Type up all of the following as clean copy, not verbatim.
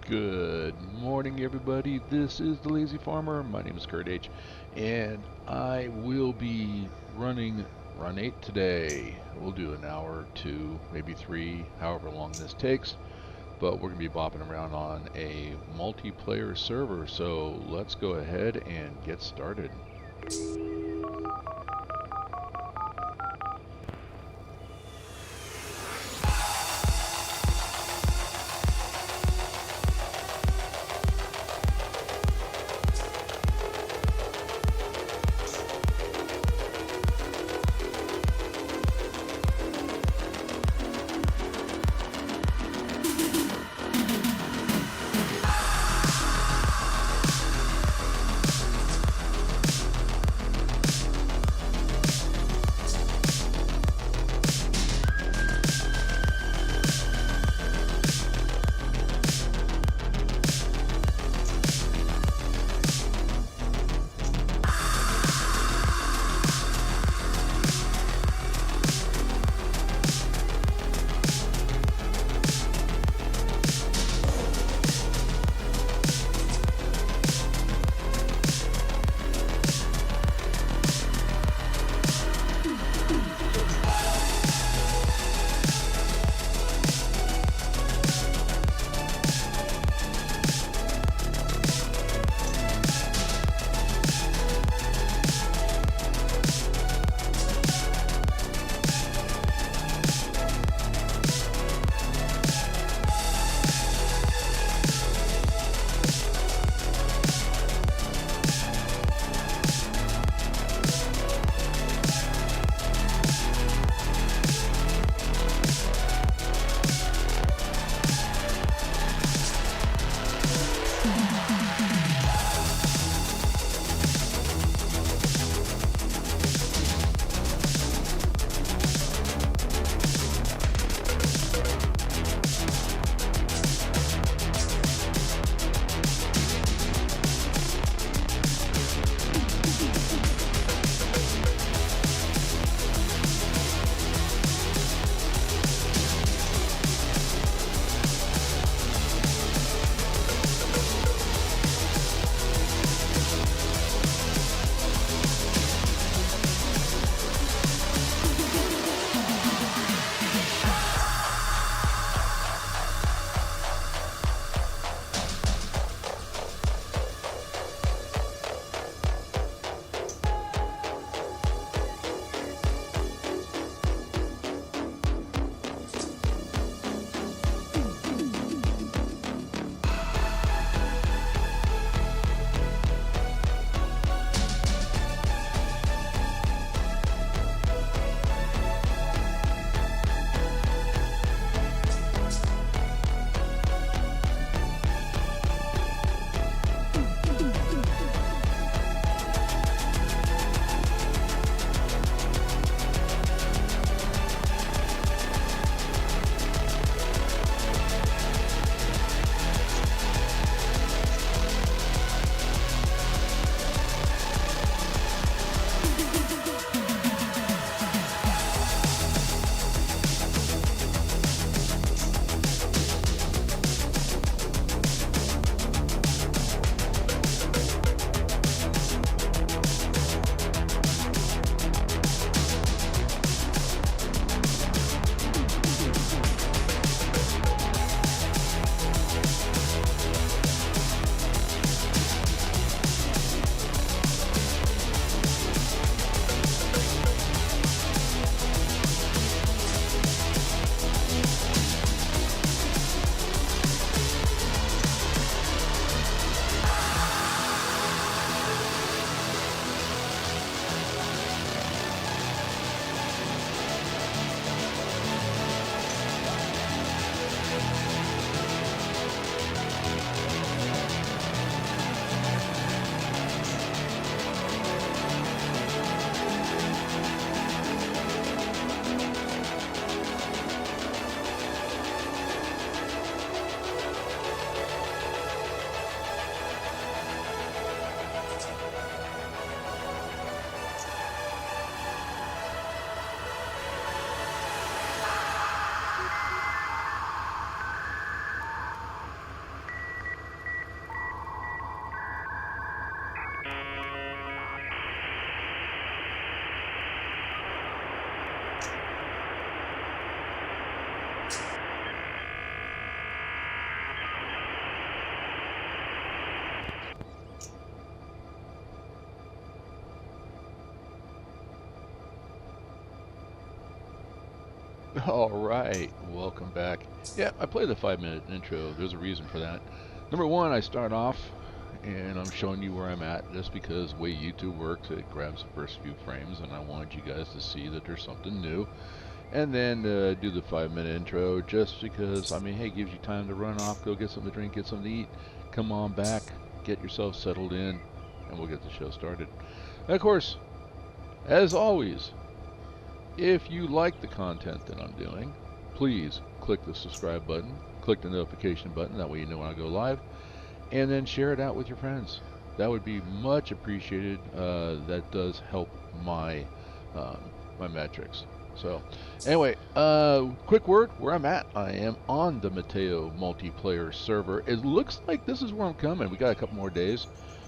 Good morning, everybody. This is the Lazy Farmer. My name is Kurt H, and I will be running Run 8 today. We'll do an hour, two, maybe three, however long this takes. But we're going to be bopping around on a multiplayer server. So let's go ahead and get started. All right, welcome back. Yeah, I played the 5 minute intro. There's a reason for that. Number one, I start off and I'm showing you where I'm at just because the way YouTube works, it grabs the first few frames and I wanted you guys to see that there's something new. And then do the 5 minute intro just because, I mean, hey, it gives you time to run off, go get something to drink, get something to eat, come on back, get yourself settled in, and we'll get the show started. And of course, as always, if you like the content that I'm doing, please click the subscribe button, click the notification button, that way you know when I go live, and then share it out with your friends. That would be much appreciated. That does help my my metrics. So, anyway, quick word where I'm at. I am on the Mateo multiplayer server. It looks like this is where I'm coming. We got a couple more days.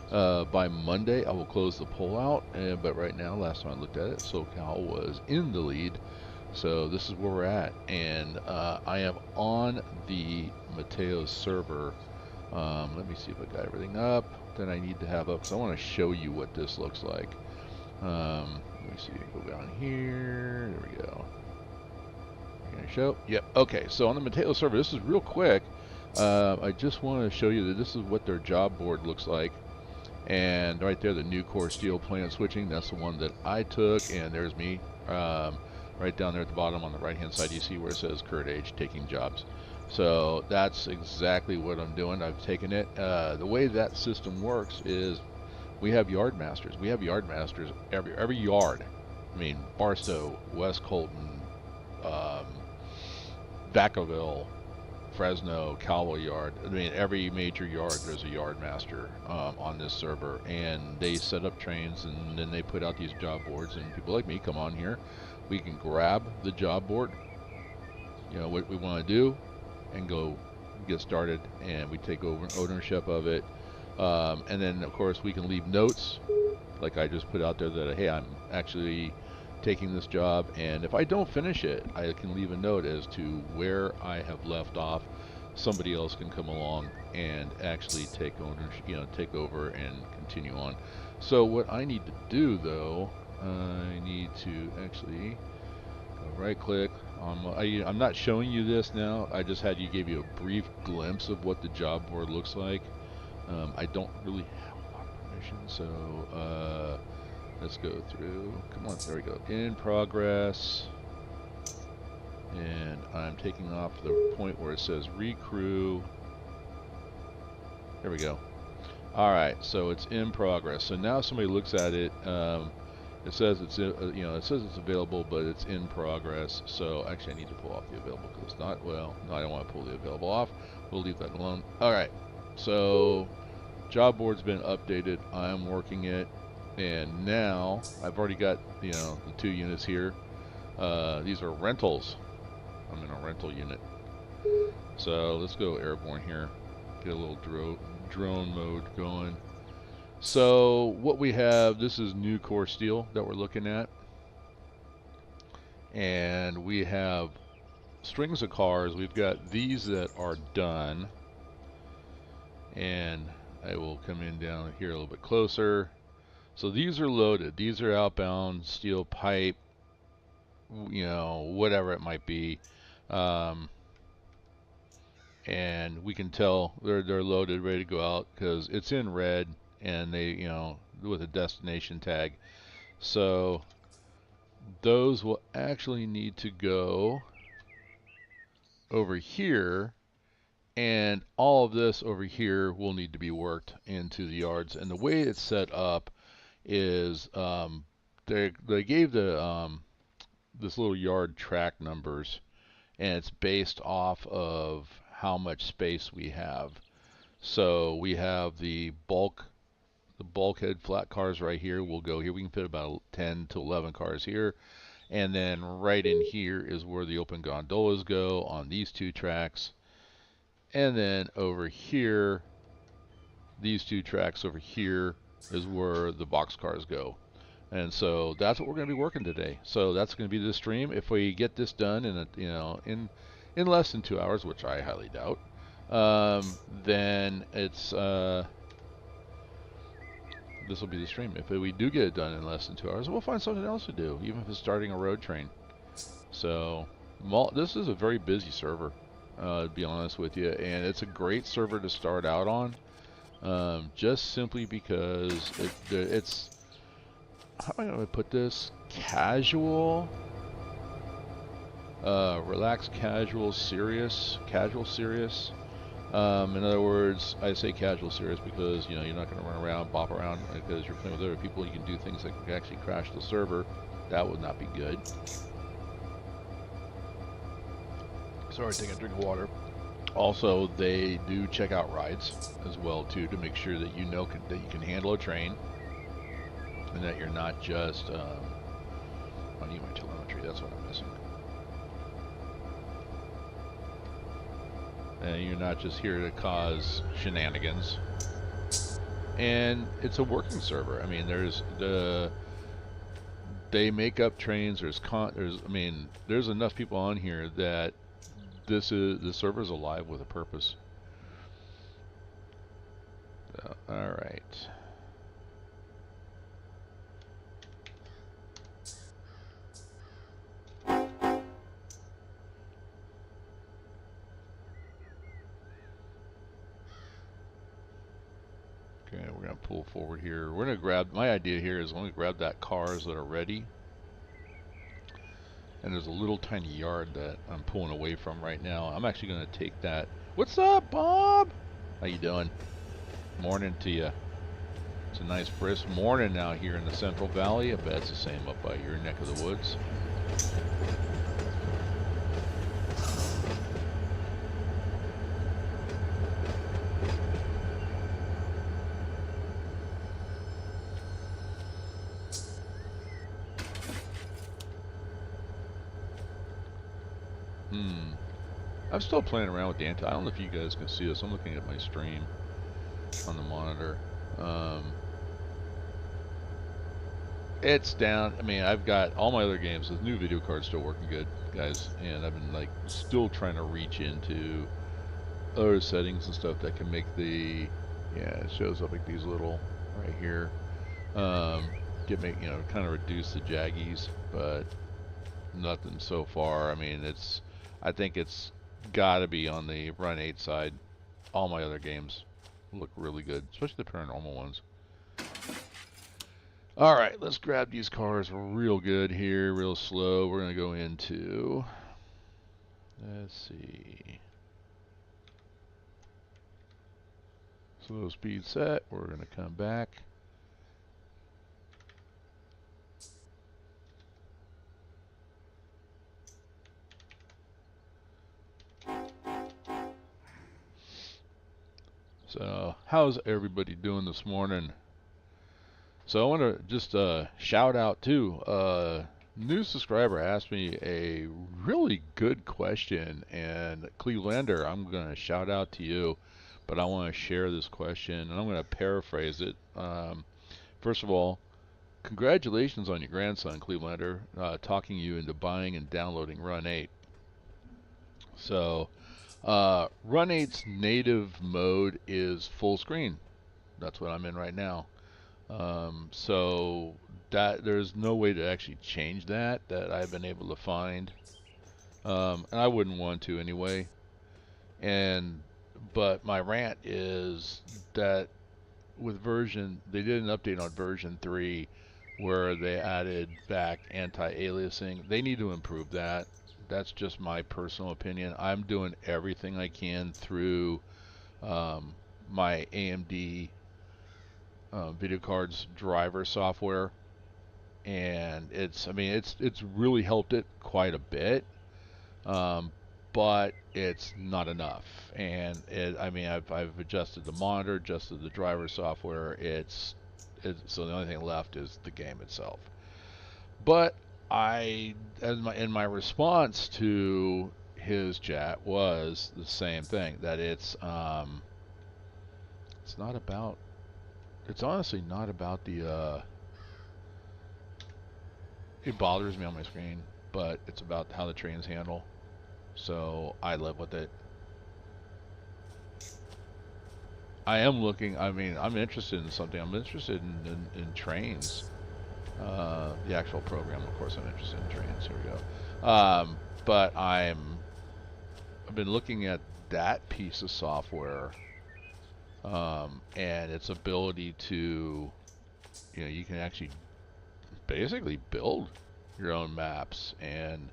By Monday, I will close the poll out. But right now, last time I looked at it, SoCal was in the lead. So this is where we're at. And I am on the Mateo server. Let me see if I got everything up that I need to have up, because I want to show you what this looks like. Let me see, go down here, there we go. Can I show? Yep, okay, so on the Mateo server, this is real quick. I just want to show you that this is what their job board looks like. And right there, the Nucor Steel plant switching, that's the one that I took, and there's me. Right down there at the bottom on the right hand side, you see where it says Kurt H taking jobs. So that's exactly what I'm doing. I've taken it. The way that system works is we have yard masters. We have yard masters every yard. I mean, Barstow, West Colton, um, Vacaville, Fresno, Cowboy Yard. I mean, every major yard, there's a yard master on this server, and they set up trains, and then they put out these job boards, and people like me come on here. We can grab the job board, you know, what we want to do, and go get started, and we take over ownership of it. And then, of course, we can leave notes, like I just put out there that, hey, I'm actually taking this job, and if I don't finish it, I can leave a note as to where I have left off. Somebody else can come along and actually take ownership, you know, take over and continue on. So what I need to do, though, I need to actually go right click. I'm not showing you this now. I just gave you a brief glimpse of what the job board looks like. I don't really have a lot of permission, so let's go through. Come on, there we go. In progress. And I'm taking off the point where it says recrew. There we go. All right, so it's in progress. So now somebody looks at it. It says it's it says it's available, but it's in progress. So actually, I need to pull off the available because it's not. Well, no, I don't want to pull the available off. We'll leave that alone. All right. So job board's been updated. I'm working it, and now I've already got the 2 units here. These are rentals. I'm in a rental unit. So let's go airborne here. Get a little drone mode going. So what we have, this is Nucor Steel that we're looking at. And we have strings of cars. We've got these that are done. And I will come in down here a little bit closer. So these are loaded. These are outbound steel pipe, whatever it might be. And we can tell they're loaded, ready to go out because it's in red and they, with a destination tag. So those will actually need to go over here, and all of this over here will need to be worked into the yards. And the way it's set up is they gave the this little yard track numbers, and it's based off of how much space we have. So we have the bulkhead flat cars right here will go here. We can fit about 10 to 11 cars here. And then right in here is where the open gondolas go on these 2 tracks. And then over here, these 2 tracks over here is where the box cars go. And so that's what we're going to be working today. So that's going to be the stream. If we get this done in less than 2 hours, which I highly doubt, then it's this will be the stream. If we do get it done in less than 2 hours, we'll find something else to do, even if it's starting a road train. So This is a very busy server, to be honest with you, and it's a great server to start out on. Just simply because it's, how am I going to put this? Casual, relaxed, casual, serious, casual, serious. In other words, I say casual serious because, you know, you're not going to run around, bop around, because you're playing with other people. You can do things like actually crash the server. That would not be good. Sorry, taking a drink of water. Also, they do checkout rides as well too, to make sure that you know that you can handle a train, and that you're not just. I need my telemetry. That's what I'm missing. And you're not just here to cause shenanigans. And it's a working server. I mean, they make up trains. There's enough people on here that the server's alive with a purpose. All right. Okay, we're gonna pull forward here. We're gonna grab. My idea here is only grab that cars that are ready. And there's a little tiny yard that I'm pulling away from right now. I'm actually gonna take that. What's up, Bob? How you doing? Morning to you. It's a nice brisk morning out here in the Central Valley. I bet it's the same up by your neck of the woods. I'm still playing around with the I don't know if you guys can see this. I'm looking at my stream on the monitor. It's down. I mean, I've got all my other games. The new video card's still working good, guys. And I've been like still trying to reach into other settings and stuff that can make the, yeah, it shows up like these little right here. Kind of reduce the jaggies, but nothing so far. I mean, I think it's got to be on the Run 8 side. All my other games look really good, especially the paranormal ones. All right, let's grab these cars real good here, real slow. We're going to go into, let's see, slow speed set. We're going to come back. So, how's everybody doing this morning? So I want to just shout out too. New subscriber asked me a really good question, and Clevelander, I'm going to shout out to you, but I want to share this question, and I'm going to paraphrase it. First of all, congratulations on your grandson, Clevelander, talking you into buying and downloading Run 8. So, Run 8's native mode is full screen. That's what I'm in right now. So that there's no way to actually change that I've been able to find. And I wouldn't want to anyway. But my rant is that they did an update on version 3 where they added back anti-aliasing. They need to improve that. That's just my personal opinion. I'm doing everything I can through my AMD video cards driver software, and it's really helped it quite a bit, but it's not enough. And I've adjusted the monitor, adjusted the driver software. So the only thing left is the game itself. But in my response to his chat was the same thing, that it's not about. It's honestly not about the. It bothers me on my screen, but it's about how the trains handle. So I live with it. I'm interested in something. I'm interested in trains. The actual program, of course, I'm interested in trains. Here we go. but I've been looking at that piece of software, and its ability to, you can actually basically build your own maps, and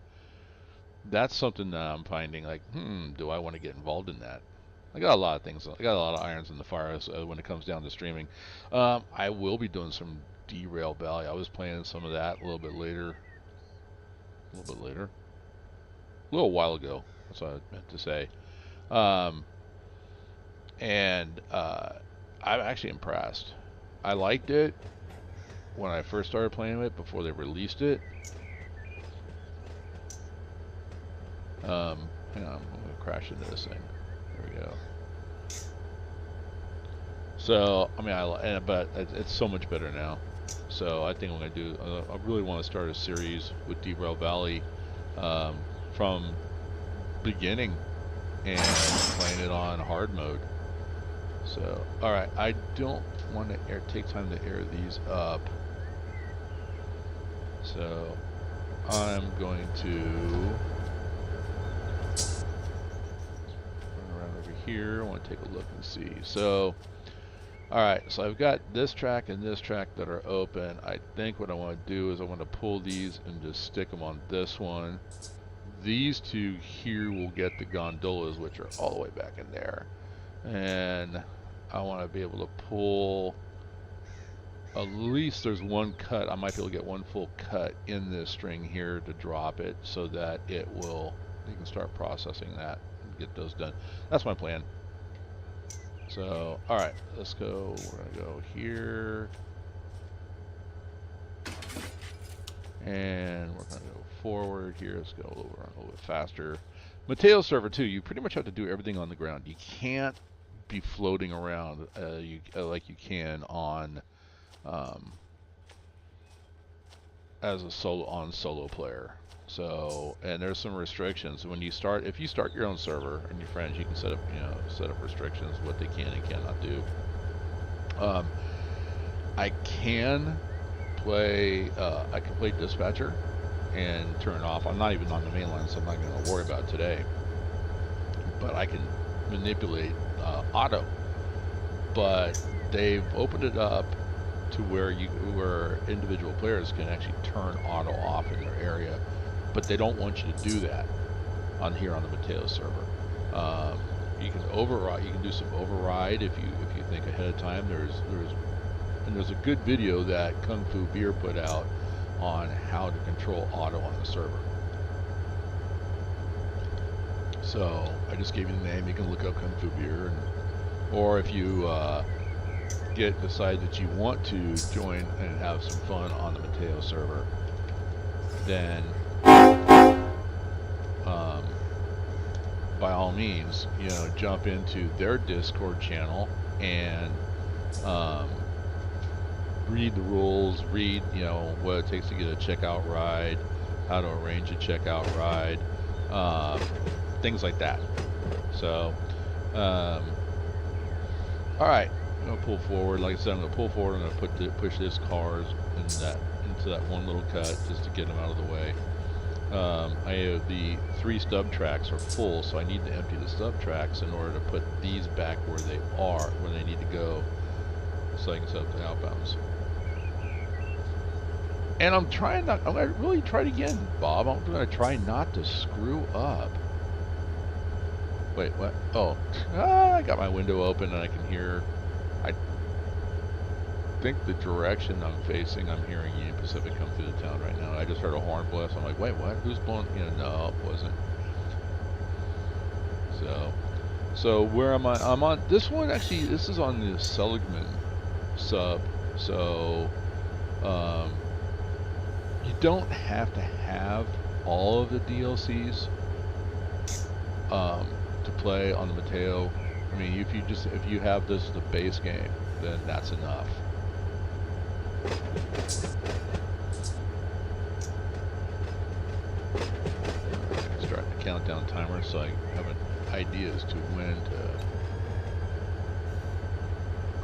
that's something that I'm finding like, do I want to get involved in that? I got a lot of things. I got a lot of irons in the fire when it comes down to streaming. I will be doing some Derail Valley. I was playing some of that a little bit later. A little while ago. That's what I meant to say. And I'm actually impressed. I liked it when I first started playing it before they released it. Hang on, I'm going to crash into this thing. There we go. So, I mean, but it's so much better now. So I think I'm going to do, I really want to start a series with Derail Valley from beginning and playing it on hard mode. So, alright, I don't want to take time to air these up. So, I'm going to run around over here. I want to take a look and see. So, alright, so I've got this track and this track that are open. I think what I want to do is I want to pull these and just stick them on this one. These two here will get the gondolas, which are all the way back in there. And I want to be able to pull, at least there's one cut. I might be able to get one full cut in this string here to drop it so that you can start processing that and get those done. That's my plan. So, alright, let's go. We're going to go here. And we're going to go forward here. Let's go a little bit faster. Mateo server too. You pretty much have to do everything on the ground. You can't be floating around like you can on as a solo player. So, and there's some restrictions when you start. If you start your own server and your friends, you can set up restrictions what they can and cannot do. I can play dispatcher and turn it off. I'm not even on the main line, so I'm not going to worry about it today. But I can manipulate auto. But they've opened it up to where individual players can actually turn auto off in their area, but they don't want you to do that on the Mateo server. You can override. You can do some override if you think ahead of time. There's a good video that Kung Fu Beer put out on how to control auto on the server. So I just gave you the name. You can look up Kung Fu Beer, or if you decide that you want to join and have some fun on the Mateo server, then by all means, jump into their Discord channel and read the rules, read what it takes to get a checkout ride, how to arrange a checkout ride, things like that. So, all right, I'm gonna pull forward. Like I said, I'm gonna pull forward. I'm gonna push this cars into that one little cut just to get them out of the way. The 3 stub tracks are full, so I need to empty the stub tracks in order to put these back where they are, where they need to go, so I can set up the outbounds. And I'm gonna really try it again, Bob. I'm gonna try not to screw up. Wait, what? Oh, I got my window open and I can hear. I think the direction I'm facing, I'm hearing Union Pacific come through the town right now. I just heard a horn blast. I'm like, wait, what? Who's blowing? No, it wasn't. So where am I? I'm on this one. Actually, this is on the Seligman sub. So, you don't have to have all of the DLCs to play on the Mateo. I mean, if you have this as the base game, then that's enough. Start the countdown timer so I have an idea as to when to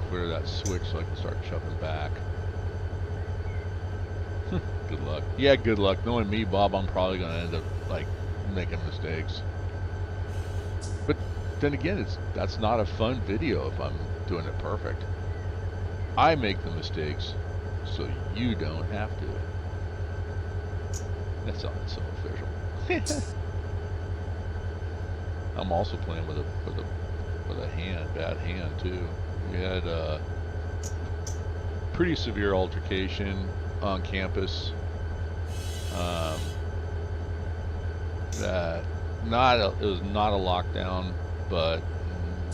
clear that switch so I can start shoving back. Good luck. Yeah, good luck. Knowing me, Bob, I'm probably going to end up like making mistakes. But then again, that's not a fun video if I'm doing it perfect. I make the mistakes, so you don't have to. That sounds so official. I'm also playing with a bad hand too. We had a pretty severe altercation on campus. That it was not a lockdown, but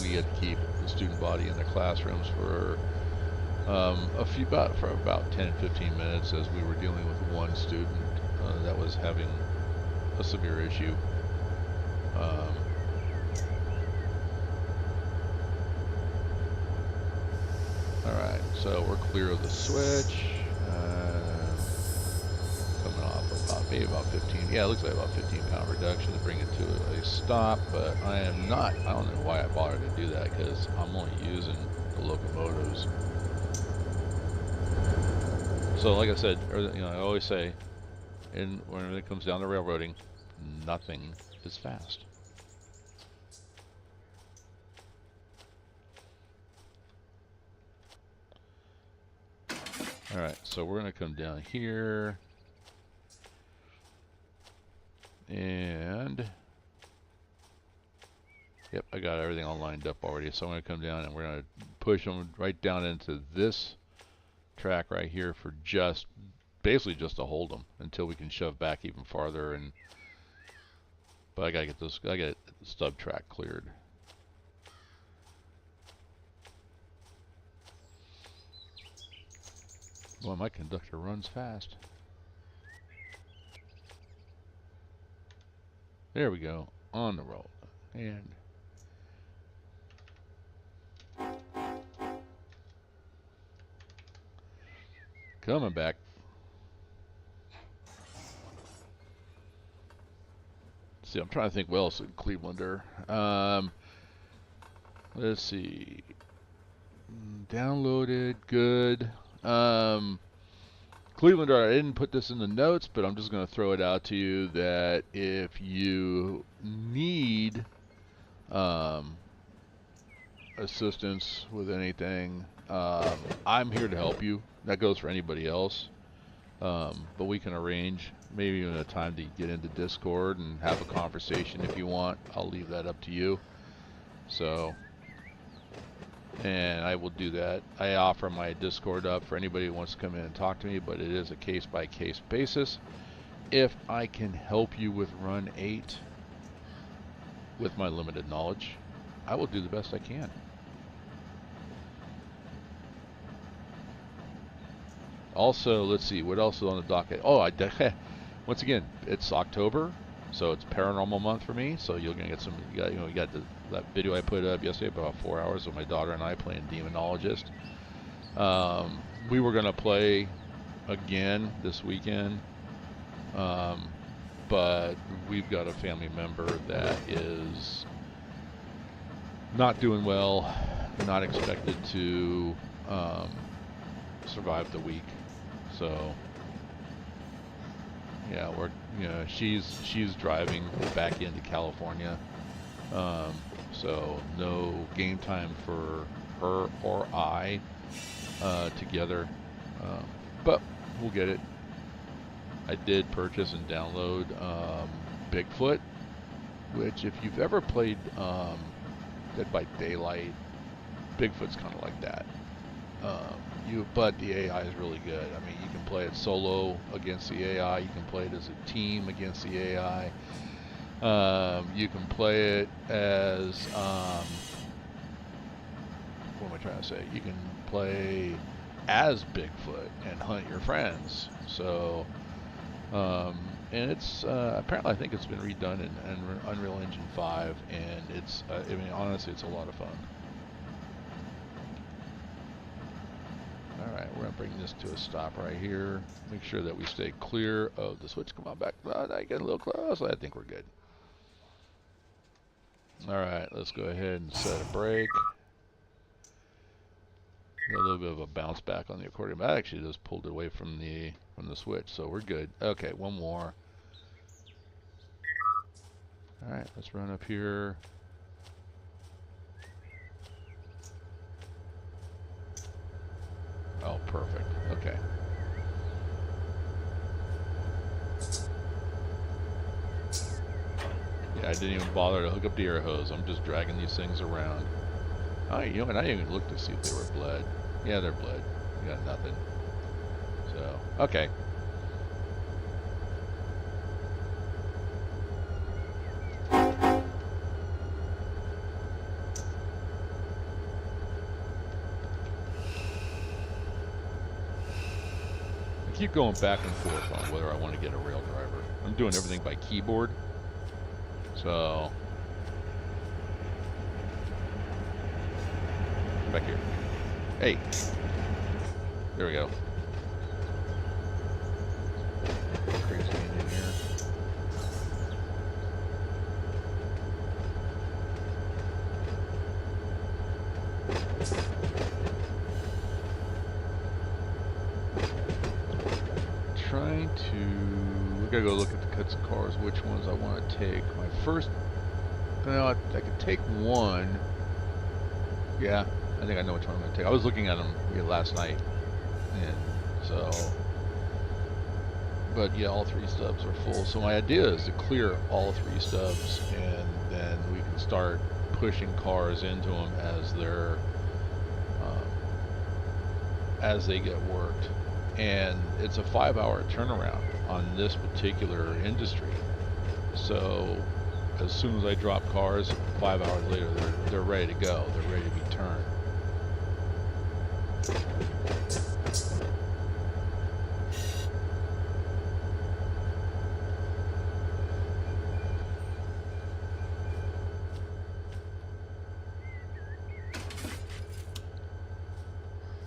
we had to keep the student body in the classrooms for about 10-15 minutes as we were dealing with one student that was having a severe issue. Alright, so we're clear of the switch. Coming off maybe about 15. Yeah, it looks like about 15-pound reduction to bring it to a stop, but I don't know why I bothered to do that, because I'm only using the locomotives. So like I said, I always say, when it comes down to railroading, nothing is fast. Alright, so we're going to come down here. And yep, I got everything all lined up already. So I'm going to come down and we're going to push them right down into this track right here for basically just to hold them until we can shove back even farther. But I got to get the stub track cleared. Boy, my conductor runs fast. There we go, on the roll. And coming back. See, I'm trying to think what else in Clevelander. Let's see. Downloaded, good. Clevelander, I didn't put this in the notes, but I'm just going to throw it out to you that if you need assistance with anything, I'm here to help you. That goes for anybody else. But we can arrange maybe even a time to get into Discord and have a conversation if you want. I'll leave that up to you. So, and I will do that. I offer my Discord up for anybody who wants to come in and talk to me, but it is a case-by-case basis. If I can help you with Run 8 with my limited knowledge, I will do the best I can. Also, let's see, what else is on the docket? Oh, once again, it's October, so it's paranormal month for me. So you're gonna get you got that video I put up yesterday, about 4 hours of my daughter and I playing Demonologist. We were gonna play again this weekend, but we've got a family member that is not doing well, not expected to survive the week. So yeah, she's driving back into California. So no game time for her or I together, but we'll get it. I did purchase and download Bigfoot, which if you've ever played Dead by Daylight, Bigfoot's kind of like that. But the AI is really good. I mean, you can play it solo against the AI. You can play it as a team against the AI. You can play it as what am I trying to say? You can play as Bigfoot and hunt your friends. So, and it's apparently I think it's been redone in Unreal Engine 5, and it's I mean honestly it's a lot of fun. Alright, we're going to bring this to a stop right here. Make sure that we stay clear of the switch. Come on back. I get a little close. I think we're good. Alright, let's go ahead and set a brake. Got a little bit of a bounce back on the accordion, but I actually just pulled it away from the switch, so we're good. Okay, one more. Alright, let's run up here. Oh, perfect. Okay. Yeah, I didn't even bother to hook up the air hose. I'm just dragging these things around. Oh, you know what? I didn't even look to see if they were bled. Yeah, they're bled. You got nothing. So, okay. I keep going back and forth on whether I want to get a rail driver. I'm doing everything by keyboard. So, back here. Hey. There we go. Crazy in here. Trying to... we gotta go look at the cuts of cars, which ones I want to take. My first... no, I could take one. Yeah, I think I know which one I'm going to take. I was looking at them last night. And so... but yeah, all three stubs are full. So my idea is to clear all three stubs, and then we can start pushing cars into them as they get worked. And it's a 5-hour turnaround on this particular industry. So as soon as I drop cars, 5 hours later, they're ready to go. They're ready to be turned.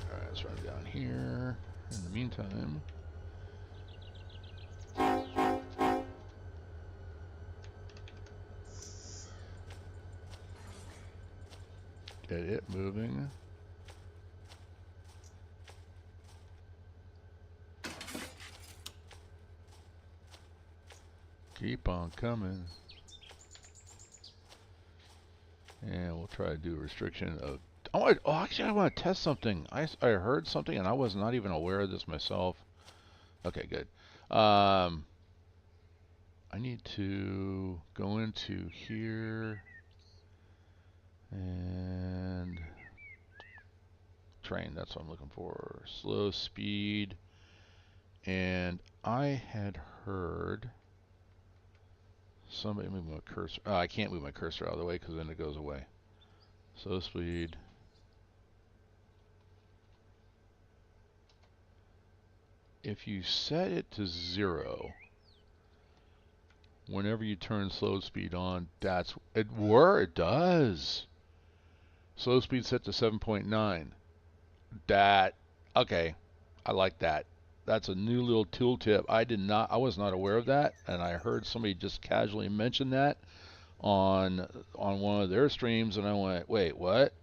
All right, let's run down here. In the meantime, get it moving. Keep on coming. And we'll try to do a restriction of... actually, I want to test something. I heard something, and I was not even aware of this myself. Okay, good. I need to go into here and train. That's what I'm looking for. Slow speed. And I had heard somebody move my cursor. Oh, I can't move my cursor out of the way because then it goes away. Slow speed. If you set it to 0, whenever you turn slow speed on, that's it. It does. Slow speed set to 7.9. That okay. I like that. That's a new little tooltip. I was not aware of that, and I heard somebody just casually mention that on one of their streams, and I went, "Wait, what?"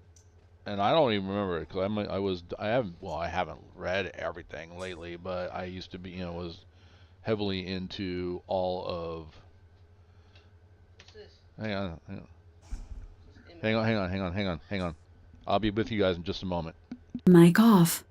And I don't even remember it because I haven't read everything lately, but I used to be, was heavily into all of... what's this? Hang on. Hang on. I'll be with you guys in just a moment. Mic off.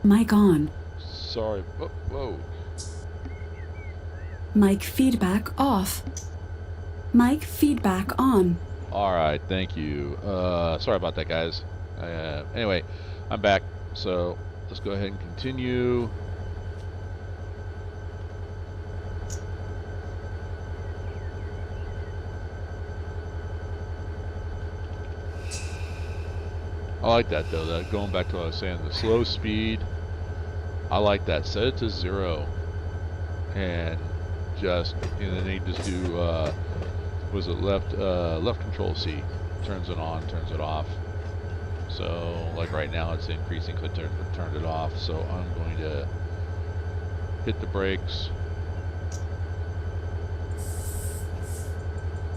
Mic on. Sorry. Whoa. Whoa. Mic feedback off. Mic feedback on. All right. Thank you. Sorry about that, guys. Anyway, I'm back. So let's go ahead and continue. I like that though. That going back to what I was saying, the slow speed. I like that. Set it to 0, and then you just do was it left control C, turns it on, turns it off. So like right now it's increasing because I turned it off. So I'm going to hit the brakes,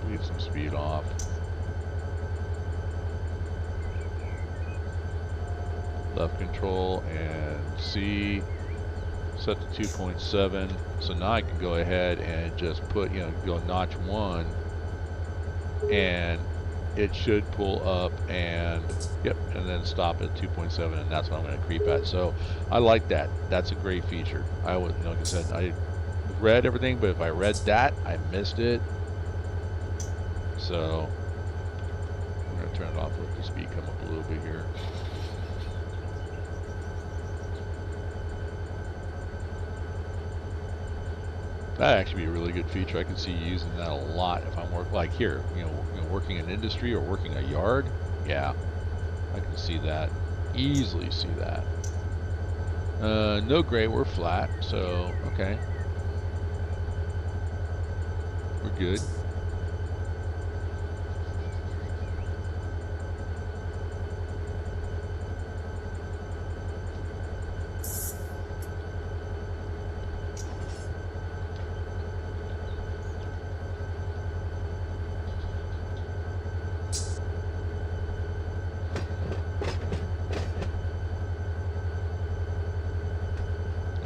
leave some speed off. Left control and C, set to 2.7. So now I can go ahead and just put, go notch 1, and it should pull up and yep, and then stop at 2.7, and that's what I'm going to creep at. So I like that. That's a great feature. I would, like I said, I read everything, but if I read that, I missed it. So I'm going to turn it off, let the speed come up a little bit here. That'd actually be a really good feature. I can see you using that a lot if I'm like here, working in industry or working a yard. Yeah, I can see that. Easily see that. No gray, we're flat, so okay. We're good.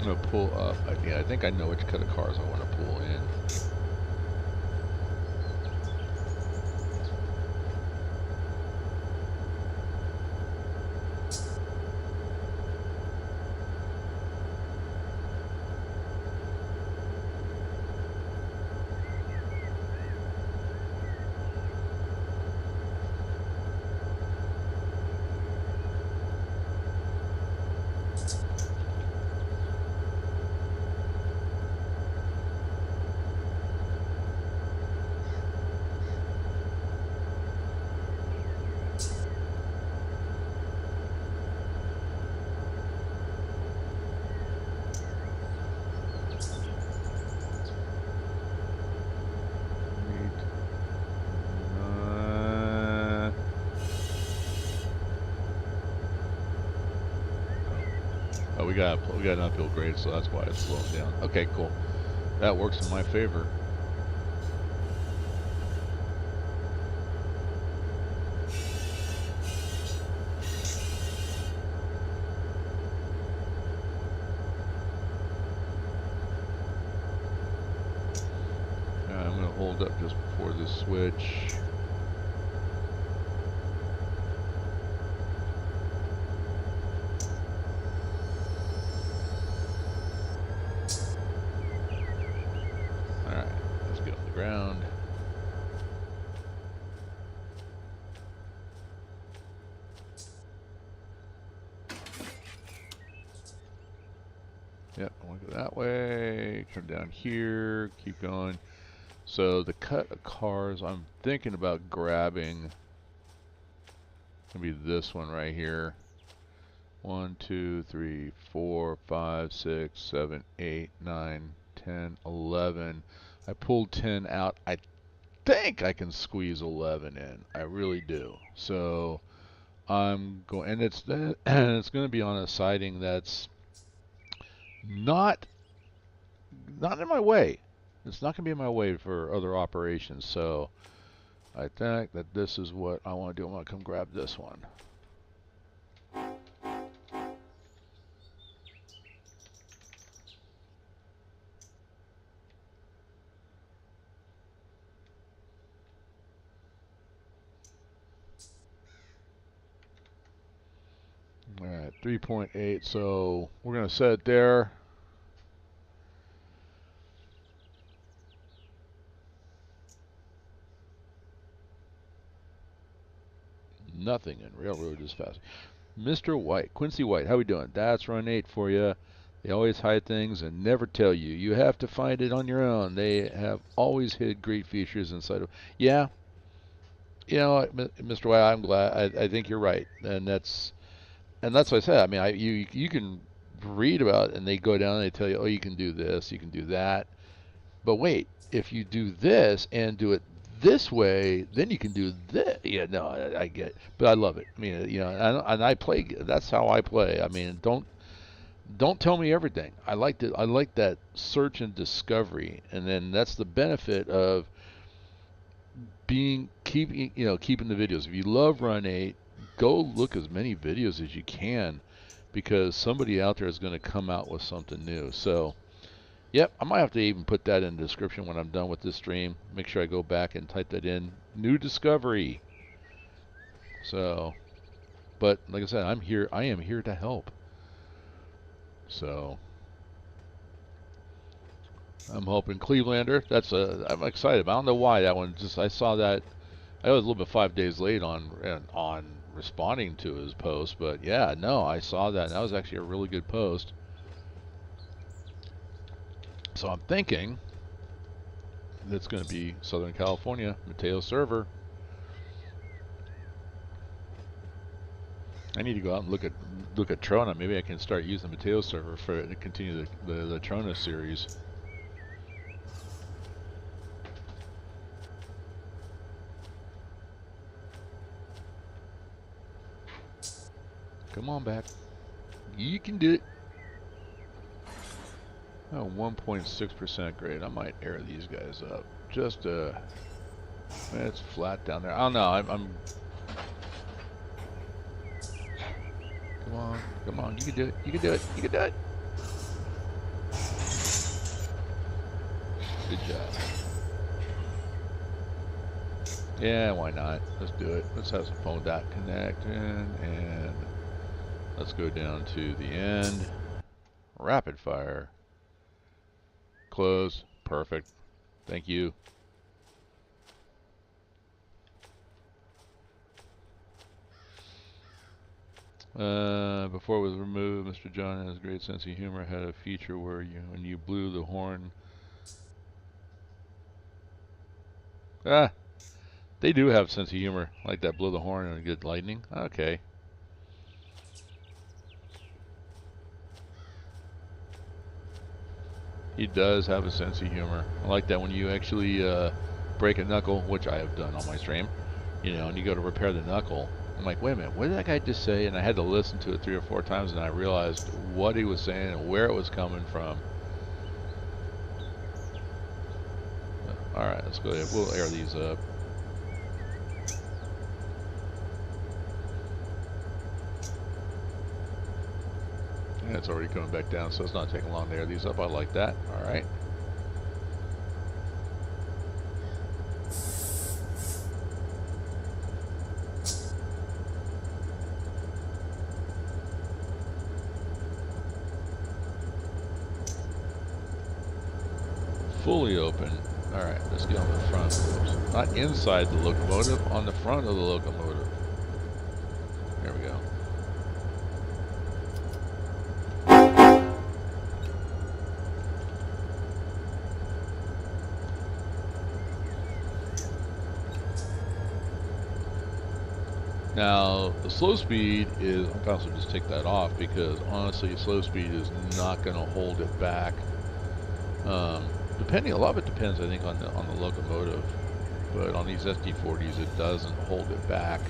I'm gonna pull up. Yeah, I think I know which kind of cars I want to pull in. Oh, we got an uphill grade, so that's why it's slowing down. Okay, cool. That works in my favor. I'm gonna hold up just before this switch. All right, let's get on the ground. Yep, I want to go that way. Come down here. Keep going. So the cut of cars, I'm thinking about grabbing. Maybe this one right here. 1, 2, 3, 4, 5, 6, 7, 8, 9, 10, 11. I pulled 10 out. I think I can squeeze 11 in. I really do. So I'm going, and it's going to be on a siding that's not in my way. It's not going to be in my way for other operations. So I think that this is what I want to do. I'm going to come grab this one. All right, 3.8, so we're going to set it there. Nothing in railroad is fast. Mr. White, Quincy White, how we doing? That's run 8 for you. They always hide things and never tell you. You have to find it on your own. They have always hid great features inside of. Yeah, you know, Mr. White, I'm glad. I think you're right, and that's what I said. I mean, you can read about it, and they go down and they tell you, oh, you can do this, you can do that. But wait, if you do this and do it this way, then you can do this. Yeah, no, I get it. But I love it. I mean, you know, and I play. That's how I play. I mean, don't tell me everything. I like to. I like that search and discovery, and then that's the benefit of keeping the videos. If you love Run 8, go look as many videos as you can, because somebody out there is going to come out with something new. So. Yep, I might have to even put that in the description when I'm done with this stream. Make sure I go back and type that in. New discovery. So, but like I said, I'm here. I am here to help. So, I'm hoping Clevelander. I'm excited. I don't know why that one. Just I saw that. I was a little bit 5 days late on responding to his post, but yeah, no, I saw that. That was actually a really good post. So I'm thinking that's going to be Southern California, Mateo server. I need to go out and look at Trona. Maybe I can start using the Mateo server to continue the Trona series. Come on back. You can do it. Oh, 1.6% grade. I might air these guys up. Just it's flat down there. I don't know. I'm. Come on. You can do it. You can do it. You can do it. Good job. Yeah, why not? Let's do it. Let's have some fun with that. Connect and let's go down to the end. Rapid fire. Close. Perfect. Thank you. Before it was removed, Mr. John has a great sense of humor. Had a feature where when you blew the horn. They do have a sense of humor, like that. Blow the horn and get lightning. Okay. He does have a sense of humor. I like that when you actually break a knuckle, which I have done on my stream, and you go to repair the knuckle. I'm like, wait a minute, what did that guy just say? And I had to listen to it 3 or 4 times, and I realized what he was saying and where it was coming from. All right, let's go ahead. We'll air these up. And it's already coming back down, so it's not taking long to air these up. I like that. All right. Fully open. All right, let's get on the front. Oops. Not inside the locomotive, on the front of the locomotive. There we go. Now, the slow speed is, I'm going to just take that off because honestly, slow speed is not going to hold it back. A lot of it depends, I think, on the locomotive, but on these SD40s, it doesn't hold it back.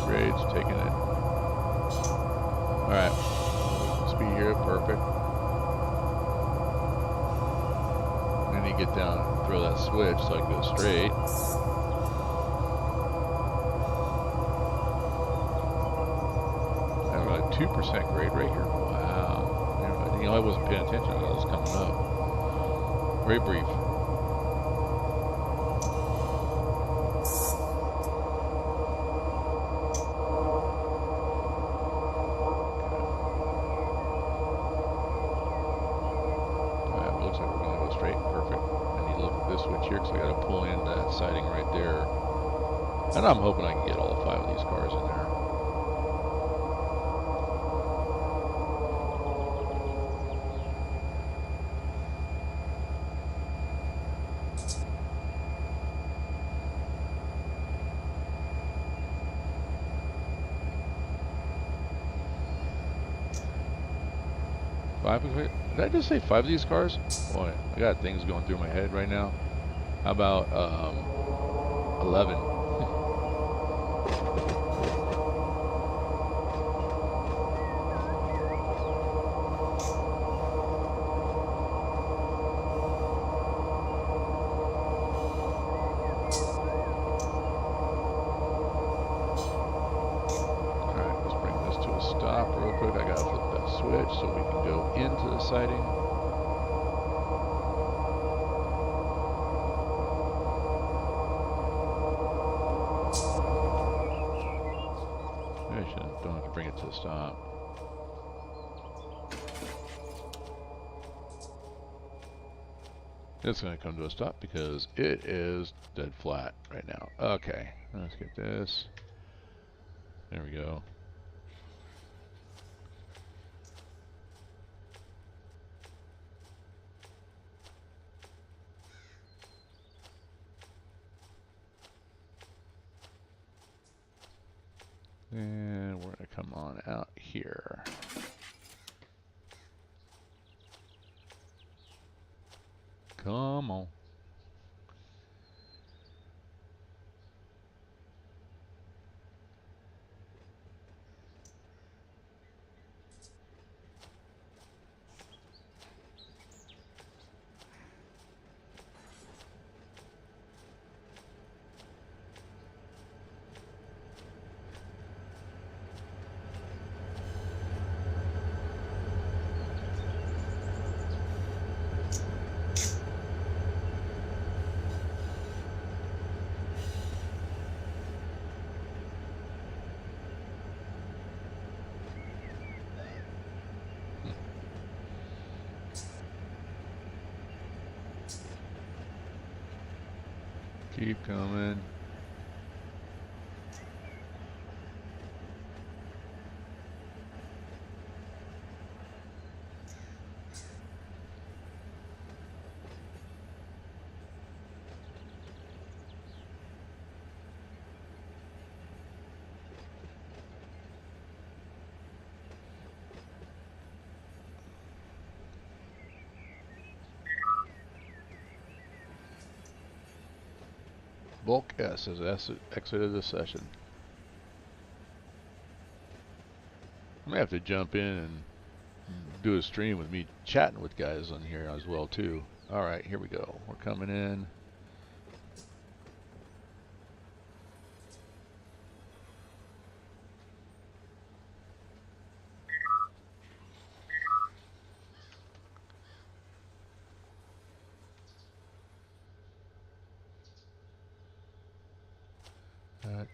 Grades, taking it Alright. Speed here, perfect. And then you get down and throw that switch so I can go straight. I have like 2% grade right here. Wow. You know, I wasn't paying attention when I was coming up. Very brief. Looks like we're going to go straight. Perfect. I need to look at this switch here because I got to pull in that siding right there. And I'm hoping I can get all 5 of these cars in there. Did I just say 5 of these cars? Boy, I got things going through my head right now. How about 11? Alright, let's bring this to a stop real quick. I gotta flip that switch so we can go into the siding. Don't have to bring it to a stop. It's going to come to a stop because it is dead flat right now. Okay, let's get this. There we go. And we're going to come on out here. Come on. Keep coming. Bulk S has exited the session. I may have to jump in and do a stream with me chatting with guys on here as well too. Alright, here we go. We're coming in.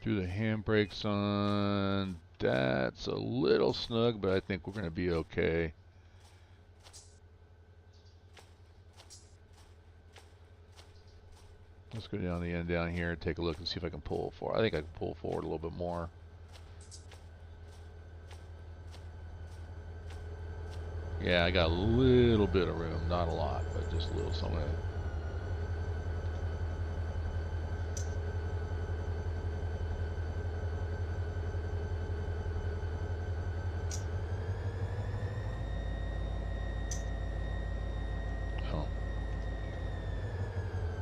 Threw the handbrakes on. That's a little snug, but I think we're going to be okay. Let's go down the end down here and take a look and see if I can pull forward. I think I can pull forward a little bit more. Yeah, I got a little bit of room. Not a lot, but just a little somewhere.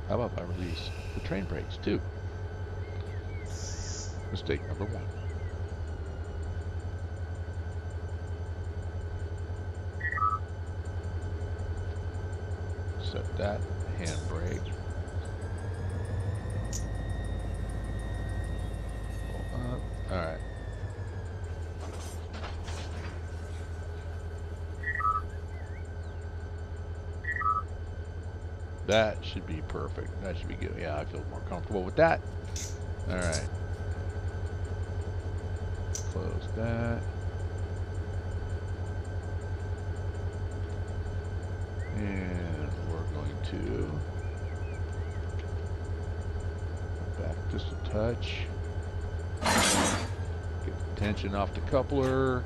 How about if I release the train brakes too? Mistake number 1. set that handbrake. Pull up. All right. That should be perfect. That should be good. Yeah, I feel more comfortable with that. All right. Close that. And we're going to back just a touch. Get the tension off the coupler.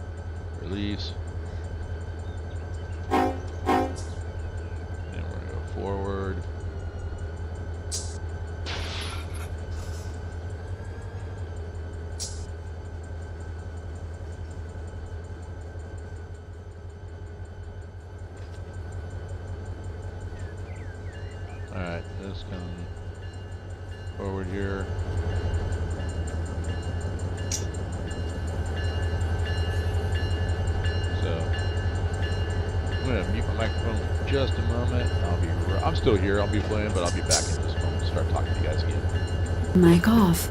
Release. And we're going to go forward. Alright, let's come forward here. So, I'm going to mute my microphone for just a moment. I'm still here, I'll be playing, but I'll be back in just a moment to start talking to you guys again. Mic off.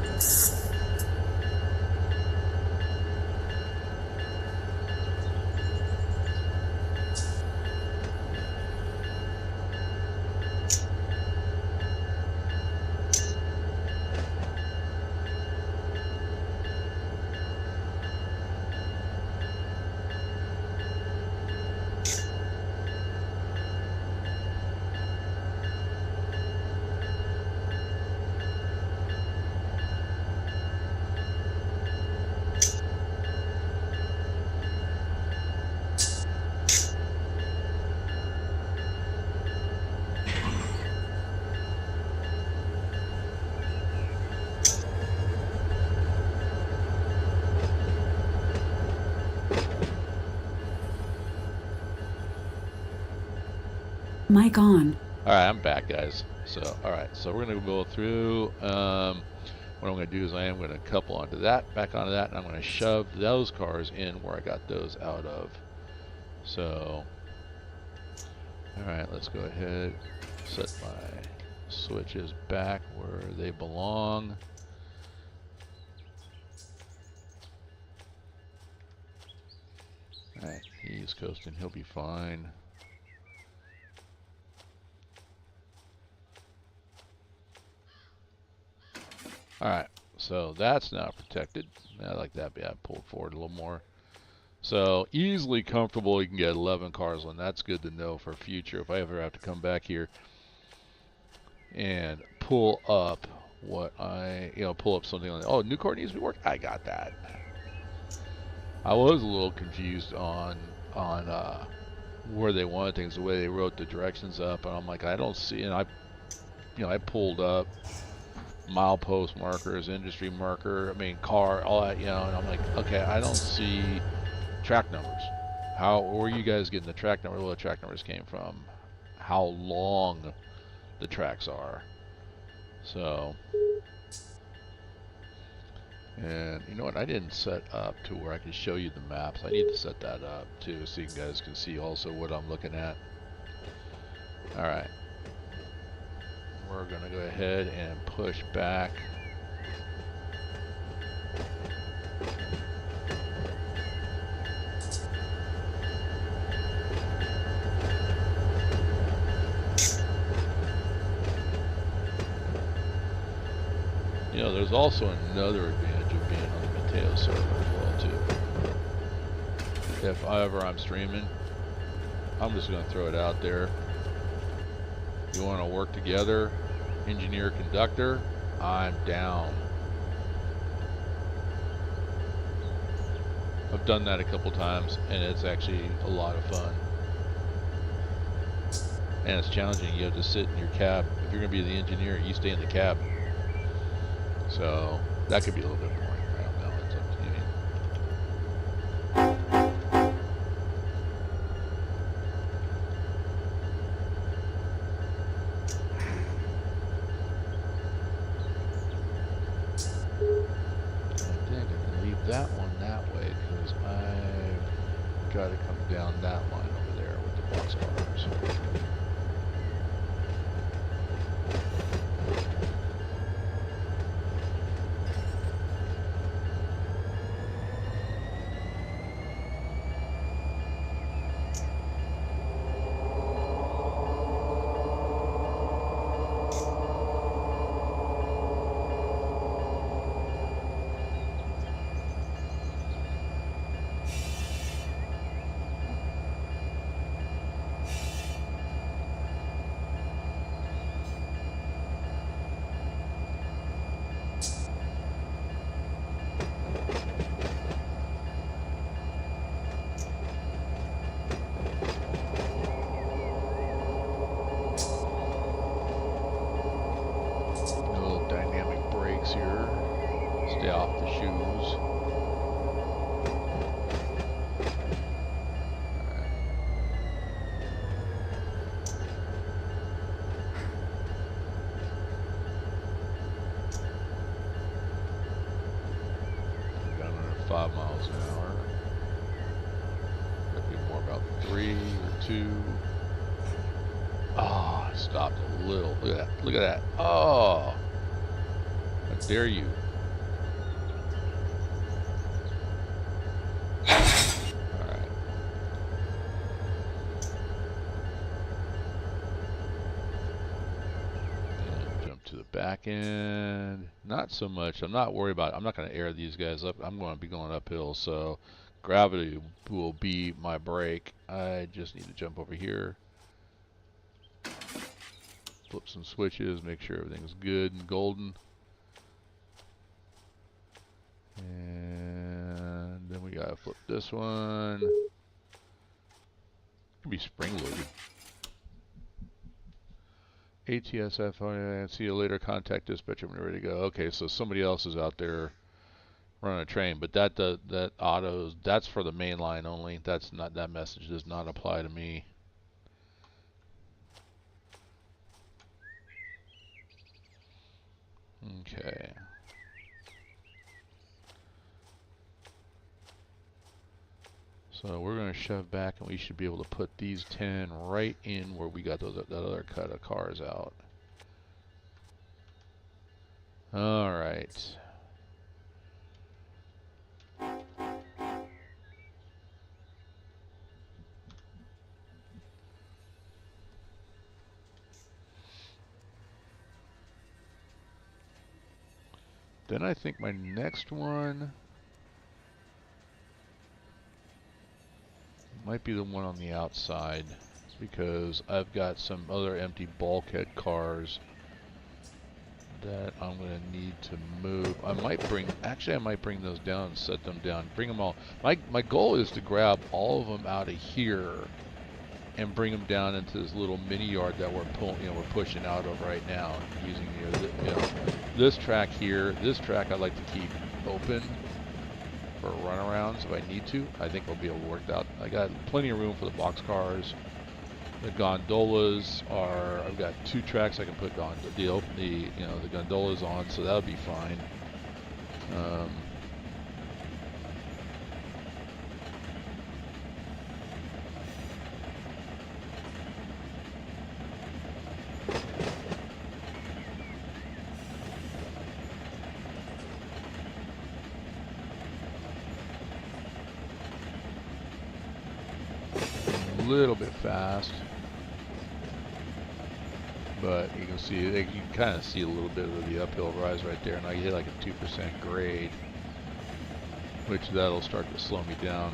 Mic on. Alright, I'm back, guys. So, alright, so we're going to go through. What I'm going to do is I am going to couple onto that, back onto that, and I'm going to shove those cars in where I got those out of. So, alright, let's go ahead, set my switches back where they belong. Alright, he's coasting, he'll be fine. Alright, so that's now protected. I like that. Yeah, pulled forward a little more. So easily comfortable, you can get 11 cars on. That's good to know for future if I ever have to come back here and pull up what pull up something like, oh, Nucor needs to be working. I got that. I was a little confused on where they wanted things, the way they wrote the directions up, and I'm like, I don't see, and I pulled up milepost markers, industry marker, car, all that, and I'm like, okay, I don't see track numbers. Where are you guys getting the track number? Where the track numbers came from? How long the tracks are? So, and you know what? I didn't set up to where I could show you the maps. I need to set that up too, so you guys can see also what I'm looking at. All right. We're going to go ahead and push back. There's also another advantage of being on the Mateo server as well too. If ever I'm streaming, I'm just going to throw it out there. You want to work together, engineer, conductor, I'm down. I've done that a couple times, and it's actually a lot of fun. And it's challenging. You have to sit in your cab. If you're going to be the engineer, you stay in the cab. So that could be a little bit boring. I don't know. It's up to you. I think I can leave that one that way because I've got to come down that line over there with the box cars. miles an hour. Could be more about 3 or 2. Oh, I stopped a little. Look at that. Look at that. Oh, how dare you. All right. And jump to the back end. Not so much. I'm not worried about it. I'm not going to air these guys up. I'm going to be going uphill, so gravity will be my brake. I just need to jump over here. Flip some switches, make sure everything's good and golden. And then we gotta flip this one. It can be spring loaded. ATSF, see you later, contact dispatcher when you're ready to go. Okay, so somebody else is out there running a train, but that autos, that's for the main line only. That's not, that message does not apply to me. Okay. So we're going to shove back, and we should be able to put these 10 right in where we got that other cut of cars out. All right. Then I think my next one might be the one on the outside, because I've got some other empty bulkhead cars that I'm going to need to move. I might bring those down and set them down. Bring them all. My goal is to grab all of them out of here and bring them down into this little mini yard that we're pushing out of right now, using this track here. This track I'd like to keep open for runarounds if I need to. I think I'll be able to work out. I got plenty of room for the box cars. The gondolas are, I've got 2 tracks I can put the gondolas on, so that'll be fine. A little bit fast, but you can see, you can kind of see a little bit of the uphill rise right there, and I hit like a 2% grade, which that'll start to slow me down.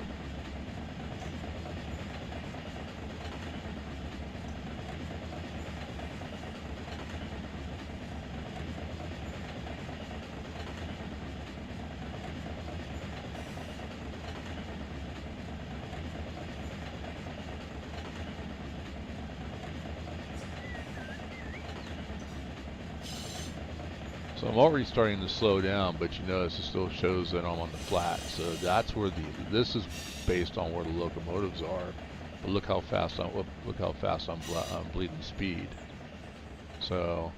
So I'm already starting to slow down, but you notice it still shows that I'm on the flat. So that's where this is based on where the locomotives are. But look how fast I'm bleeding speed. So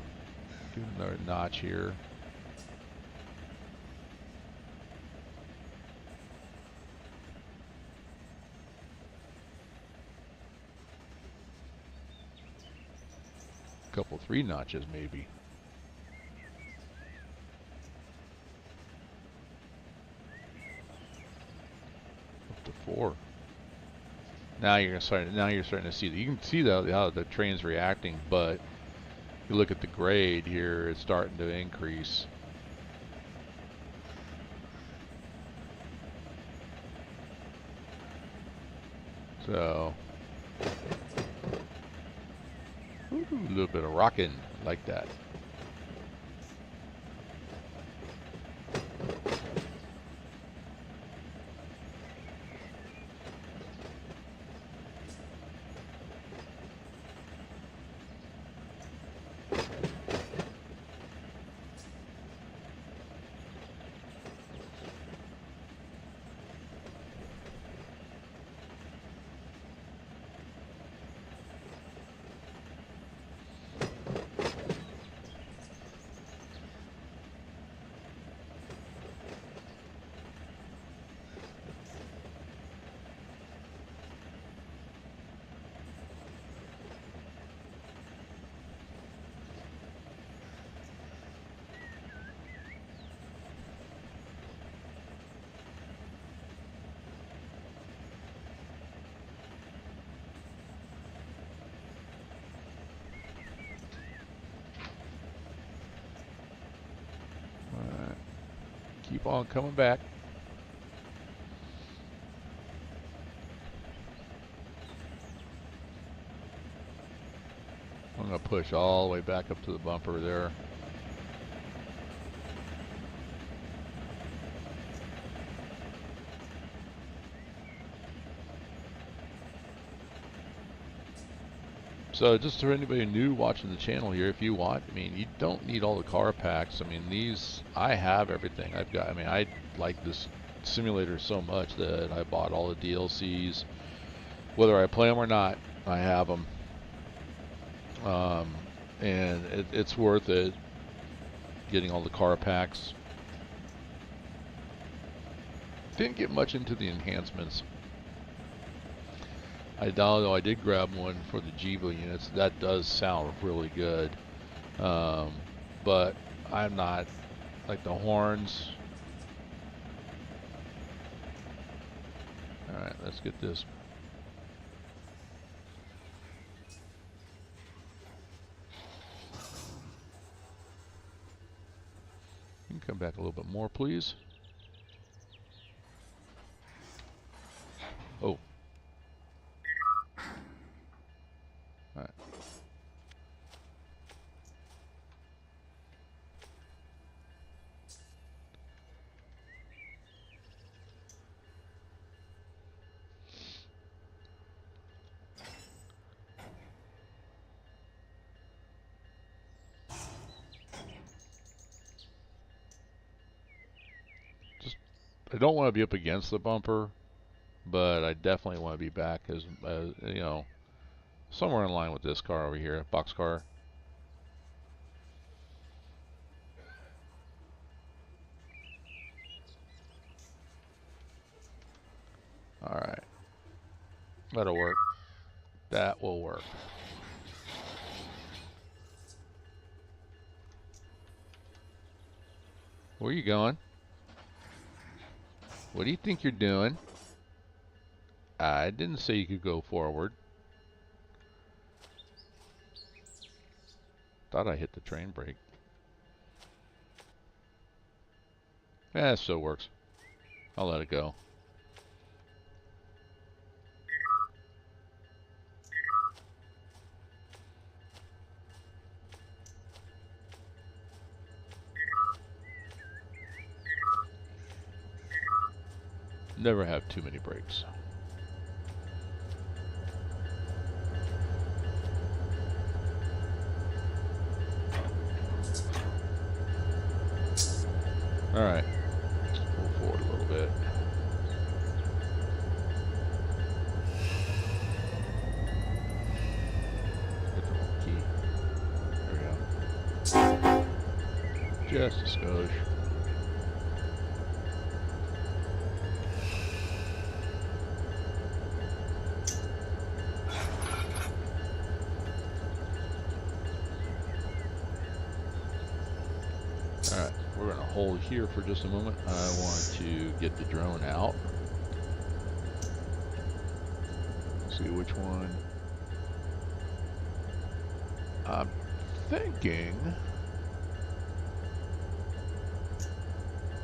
do another notch here. A couple 3 notches maybe. To 4. Now you're starting to see that. You can see how the train's reacting, but you look at the grade here, it's starting to increase. So a little bit of rocking like that. Keep on coming back. I'm going to push all the way back up to the bumper there. So just for anybody new watching the channel here, if you want, I mean, you don't need all the car packs. I mean, these, I have everything. I've got, I mean, I like this simulator so much that I bought all the DLCs. Whether I play them or not, I have them. And it's worth it getting all the car packs. Didn't get much into the enhancements. Although I did grab one for the Jiva units. That does sound really good. But I'm not, like the horns. Alright, let's get this. You can come back a little bit more, please. Oh. Alright. I don't want to be up against the bumper, but I definitely want to be back as you know, somewhere in line with this car over here, boxcar. All right, that'll work. That will work. Where are you going? What do you think you're doing? I didn't say you could go forward. Thought I hit the train brake. Yeah, it still works. I'll let it go. Never have too many brakes. All right, let's pull forward a little bit. Hit the wrong key. There we go. Just a skosh. Alright, we're going to hold here for just a moment. I want to get the drone out. See which one. I'm thinking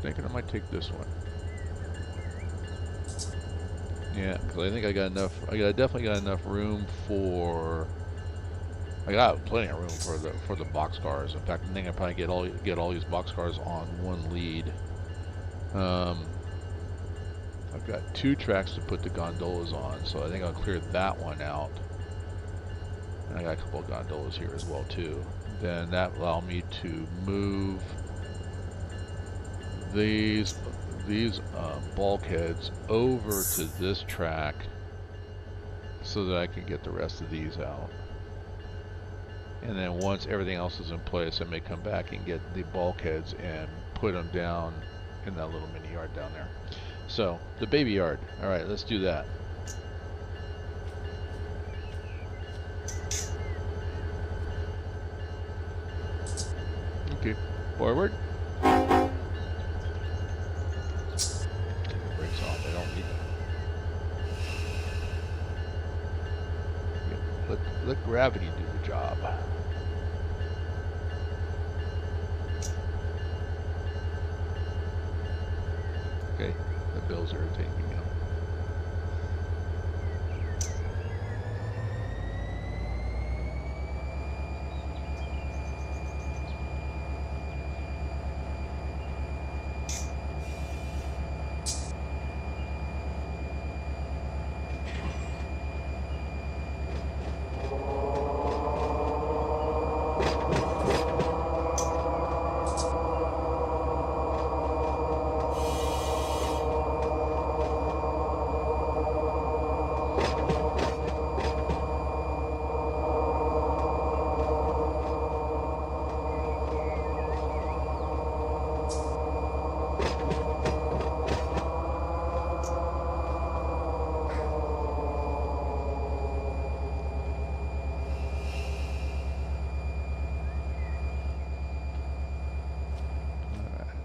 I might take this one. Yeah, because I think I got enough. I definitely got enough room for. I got plenty of room for the box cars. In fact, I think I probably get all these box cars on one lead. I've got 2 tracks to put the gondolas on, so I think I'll clear that one out. And I got a couple of gondolas here as well too. Then that will allow me to move these bulkheads over to this track so that I can get the rest of these out. And then once everything else is in place, I may come back and get the bulkheads and put them down in that little mini yard down there. So, the baby yard. Alright, let's do that. Okay, forward. Take the brakes off, I don't need them. Let gravity do the job. bell's irritating me now.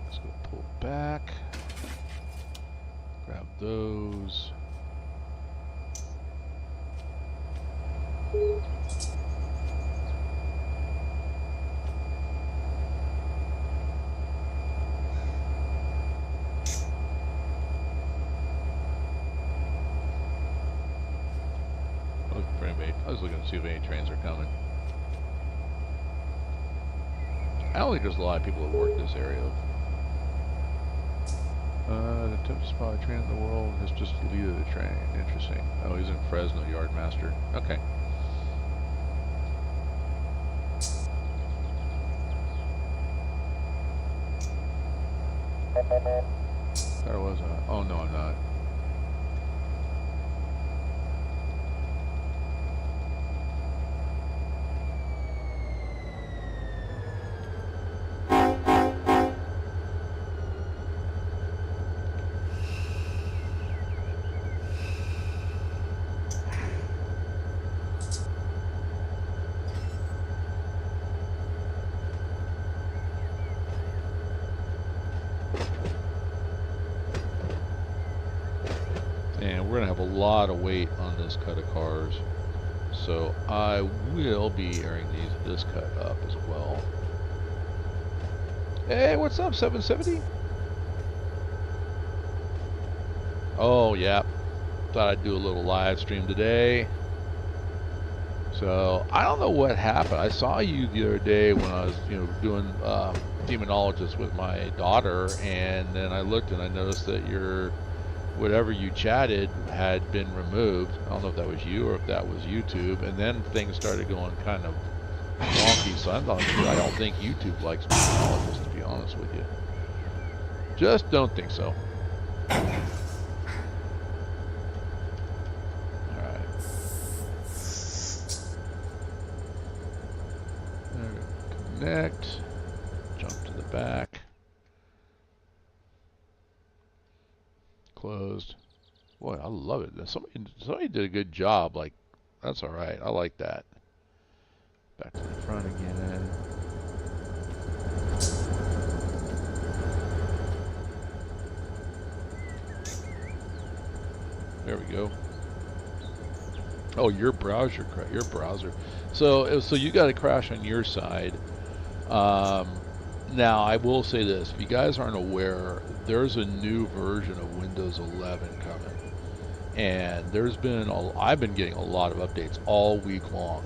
Let's go pull back. Grab those. Looking for anybody. I was looking to see if any trains are coming. I don't think there's a lot of people that work this area. The toughest spot train in the world is just the lead of the train. Interesting. Oh, he's in Fresno, Yardmaster. Okay. There was a... Oh, no, I'm not. And we're going to have a lot of weight on this cut of cars. So I will be airing this cut up as well. Hey, what's up, 770? Oh, yeah. Thought I'd do a little live stream today. So I don't know what happened. I saw you the other day when I was, doing demonologist with my daughter, and then I looked and I noticed that your whatever you chatted had been removed. I don't know if that was you or if that was YouTube, and then things started going kind of wonky. So I don't think YouTube likes demonologists, to be honest with you. Just don't think so. Connect, jump to the back, closed. Boy, I love it. Somebody did a good job. Like, that's all right. I like that. Back to the front again. There we go. Oh, your browser. So you got a crash on your side. Now, I will say this. If you guys aren't aware, there's a new version of Windows 11 coming. And I've been getting a lot of updates all week long.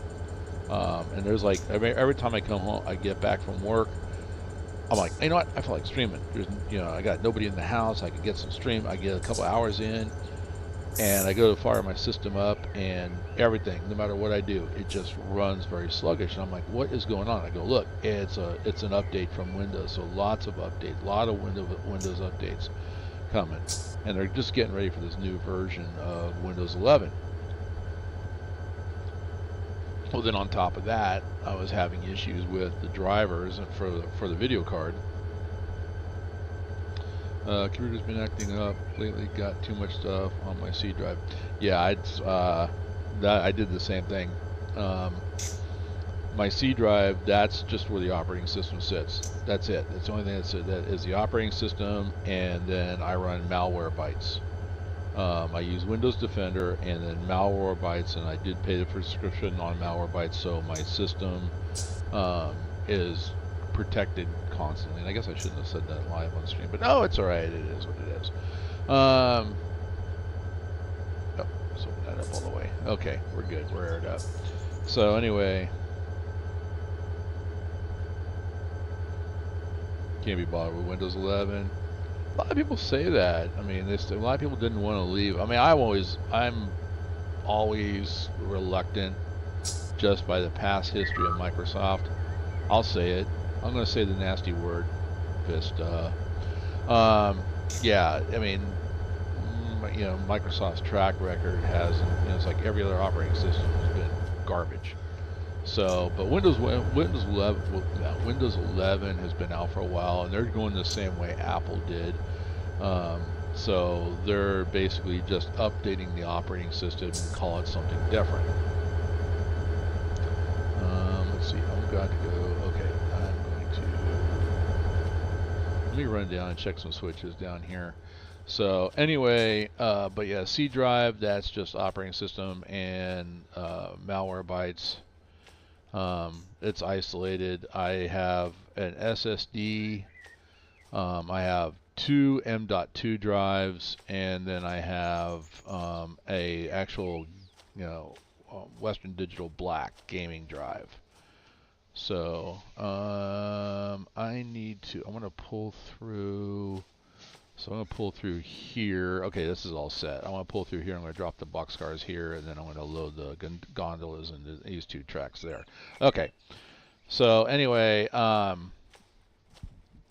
And there's like, every time I come home, I get back from work, I'm like, you know what? I feel like streaming. I got nobody in the house. I can get some stream. I get a couple hours in. And I go to fire my system up, and everything, no matter what I do, it just runs very sluggish. And I'm like, what is going on? I go, look, it's an update from Windows, so lots of updates, a lot of Windows updates coming, and they're just getting ready for this new version of Windows 11. Well, then on top of that, I was having issues with the drivers for the video card. Computer's been acting up lately. Got too much stuff on my C drive. Yeah, I did the same thing. My C drive, that's just where the operating system sits. That's it. That's the only thing that is the operating system, and then I run Malwarebytes. I use Windows Defender and then Malwarebytes, and I did pay the subscription on Malwarebytes, so my system is protected constantly. And I guess I shouldn't have said that live on stream, but no, it's all right. It is what it is. Um, oh, let's open that up all the way. Okay, we're good. We're aired up. So anyway, can't be bothered with Windows 11. A lot of people say that. I mean, a lot of people didn't want to leave. I mean, I'm always reluctant just by the past history of Microsoft. I'll say it. I'm going to say the nasty word, Vista. Yeah, I mean, Microsoft's track record it's like every other operating system has been garbage. So, but Windows 11 has been out for a while, and they're going the same way Apple did. So they're basically just updating the operating system and call it something different. Let's see. I'm going to go. Okay, I'm going to let me run down and check some switches down here. So anyway, but yeah, C drive, that's just operating system and malware bytes. It's isolated. I have an SSD. I have two M.2 drives, and then I have a actual, Western Digital Black gaming drive. So I'm going to pull through. So I'm going to pull through here. Okay, this is all set. I want to pull through here. I'm going to drop the boxcars here, and then I'm going to load the gondolas into these two tracks there. Okay. So anyway,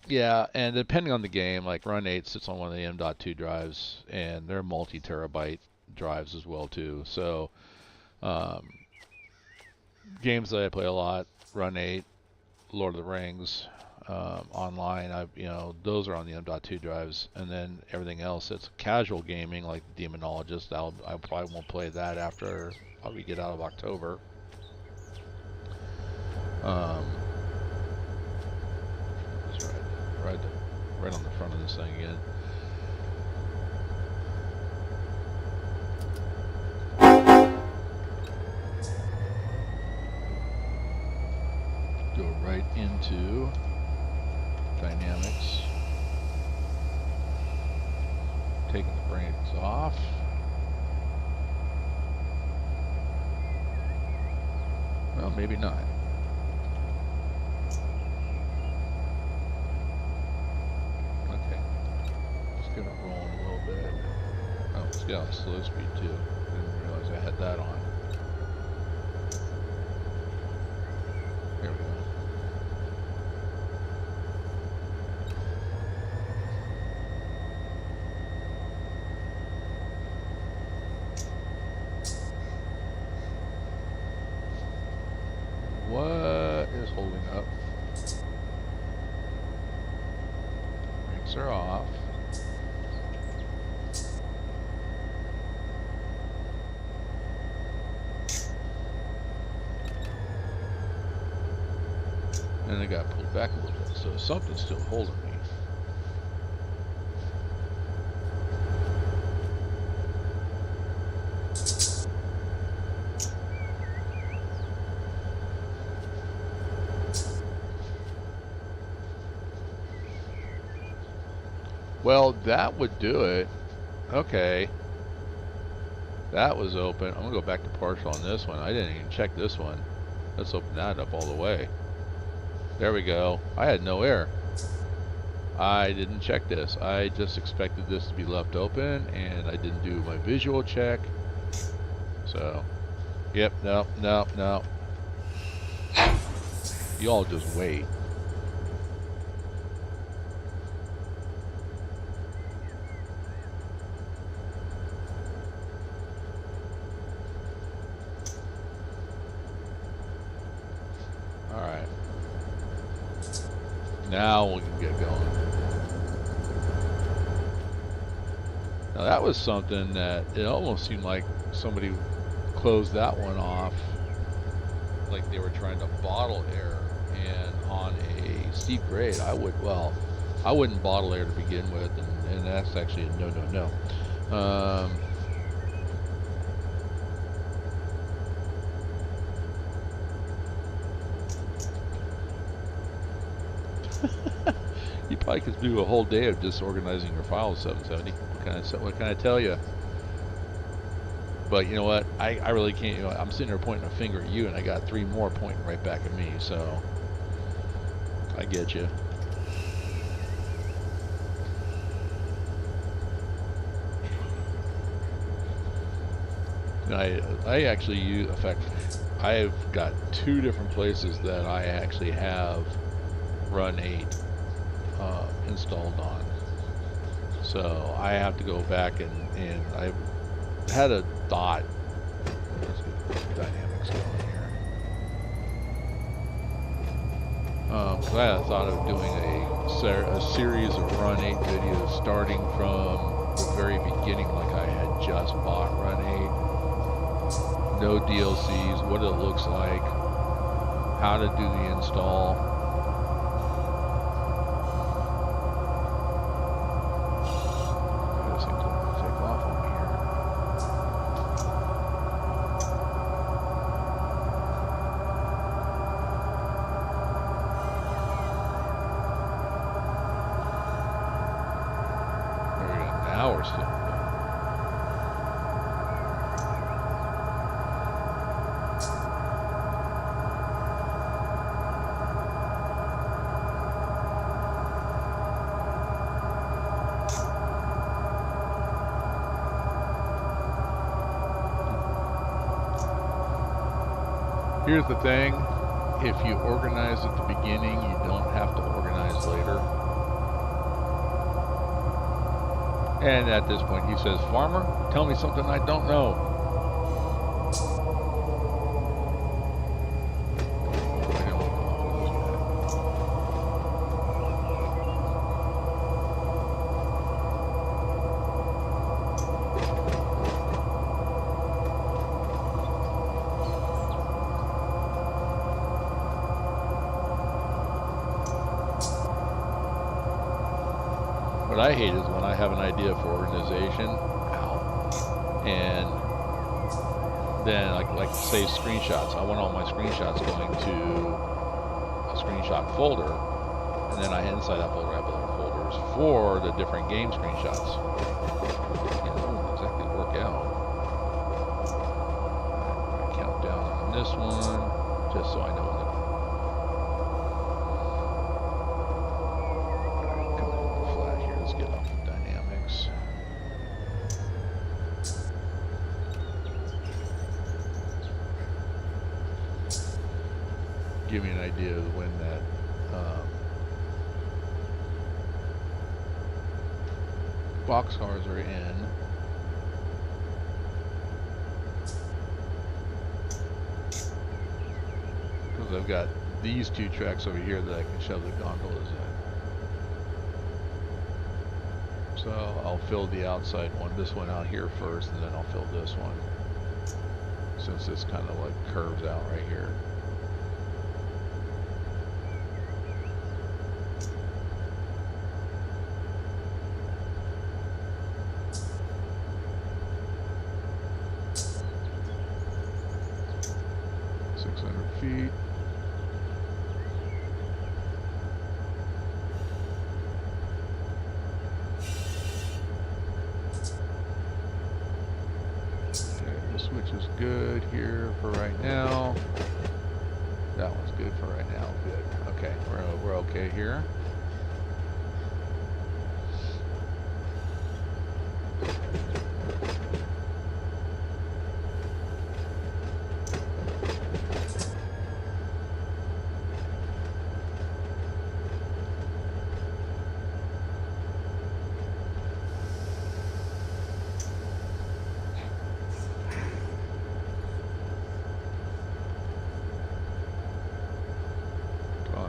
yeah, and depending on the game, like Run 8 sits on one of the M.2 drives, and they're multi-terabyte drives as well too. So games that I play a lot, Run 8, Lord of the Rings, online, those are on the M.2 drives, and then everything else, it's casual gaming like Demonologist. I probably won't play that after we get out of October. Right on the front of this thing again. Go right into Dynamics. Taking the brakes off. Well, maybe not. Okay. Let's get it rolling a little bit. Oh, it's got a slow speed too. Didn't realize I had that on. There we go. What is holding up? Brakes are off. And it got pulled back a little bit, so something's still holding me. Well, that would do it. Okay. That was open. I'm going to go back to partial on this one. I didn't even check this one. Let's open that up all the way. There we go. I had no air. I didn't check this. I just expected this to be left open, and I didn't do my visual check. So, yep, no. You all just wait. Alright. Now we can get going. Now that was something that it almost seemed like somebody closed that one off, like they were trying to bottle air. And on a steep grade, I wouldn't bottle air to begin with, and that's actually a no. You Probably could do a whole day of just organizing your files, 770. What can I tell you? But you know what? I really can't. You know, I'm sitting there pointing a finger at you, and I got 3 more pointing right back at me. So I get you. I actually use. In fact, I've got 2 different places that I actually have Run 8 installed on. So I have to go back and I had a thought. Let's get the dynamics going here. So I had a thought of doing a series of Run 8 videos starting from the very beginning, like I had just bought Run 8, no DLCs, what it looks like, how to do the install. This thing's going to take off on me here. There we go. Now we're still. Here's the thing, if you organize at the beginning, you don't have to organize later. And at this point he says, "Farmer, tell me something I don't know." What I hate is when I have an idea for organization, and then like say screenshots. I want all my screenshots going to a screenshot folder, and then inside that folder I have other folders for the different game screenshots. It doesn't exactly work out. I count down on this one just so I know when the get off the dynamics. Give me an idea of when that boxcars are in. Because I've got these 2 tracks over here that I can shove the gondolas in. So I'll fill the outside one, this one out here first, and then I'll fill this one, since this kind of like curves out right here. Feet. Okay, the switch is good here for right now. That one's good for right now. Good. Okay, we're okay here.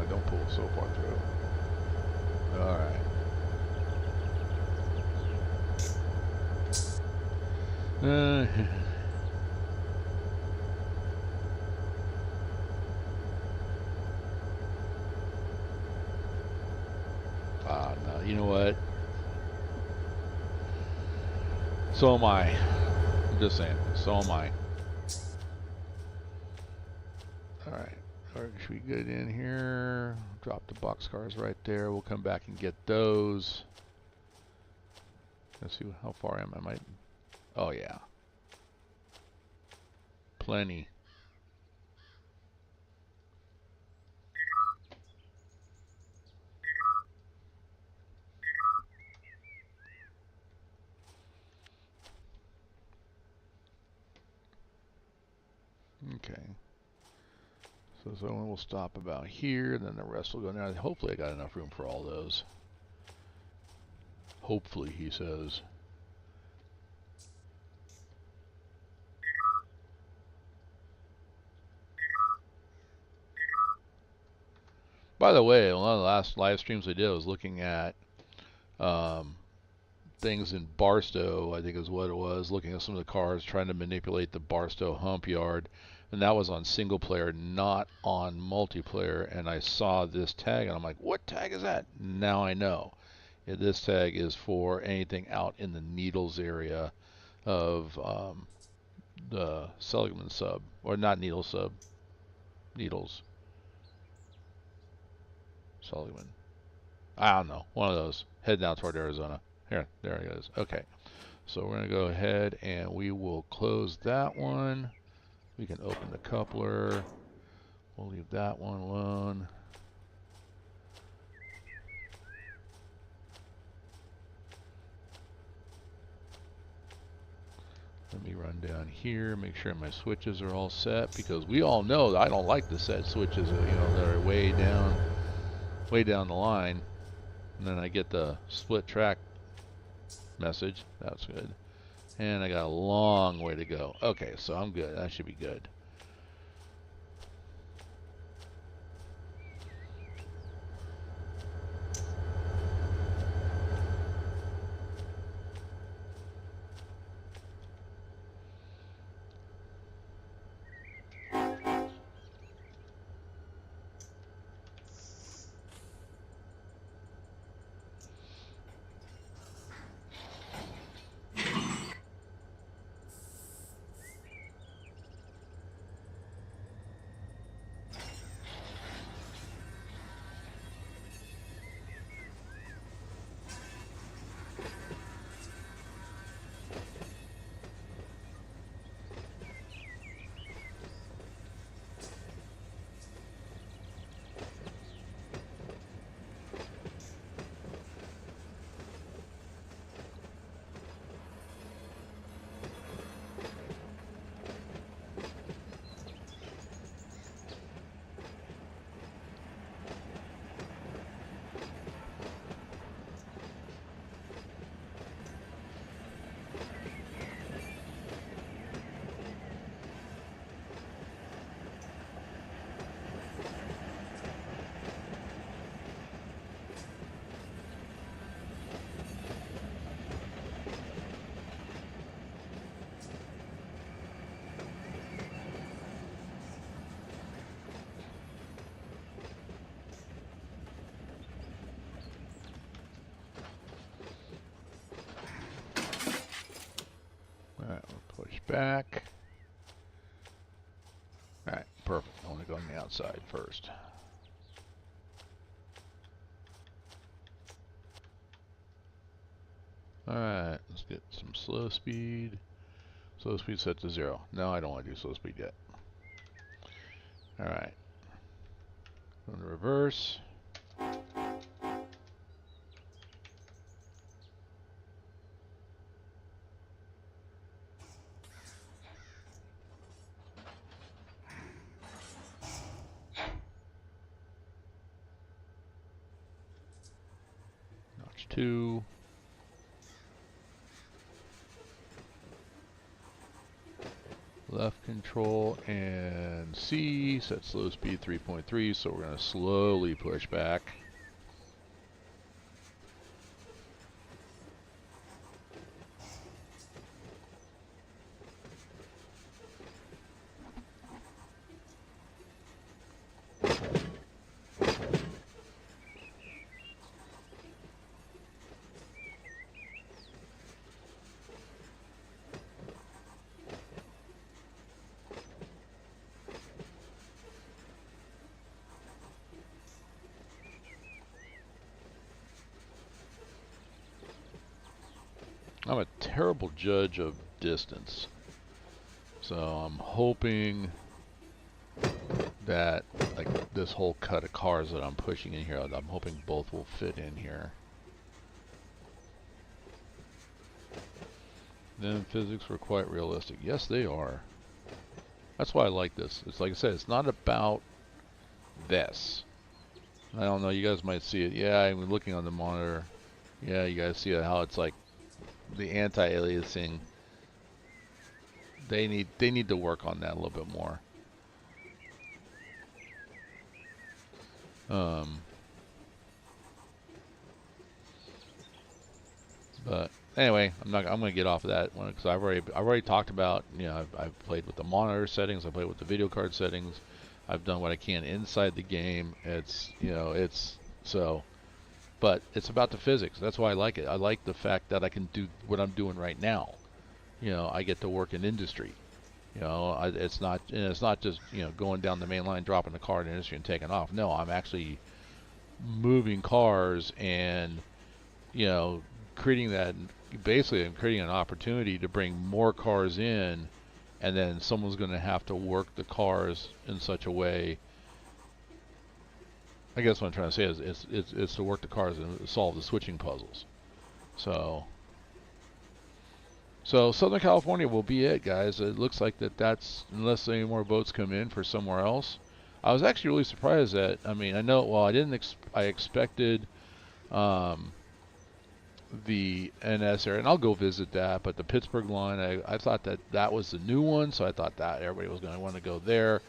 Don't pull so far through. All right. No, you know what? So am I. I'm just saying. So am I. All right. Or should we get in here? Drop the boxcars right there. We'll come back and get those. Let's see how far I am. I might. Oh yeah, plenty. Okay. So someone will stop about here, and then the rest will go down. Hopefully I got enough room for all those. Hopefully, he says. By the way, one of the last live streams I did was looking at um, things in Barstow, I think is what it was, looking at some of the cars, trying to manipulate the Barstow hump yard. And that was on single player, not on multiplayer. And I saw this tag, and I'm like, what tag is that? Now I know. Yeah, this tag is for anything out in the Needles area of the Seligman sub. Or not Needles sub. Needles. Seligman. I don't know. One of those. Head down toward Arizona. Here, there it is. Okay. So we're going to go ahead and we will close that one. We can open the coupler. We'll leave that one alone. Let me run down here, make sure my switches are all set, because we all know that I don't like to set switches, you know, that are way down the line. And then I get the split track message. That's good. And I got a long way to go. Okay, so I'm good. That should be good. Alright, we'll push back. Alright, perfect. I want to go on the outside first. Alright, let's get some slow speed. Slow speed set to 0. No, I don't want to do slow speed yet. Alright. Going to reverse. Notch 2. Left control and C, set slow speed 3.3, so we're going to slowly push back. I'm a terrible judge of distance. So I'm hoping that, like, this whole cut of cars that I'm pushing in here, I'm hoping both will fit in here. Then physics were quite realistic. Yes, they are. That's why I like this. It's like I said, it's not about this. I don't know, you guys might see it. Yeah, I'm looking on the monitor. Yeah, you guys see how it's like the anti-aliasing. They need to work on that a little bit more. But anyway, I'm gonna get off of that one because I've already talked about, you know, I've played with the monitor settings, I've played with the video card settings, I've done what I can inside the game. It's, you know, but it's about the physics. That's why I like it. I like the fact that I can do what I'm doing right now. You know, I get to work in industry. You know, it's not just, you know, going down the main line, dropping the car in industry and taking off. No, I'm actually moving cars and, you know, creating that. Basically, I'm creating an opportunity to bring more cars in, and then someone's going to have to work the cars in such a way. I guess what I'm trying to say is it's to work the cars and solve the switching puzzles. So Southern California will be it, guys. It looks like that's, unless any more boats come in for somewhere else. I was actually really surprised that, I mean, I know, well, I expected the NS area, and I'll go visit that, but the Pittsburgh line, I thought that was the new one, so I thought that everybody was going to want to go there.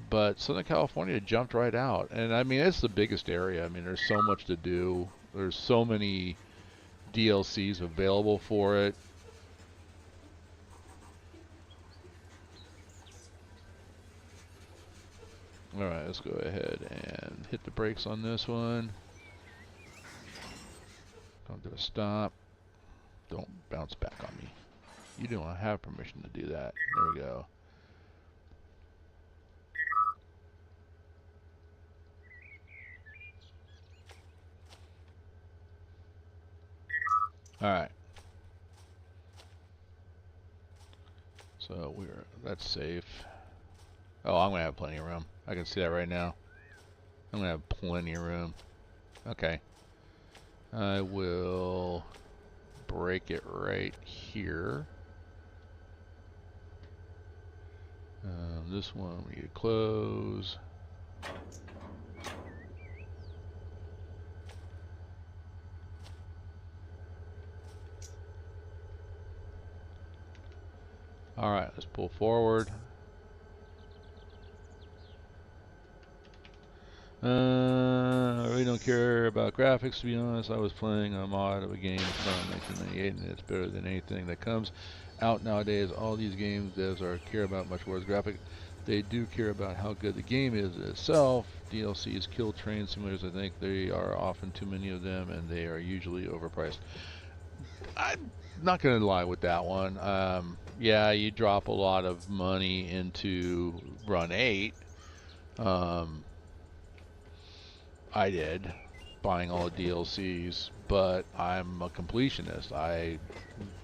But Southern California jumped right out, and I mean, it's the biggest area. I mean, there's so much to do. There's so many DLCs available for it. Alright, let's go ahead and hit the brakes on this one. Don't do a stop. Don't bounce back on me. You don't have permission to do that. There we go. Alright. So that's safe. Oh, I'm gonna have plenty of room. I can see that right now. I'm gonna have plenty of room. Okay. I will break it right here. This one we need to close. Alright, let's pull forward. I really don't care about graphics, to be honest. I was playing a mod of a game from 1998, and it's better than anything that comes out nowadays. All these games devs care about much more as graphic. They do care about how good the game is itself. DLCs kill train simulators. I think there are often too many of them, and they are usually overpriced. I'm not going to lie with that one. Yeah, you drop a lot of money into Run 8. I did, buying all the DLCs, but I'm a completionist. I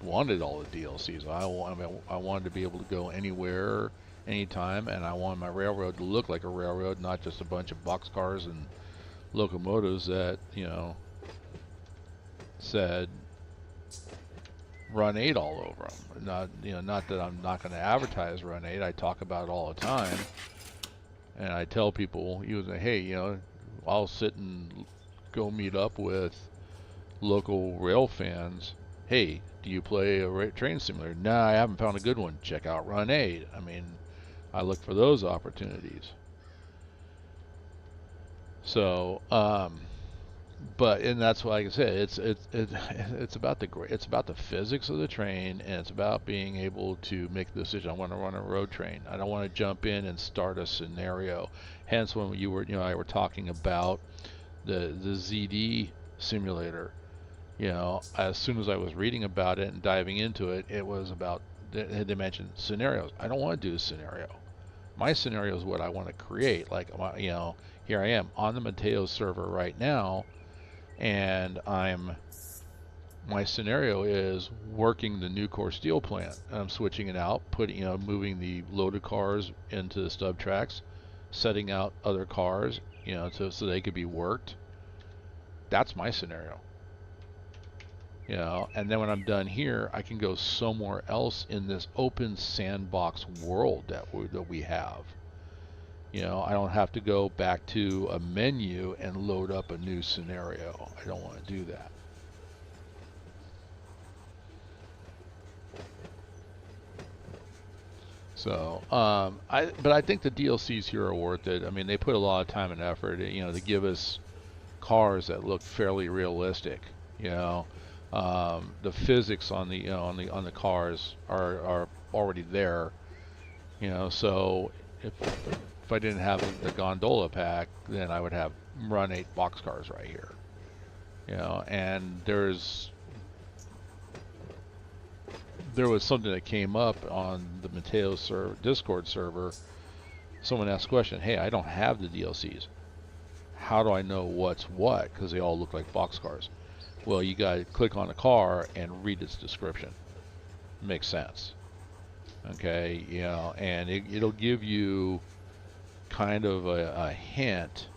wanted all the DLCs. I wanted to be able to go anywhere, anytime, and I wanted my railroad to look like a railroad, not just a bunch of boxcars and locomotives that, you know, said Run 8 all over them. Not, you know, not that I'm not going to advertise Run 8. I talk about it all the time, and I tell people, hey, you know, I'll sit and go meet up with local rail fans. Hey, do you play a train simulator? Nah, I haven't found a good one. Check out Run 8. I mean, I look for those opportunities. So, and that's why, like I said, it's about the physics of the train, and it's about being able to make the decision. I want to run a road train. I don't want to jump in and start a scenario. Hence, when I were talking about the ZD simulator, you know, as soon as I was reading about it and diving into it, it was about, they mentioned scenarios. I don't want to do a scenario. My scenario is what I want to create. Like, you know, here I am on the Mateo server right now, and I'm my scenario is working the Nucor steel plant. I'm switching it out, moving the loaded cars into the stub tracks, setting out other cars, so they could be worked. That's my scenario. And then when I'm done here, I can go somewhere else in this open sandbox world that we have. I don't have to go back to a menu and load up a new scenario. I don't want to do that. So, but I think the DLCs here are worth it. I mean, they put a lot of time and effort, to give us cars that look fairly realistic. The physics on the cars are already there. So if I didn't have the gondola pack, then I would have run 8 boxcars right here. And there was something that came up on the Mateo Discord server. Someone asked a question, hey, I don't have the DLCs. How do I know what's what? Because they all look like boxcars. Well, you got to click on the car and read its description. Makes sense. Okay, and it'll give you kind of a hint.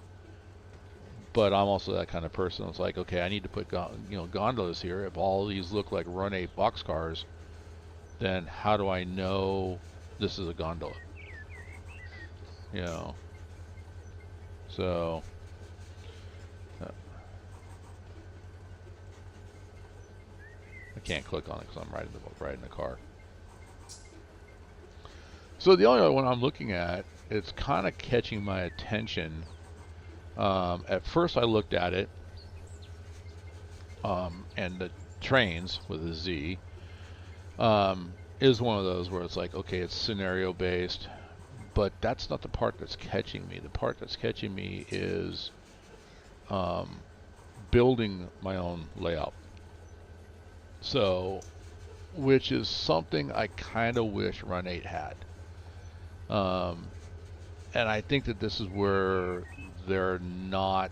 But I'm also that kind of person that's like, okay, I need to put gondolas here. If all these look like run 8 boxcars, then how do I know this is a gondola? So I can't click on it because I'm riding the car. So the only other one I'm looking at, it's kind of catching my attention. At first I looked at it, and the trains with a Z is one of those where it's like, okay, it's scenario based, but that's not the part that's catching me. The part that's catching me is building my own layout. So, which is something I kind of wish Run 8 had. And I think that this is where they're not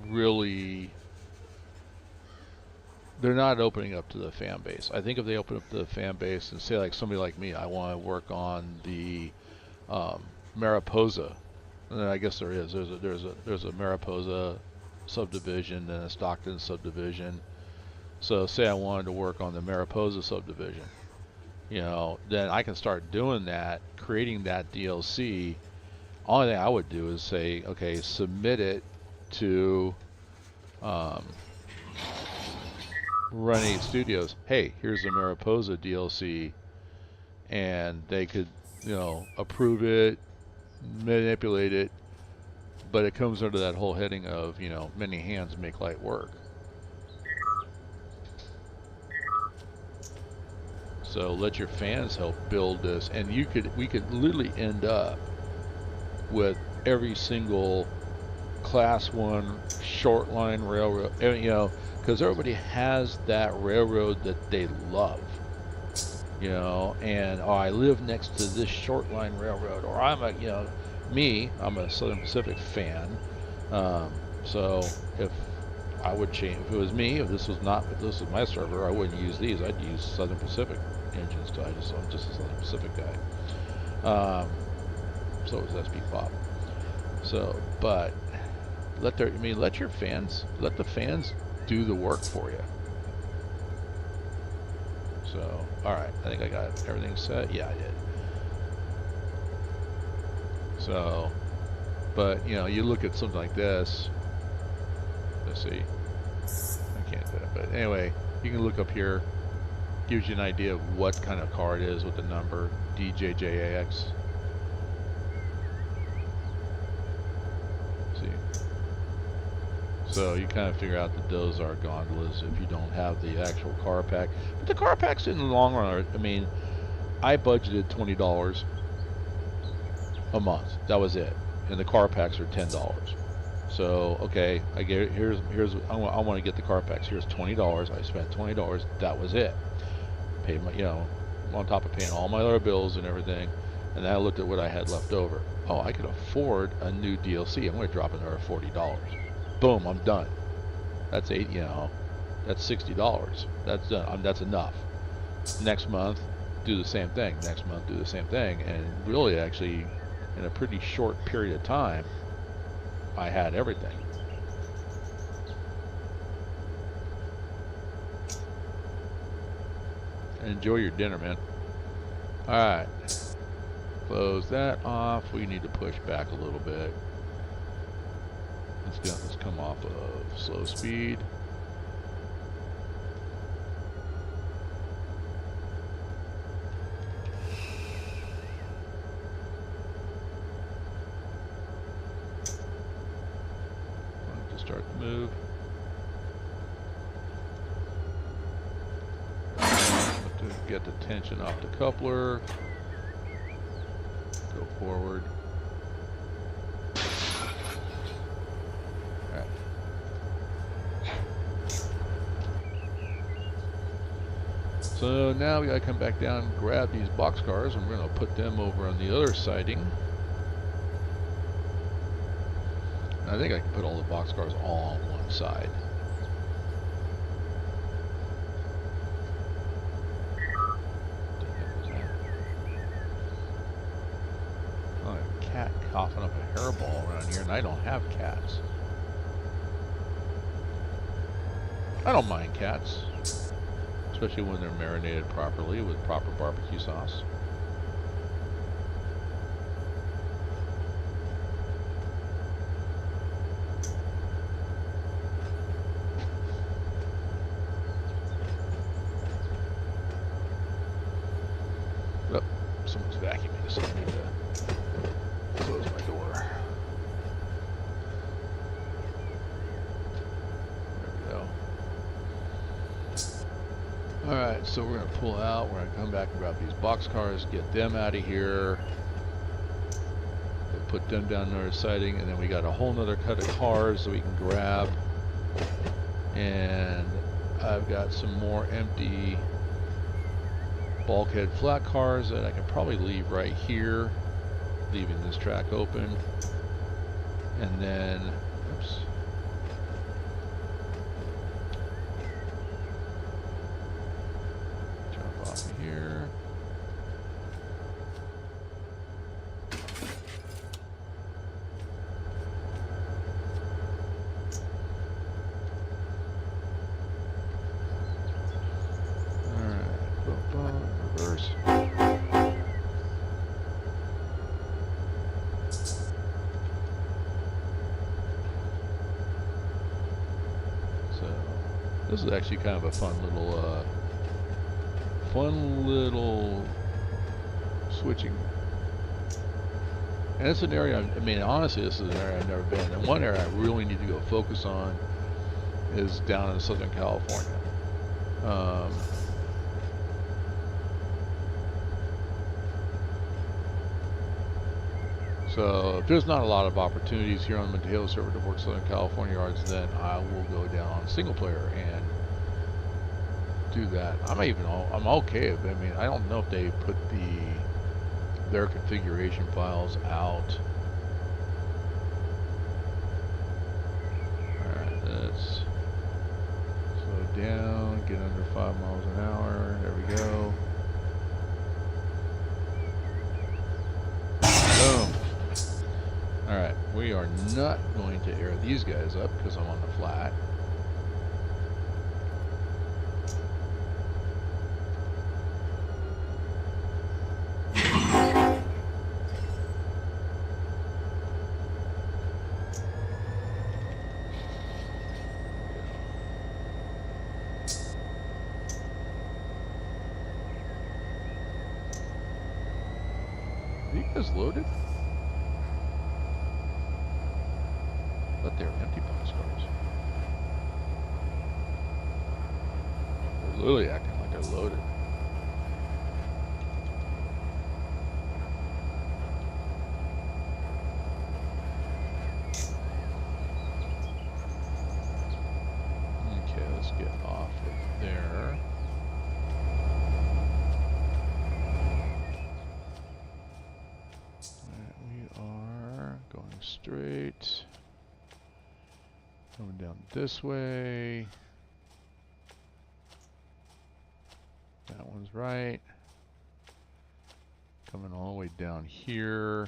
opening up to the fan base. I think if they open up to the fan base and say, like, somebody like me, I want to work on the Mariposa, and then I guess there's a Mariposa subdivision and a Stockton subdivision. So say I wanted to work on the Mariposa subdivision, then I can start doing that, creating that DLC. Only thing I would do is say, okay, submit it to Run 8 Studios. Hey, here's the Mariposa DLC, and they could, approve it, manipulate it, but it comes under that whole heading of, many hands make light work. So let your fans help build this, and we could literally end up with every single Class 1 short line railroad, because everybody has that railroad that they love, and I live next to this short line railroad, or I'm a Southern Pacific fan. So if I would change, if it was me, if this was my server, I wouldn't use these. I'd use Southern Pacific engines. I'm just a Southern Pacific guy. So is SP Pop. So, but let the fans do the work for you. So, all right, I think I got everything set. Yeah, I did. So, but you look at something like this. Let's see. I can't do it, but anyway, you can look up here. Gives you an idea of what kind of car it is with the number DJJAX. See. So you kind of figure out that those are gondolas if you don't have the actual car pack. But the car packs in the long run, I budgeted $20 a month. That was it. And the car packs are $10. So, okay, I want to get the car packs. Here's $20. I spent $20. That was it. Paid my, on top of paying all my other bills and everything. And then I looked at what I had left over. Oh, I could afford a new DLC. I'm going to drop another $40. Boom, I'm done. That's That's $60. That's done. That's enough. Next month, do the same thing. Next month, do the same thing. And really, actually, in a pretty short period of time, I had everything. Enjoy your dinner, man. All right. Close that off. We need to push back a little bit. Let's come off of slow speed. To start the move. To get the tension off the coupler. Go forward. Alright. So now we gotta come back down and grab these boxcars, and we're gonna put them over on the other siding. I think I can put all the boxcars all on one side. What the heck was that? Oh, a cat coughing up a hairball around here, and I don't have cats. I don't mind cats, especially when they're marinated properly with proper barbecue sauce. Oh, someone's vacuuming, so I need to close my door. There we go. Alright, so we're going to pull out. We're going to come back and grab these boxcars, get them out of here. We'll put them down another siding, and then we got a whole nother cut of cars that we can grab. And I've got some more empty bulkhead flat cars that I can probably leave right here, leaving this track open. And then, oops. Jump off of here. Reverse. So this is actually kind of a fun little switching. And it's an area, I mean, honestly, this is an area I've never been. And one area I really need to go focus on is down in Southern California. So if there's not a lot of opportunities here on the Mateo server to work Southern California yards, then I will go down single player and do that. I'm okay. I mean, I don't know if they put their configuration files out. All right, let's slow down, get under 5 miles an hour. There we go. Boom. Alright, we are not going to air these guys up because I'm on the flat. Are you guys loaded? But they're empty boxcars. They're literally acting like they're loaded. Okay, let's get off of there. Alright, we are going straight. Coming down this way. one's right. Coming all the way down here.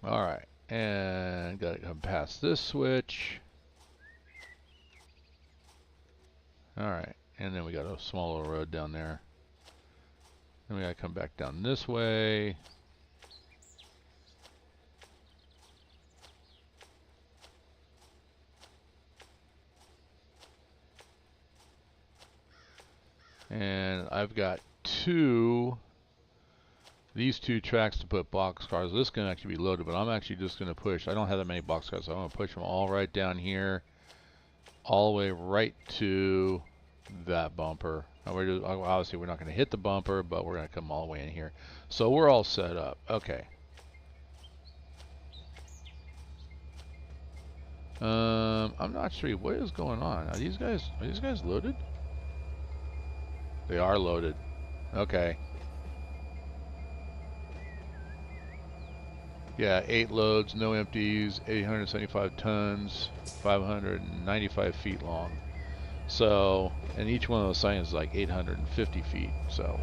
Alright, and gotta come past this switch. Alright, and then we got a small little road down there. Then we gotta come back down this way. And I've got these two tracks to put boxcars. This can actually be loaded, but I'm actually just going to push. I don't have that many boxcars, so I'm going to push them all right down here, all the way right to that bumper. Now obviously we're not going to hit the bumper, but we're going to come all the way in here. So we're all set up. Okay. I'm not sure what is going on. Are these guys loaded? They are loaded. Okay. Yeah, 8 loads, no empties, 875 tons, 595 feet long. So, and each one of those signs is like 850 feet, so.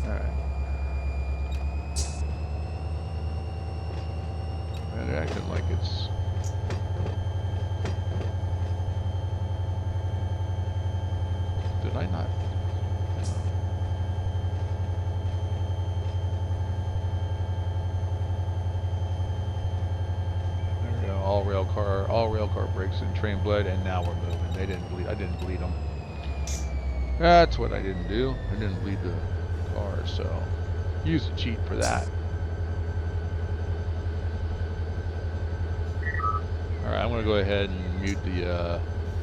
Alright. And they're acting like it's... Did I not? All rail car brakes and train bled, and now we're moving. They didn't bleed. I didn't bleed them. That's what I didn't do. I didn't bleed the car, so use a cheat for that. All right, I'm gonna go ahead and mute the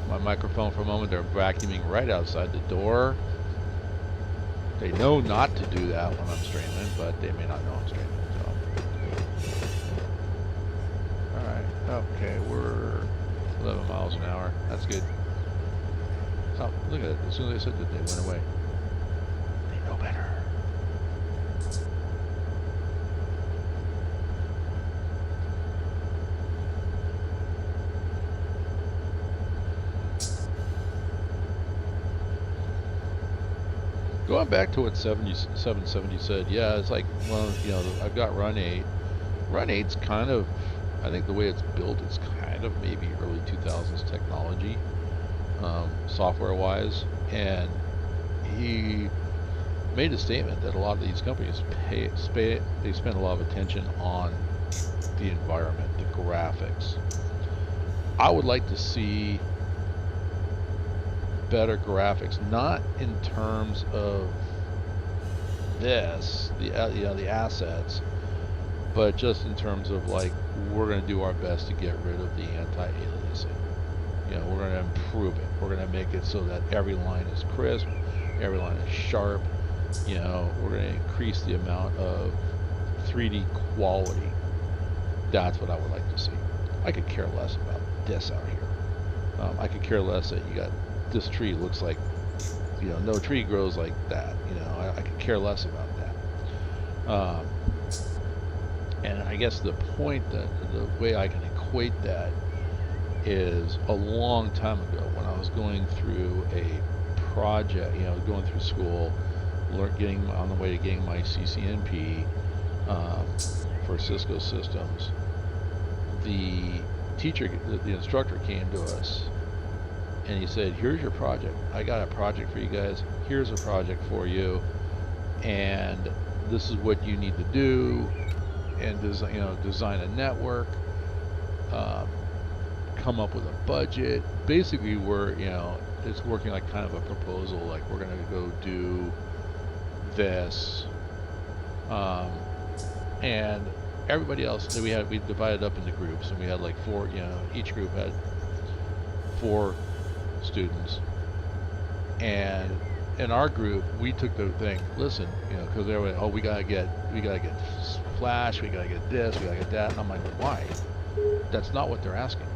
my microphone for a moment. They're vacuuming right outside the door. They know not to do that when I'm streaming, but they may not know I'm streaming. Okay, we're 11 miles an hour. That's good. Oh, look at it. As soon as I said that, they went away. They know better. Going back to what 770 said, yeah, it's like, well, you know, I've got Run 8. Run 8's kind of, I think the way it's built, it's kind of maybe early 2000s technology, software-wise, and he made a statement that a lot of these companies they spend a lot of attention on the environment, the graphics. I would like to see better graphics, not in terms of this, the assets, but just in terms of like, we're going to do our best to get rid of the anti-aliasing. You know, we're going to improve it. We're going to make it so that every line is crisp, every line is sharp. You know, we're going to increase the amount of 3D quality. That's what I would like to see. I could care less about this out here. I could care less that you got this tree looks like, you know, no tree grows like that. You know, I could care less about that. And I guess the point that the way I can equate that is a long time ago when I was going through a project, you know, going through school, getting on the way to getting my CCNP for Cisco systems. The teacher, the instructor came to us and he said, "Here's your project. I got a project for you guys. Here's a project for you, and this is what you need to do." And design a network, come up with a budget. Basically, it's working like kind of a proposal. Like, we're gonna go do this, and everybody else. We divided up into groups, and we had like 4. You know, each group had 4 students, and in our group, we took the thing. Listen, you know, because they were, oh, we gotta get Flash, we gotta get this, we gotta get that, and I'm like, why? That's not what they're asking.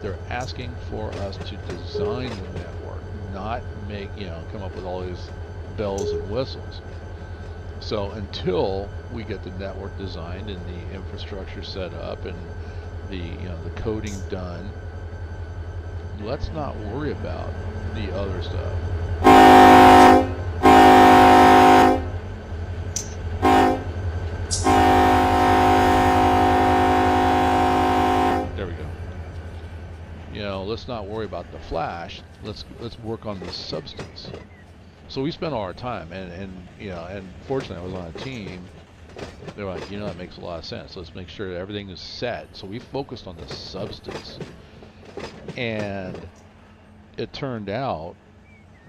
They're asking for us to design the network. not make, come up with all these bells and whistles. So until we get the network designed and the infrastructure set up and the coding done, let's not worry about the other stuff. There we go. Let's not worry about the flash. Let's work on the substance. So we spent all our time, and fortunately I was on a team. They're like, that makes a lot of sense. Let's make sure that everything is set. So we focused on the substance, and it turned out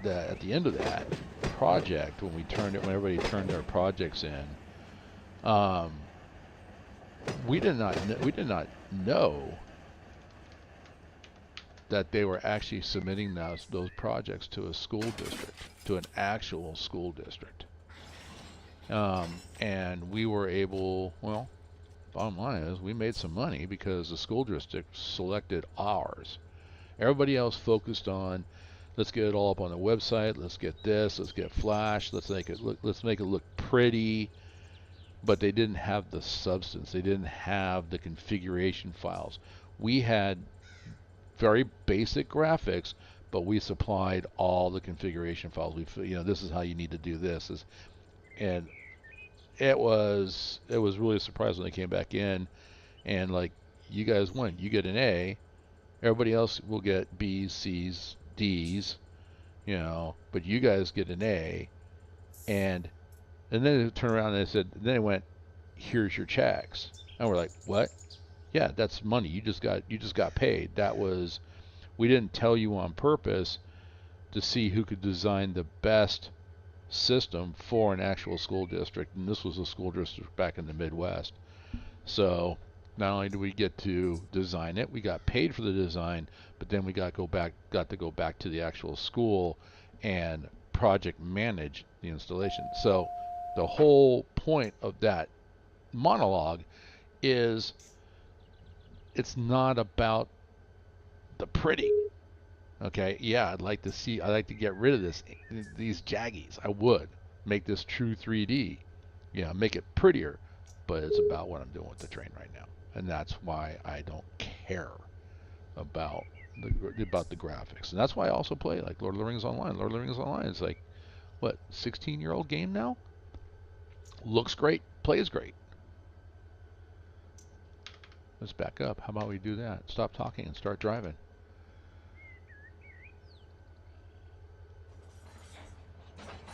that at the end of that project, when everybody turned their projects in, we did not know that they were actually submitting those projects to a school district, to an actual school district. And we were able, well, bottom line is we made some money because the school district selected ours. Everybody else focused on, let's get it all up on the website, let's get this, let's get Flash, let's make it look pretty, but they didn't have the substance. They didn't have the configuration files. We had very basic graphics, but we supplied all the configuration files. This is how you need to do this. And it was really a surprise when they came back in and like, you guys win. You get an A. Everybody else will get B's, C's, D's, but you guys get an A. And then they turned around and then they went, here's your checks. And we're like, what? Yeah, that's money. You just got paid. We didn't tell you on purpose to see who could design the best system for an actual school district, and this was a school district back in the Midwest. So not only do we get to design it, we got paid for the design, but then we got to go back to the actual school and project manage the installation. So the whole point of that monologue is, it's not about the pretty. Okay, yeah, I'd like to get rid of these jaggies. I would make this true 3D, make it prettier, but it's about what I'm doing with the train right now, and that's why I don't care about the graphics, and that's why I also play like Lord of the Rings Online. Lord of the Rings Online is like, what, 16-year-old game now? Looks great, plays great. Let's back up. How about we do that? Stop talking and start driving.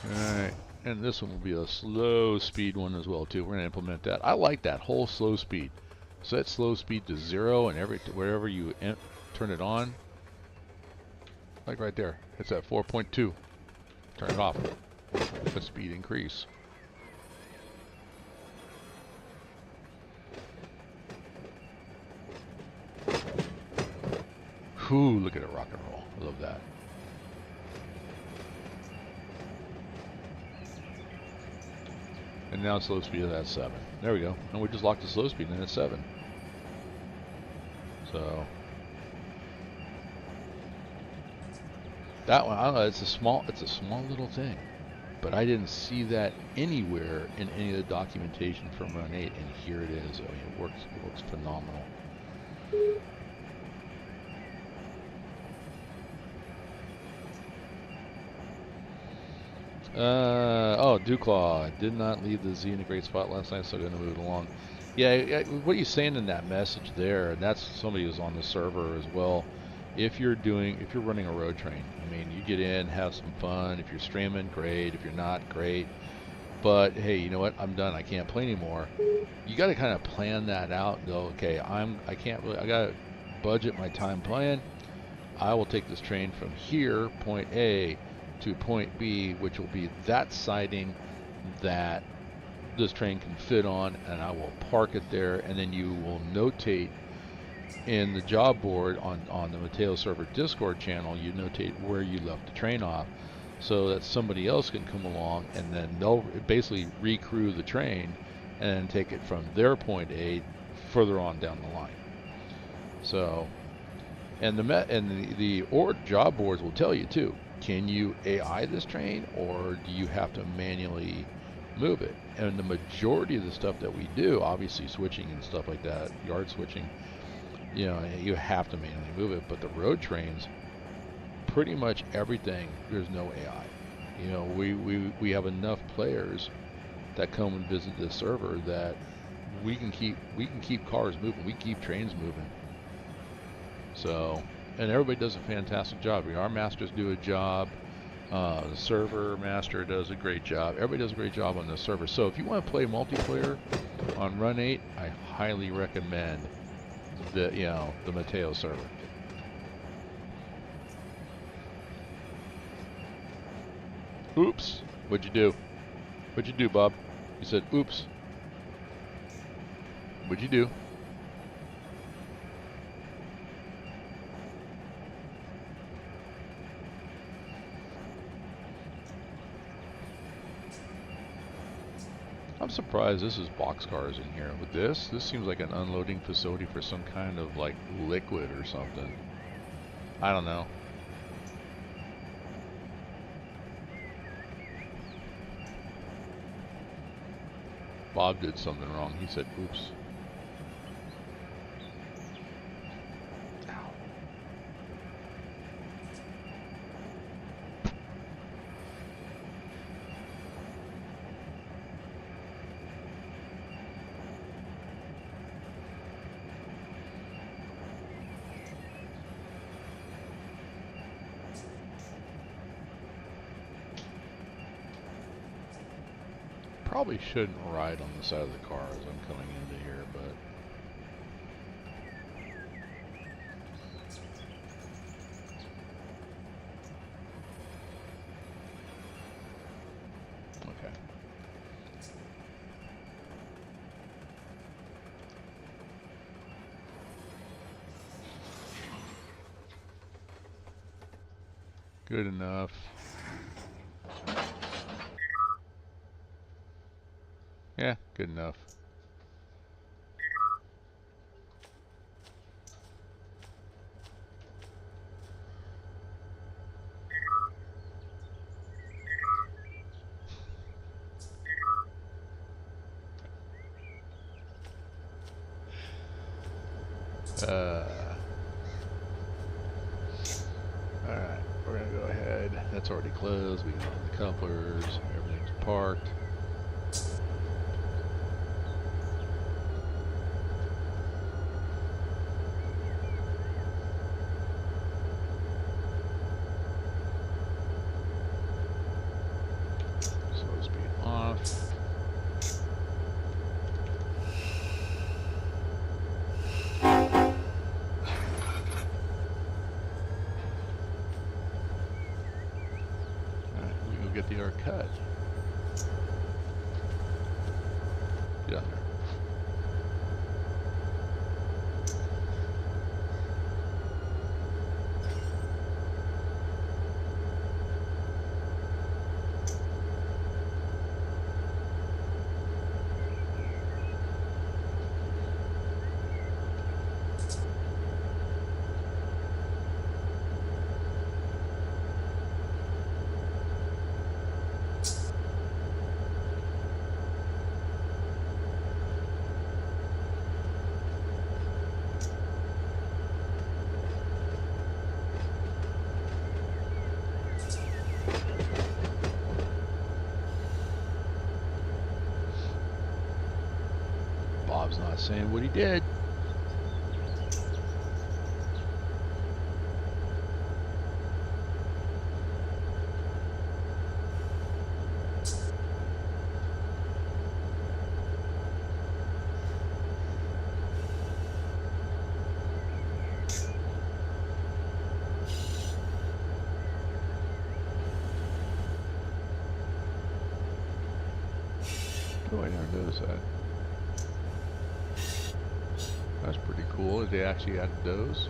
Alright, and this one will be a slow speed one as well too. We're going to implement that. I like that whole slow speed. Set slow speed to 0 and wherever you turn it on. Like right there. It's at 4.2. Turn it off. Let speed increase. Whew, look at it rock and roll. I love that. And now slow speed is at 7. There we go. And we just locked the slow speed in at 7. So that one, I don't know, it's a small little thing, but I didn't see that anywhere in any of the documentation from Run 8, and here it is. I mean, it works phenomenal. Oh, Dewclaw did not leave the Z in a great spot last night, so I'm going to move it along. Yeah, what are you saying in that message there? And that's somebody who's on the server as well. If you're running a road train, I mean, you get in, have some fun. If you're streaming, great. If you're not, great. But hey, you know what? I'm done. I can't play anymore. You got to kind of plan that out and go, okay, I got to budget my time playing. I will take this train from here, point A, to point B, which will be that siding that this train can fit on, and I will park it there, and then you will notate in the job board on the Mateo server Discord channel, you notate where you left the train off, so that somebody else can come along, and then they'll basically recrew the train and then take it from their point A further on down the line. So, and the job boards will tell you too, can you AI this train, or do you have to manually move it? And the majority of the stuff that we do, obviously switching and stuff like that, yard switching, you have to manually move it. But the road trains, pretty much everything, there's no AI. We have enough players that come and visit this server that we can keep cars moving, we can keep trains moving. So, and everybody does a fantastic job. Our masters do a job. The server master does a great job. Everybody does a great job on the server. So if you want to play multiplayer on Run 8, I highly recommend the Mateo server. Oops. What'd you do? What'd you do, Bob? You said, oops. What'd you do? I'm surprised this is boxcars in here. With this seems like an unloading facility for some kind of like liquid or something. I don't know. Bob did something wrong. He said, oops. Probably shouldn't ride on the side of the car as I'm coming into here, but okay. Good enough. Yeah, good enough. Alright, we're gonna go ahead. That's already closed. We can run the couplers. Everything's parked. Slow speed off. Alright, we go get the R cut. Get out there. Bob's not saying what he did. Oh, I never noticed that. That's pretty cool. They actually added those.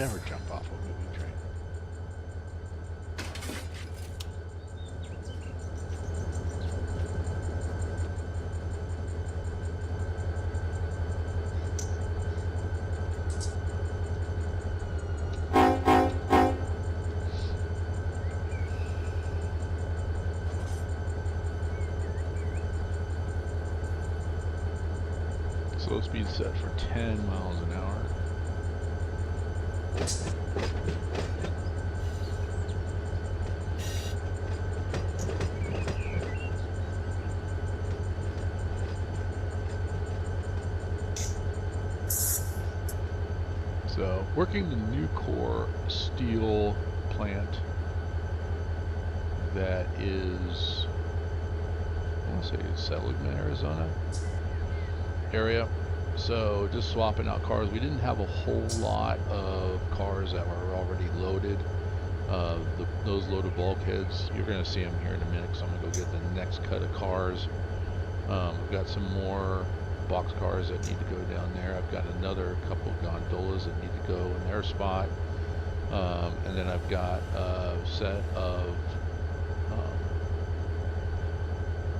Never jump off a moving train. Slow speed set for 10 miles an hour. So, working the Nucor Steel plant that is, I want to say it's Seligman, Arizona area. So just swapping out cars. We didn't have a whole lot of cars that were already loaded. Those loaded bulkheads, you're going to see them here in a minute, because I'm going to go get the next cut of cars. We've got some more box cars that need to go down there. I've got another couple gondolas that need to go in their spot. And then I've got a set of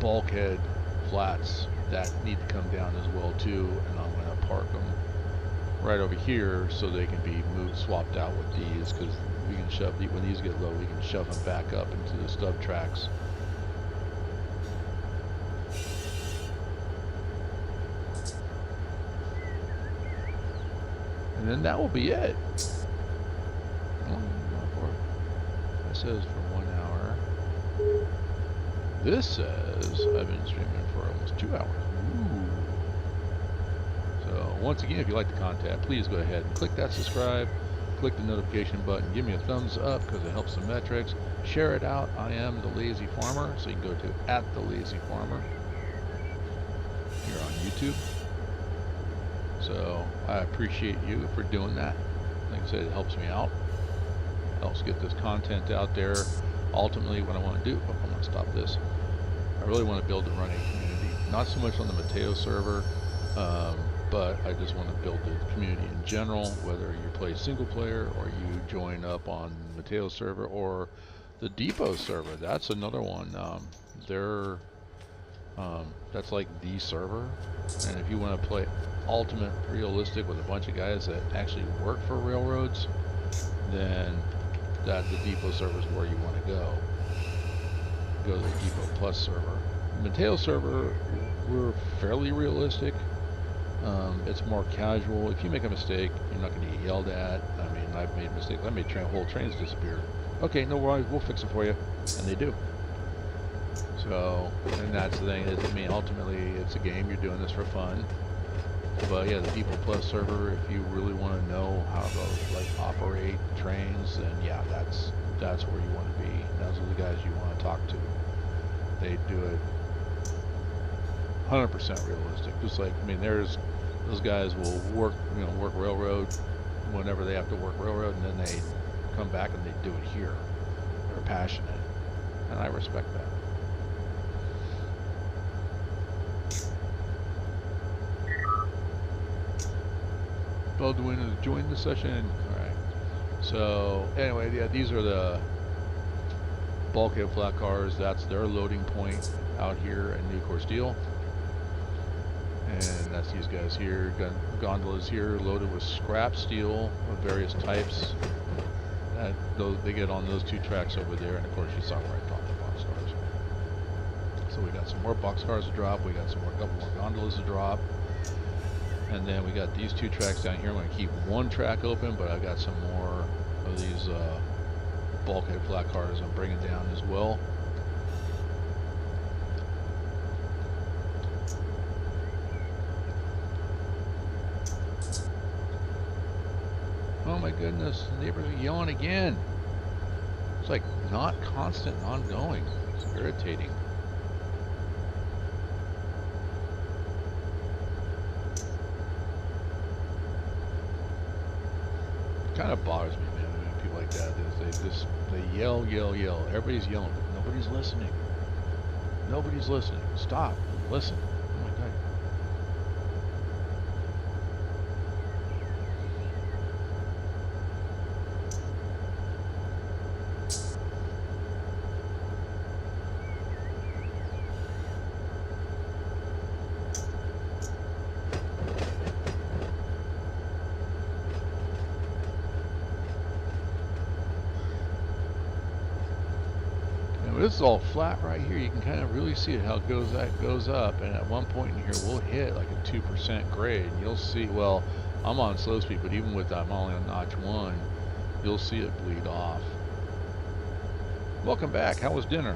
bulkhead flats that need to come down as well too, and I'm going to park them right over here so they can be moved, swapped out with these, because we can shove, when these get low, we can shove them back up into the stub tracks. And then that will be it. That says for 1 hour. This says I've been streaming for almost 2 hours. Ooh. So once again, if you like the content, please go ahead and click that subscribe, click the notification button, give me a thumbs up because it helps the metrics. Share it out. I am the Lazy Farmer, so you can go to @TheLazyFarmer here on YouTube. So I appreciate you for doing that. Like I said, it helps me out, helps get this content out there. Ultimately, what I want to do, I'm going to stop this. I really want to build a running community, not so much on the Mateo server, but I just want to build the community in general, whether you play single player or you join up on Mateo server or the Depot server. That's another one. That's like the server, and if you want to play ultimate realistic with a bunch of guys that actually work for railroads, then the Depot server is where you want to go. Go to the Depot Plus server. Mateo server, we're fairly realistic. It's more casual. If you make a mistake, you're not going to get yelled at. I mean, I've made mistakes. I made whole trains disappear. Okay, no worries, we'll fix it for you, and they do. So, and that's the thing. I mean, ultimately, it's a game. You're doing this for fun. But yeah, the Depot Plus server, if you really want to know how to like operate trains, then yeah, that's where you want to be. Those are the guys you want to talk to. They do it 100% realistic. Just like, I mean, those guys will work railroad whenever they have to work railroad, and then they come back and they do it here. They're passionate, and I respect that. Baldwin has joined the session. Alright. So anyway, yeah, these are the bulkhead flat cars. That's their loading point out here at Nucor Steel. And that's these guys here. Gondolas here loaded with scrap steel of various types. They get on those 2 tracks over there, and of course you saw where I dropped the boxcars. So we got some more boxcars to drop. We got couple more gondolas to drop. And then we got these 2 tracks down here. I'm going to keep 1 track open, but I got some more of these bulkhead flat cars I'm bringing down as well. Oh my goodness, the neighbors are yelling again. It's like not constant and ongoing. It's irritating. Kind of bothers me, man. I mean, people like that, they yell. Everybody's yelling, but nobody's listening. Nobody's listening. Stop. Listen. Oh my God. this is all flat right here, you can kind of really see how it goes up, and at one point in here we'll hit like a 2% grade, and you'll see, well, I'm on slow speed, but even with that, I'm only on notch 1, you'll see it bleed off. Welcome back. How was dinner?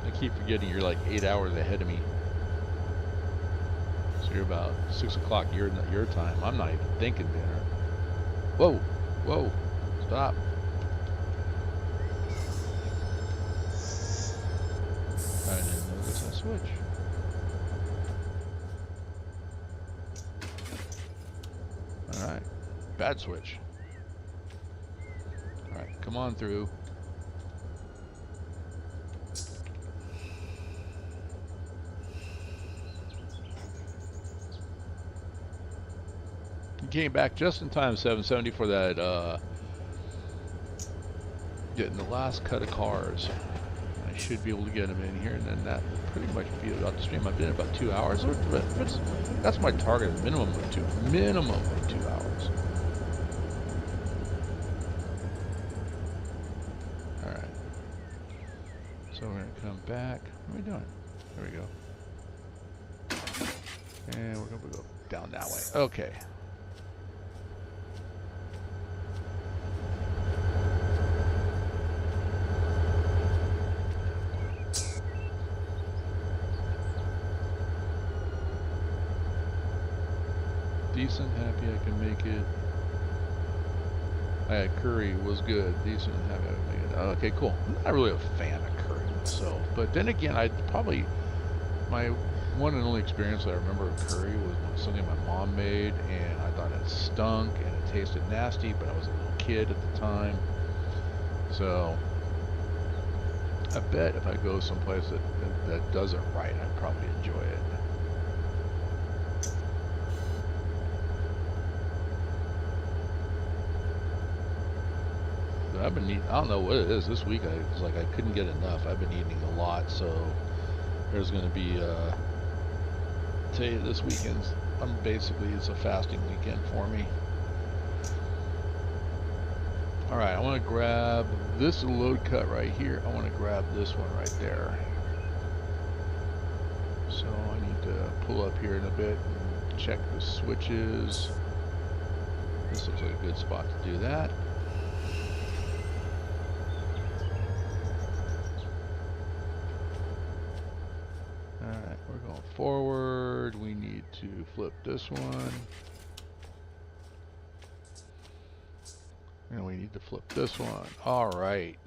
I keep forgetting you're like 8 hours ahead of me. So you're about 6 o'clock your time. I'm not even thinking dinner. Whoa, whoa, stop. I didn't notice that switch. Alright, bad switch. Alright, come on through. You came back just in time, 770, for that, getting the last cut of cars. I should be able to get them in here, and then that will pretty much be about the stream. I've been about 2 hours. That's my target, minimum of 2 hours. All right. So we're gonna come back. What are we doing? There we go. And we're gonna go down that way. Okay. Decent, happy I can make it. I had curry, was good. Decent, happy I can make it. Okay, cool. I'm not really a fan of curry myself, but then again, my one and only experience that I remember of curry was something my mom made, and I thought it stunk and it tasted nasty, but I was a little kid at the time. So I bet if I go someplace that does it right, I'd probably enjoy it. I've been eating, I don't know what it is this week. It's like I couldn't get enough. I've been eating a lot, so there's going to be today, this weekend's, it's a fasting weekend for me. All right, I want to grab this load cut right here. I want to grab this one right there. So I need to pull up here in a bit and check the switches. This looks like a good spot to do that. Alright, we're going forward. We need to flip this one. And we need to flip this one. Alright.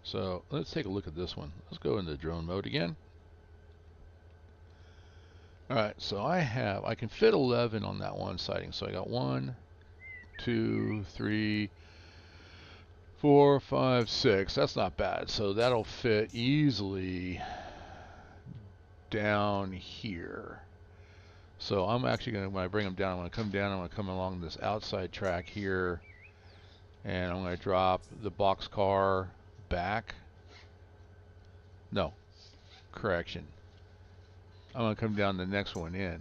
So let's take a look at this one. Let's go into drone mode again. Alright, so I can fit 11 on that one sighting. So I got 1, 2, 3, 4, 5, 6. That's not bad. So that'll fit easily down here. So I'm actually going to, when I bring them down, I'm going to come down, I'm going to come along this outside track here, and I'm going to drop the box car back. No, correction. I'm going to come down the next one in.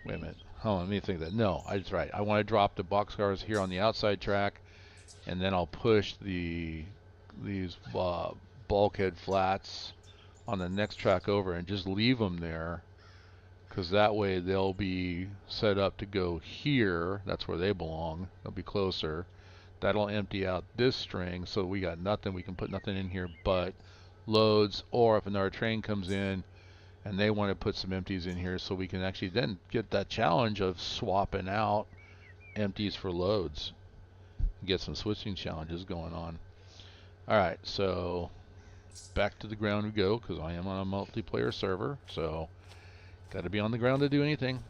Wait a minute. Hold on, let me think that. No, that's right. I want to drop the box cars here on the outside track, and then I'll push these bulkhead flats on the next track over and just leave them there, because that way they'll be set up to go here. That's where they belong. They'll be closer. That'll empty out this string, so we got nothing. We can put nothing in here but loads, or if another train comes in and they want to put some empties in here, so we can actually then get that challenge of swapping out empties for loads. Get some switching challenges going on. Alright, so back to the ground we go, because I am on a multiplayer server, so got to be on the ground to do anything.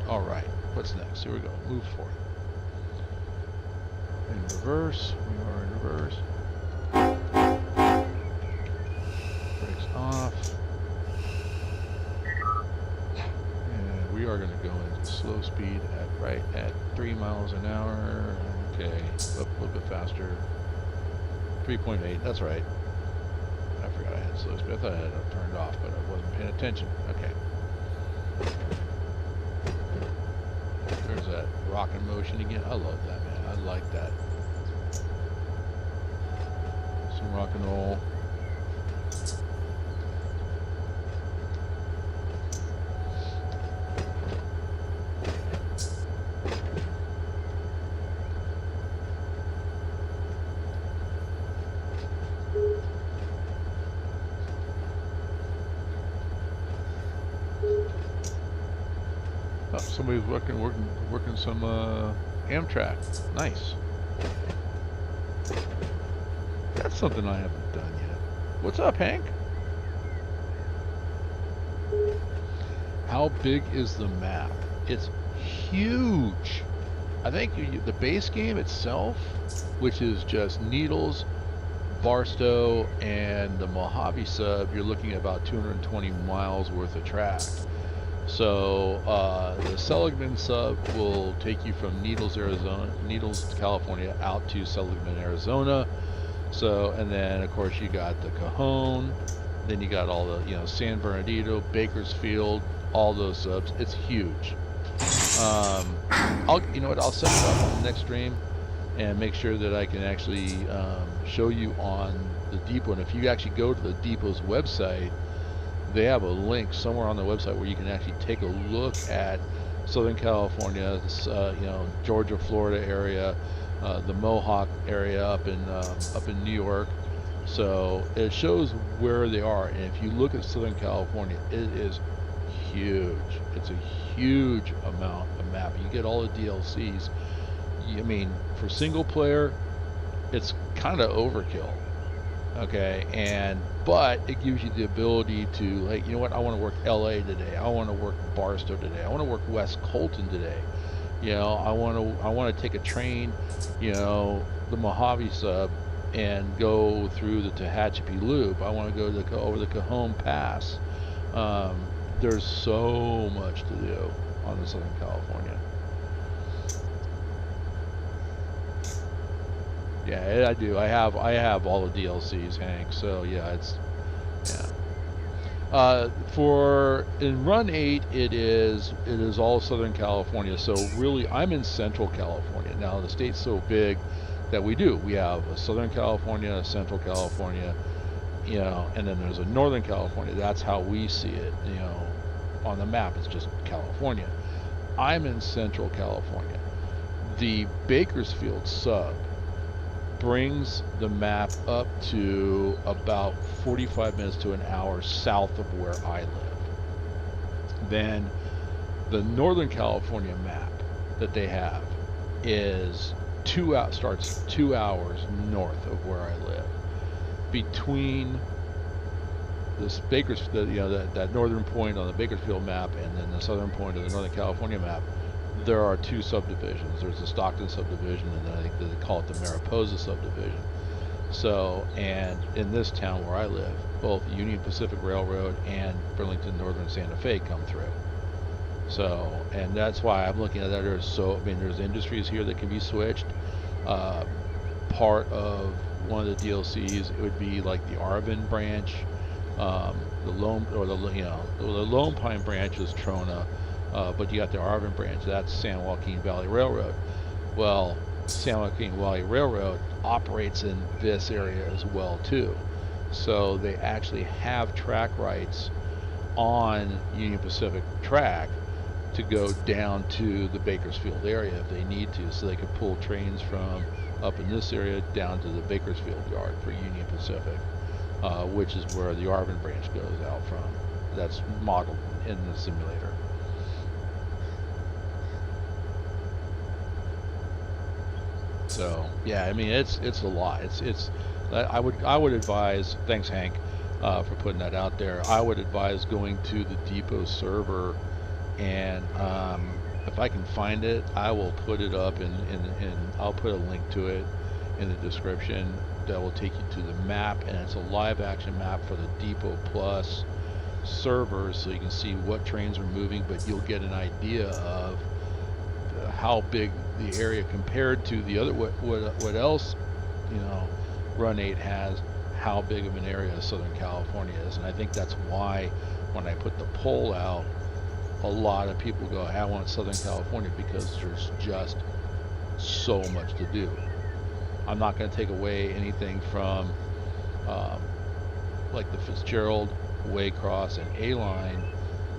Alright, what's next? Here we go. Move forward. In reverse. We are in reverse. Brakes off. And we are going to go into slow speed at 3 miles an hour. Okay, up a little bit faster. 3.8. That's right. I forgot I had slow speed. I thought I had it turned off, but I wasn't paying attention. Okay. There's that rocking motion again. I love that, man. I like that. Some rock and roll. Oh, somebody's working some Amtrak. Nice. That's something I haven't done yet. What's up, Hank? How big is the map? It's huge. I think the base game itself, which is just Needles, Barstow, and the Mojave sub, you're looking at about 220 miles worth of track. So the Seligman sub will take you from Needles, California, out to Seligman, Arizona. So, and then of course you got the Cajon, then you got all the, San Bernardino, Bakersfield, all those subs. It's huge. I'll set it up on the next stream and make sure that I can actually show you on the depot. And if you actually go to the depot's website, they have a link somewhere on the website where you can actually take a look at Southern California, Georgia, Florida area, the Mohawk area up in New York. So it shows where they are. And if you look at Southern California, it is huge. It's a huge amount of map. You get all the DLCs. I mean, for single player, it's kind of overkill. Okay, but it gives you the ability to, like, you know what, I want to work LA today. I want to work Barstow today. I want to work West Colton today. I want to take a train, the Mojave sub, and go through the Tehachapi Loop. I want to go over the Cajon Pass. There's so much to do on the Southern California. Yeah, I do. I have all the DLCs, Hank. So yeah, for in Run 8, it is all Southern California. So really, I'm in Central California now. The state's so big that we have a Southern California, a Central California, and then there's a Northern California. That's how we see it. On the map, it's just California. I'm in Central California. The Bakersfield sub brings the map up to about 45 minutes to an hour south of where I live. Then the Northern California map that they have starts 2 hours north of where I live. Between this that northern point on the Bakersfield map and then the southern point of the Northern California map, there are two subdivisions. There's the Stockton subdivision, and then I think they call it the Mariposa subdivision. So, and in this town where I live, both Union Pacific Railroad and Burlington Northern Santa Fe come through. So, and that's why I'm looking at that. There's industries here that can be switched. Part of one of the DLCs, it would be like the Arvin branch, the Lone Pine branch is Trona. But you got the Arvin branch, that's San Joaquin Valley Railroad. Well, San Joaquin Valley Railroad operates in this area as well too. So they actually have track rights on Union Pacific track to go down to the Bakersfield area if they need to. So they could pull trains from up in this area down to the Bakersfield yard for Union Pacific, which is where the Arvin branch goes out from. That's modeled in the simulator. So yeah, I mean it's a lot. I would advise. Thanks, Hank, for putting that out there. I would advise going to the depot server, and if I can find it, I will put it up and I'll put a link to it in the description that will take you to the map, and it's a live action map for the Depot Plus server, so you can see what trains are moving, but you'll get an idea of how big the area compared to the other what else Run 8 has how big of an area Southern California is. And I think that's why when I put the poll out, a lot of people go, hey, I want Southern California, because there's just so much to do. I'm not going to take away anything from um, like the Fitzgerald, Waycross, and A-Line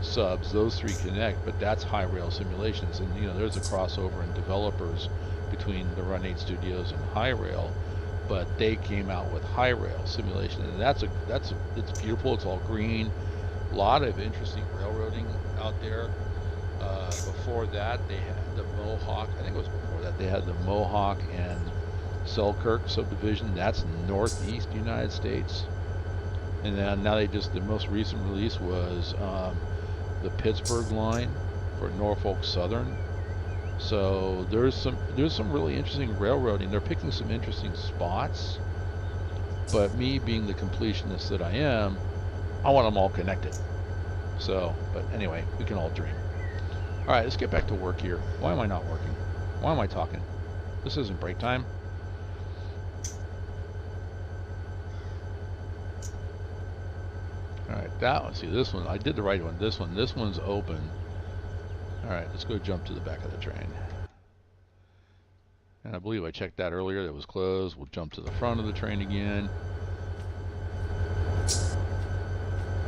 subs. Those three connect, but that's high rail simulations. And there's a crossover in developers between the Run 8 studios and high rail, but they came out with high rail simulation, and it's beautiful. It's all green. A lot of interesting railroading out there. Before that, they had the Mohawk. I think it was before that they had the Mohawk and Selkirk subdivision. That's northeast United States. And then now the most recent release was the Pittsburgh line for Norfolk Southern. So there's some really interesting railroading. They're picking some interesting spots. But me being the completionist that I am, I want them all connected. So, but anyway, we can all dream. All right, let's get back to work here. Why am I not working? Why am I talking? This isn't break time. All right, that one. See, this one, I did the right one. This one's open. All right, let's go jump to the back of the train. And I believe I checked that earlier. That was closed. We'll jump to the front of the train again.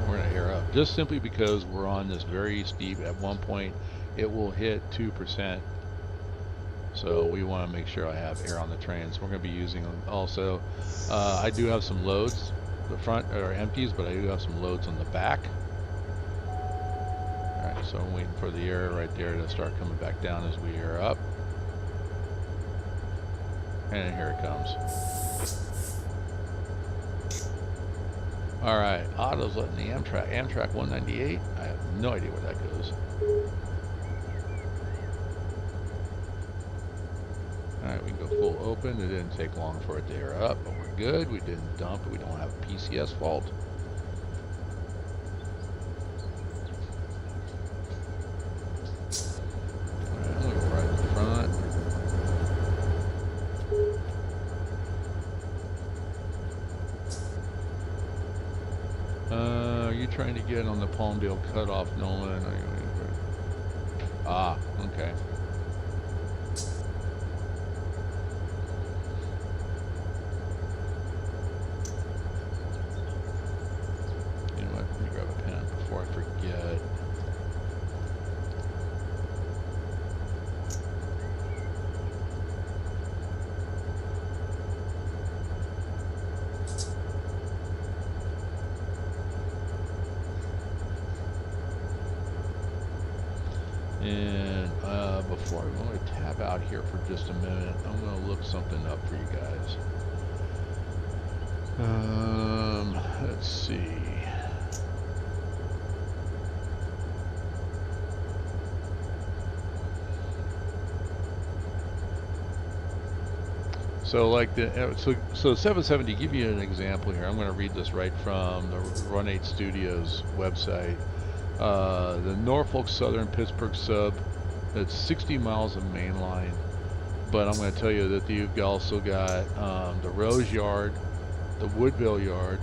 We're going to air up just simply because we're on this very steep. At one point, it will hit 2%. So we want to make sure I have air on the trains. We're going to be using also. I do have some loads. The front are empties, but I do have some loads on the back. All right, so I'm waiting for the air right there to start coming back down as we air up. And here it comes. All right, Otto's letting the Amtrak 198. I have no idea where that goes. All right, we can go full open. It didn't take long for it to air up, but we're good. We didn't dump it. We don't have a PCS fault. All right, I'm gonna go right in the front. Are you trying to get on the Palmdale cutoff, Nolan? Ah, okay. You know what? Let me grab a pen before I forget. And before I'm going to tab out here for just a minute, I'm going to look something up for you guys. Let's see. So like so 770, give you an example here. I'm going to read this right from the Run 8 Studios website. The Norfolk Southern Pittsburgh sub, that's 60 miles of main line. But I'm going to tell you that you've also got the Rose Yard, the Woodville Yard,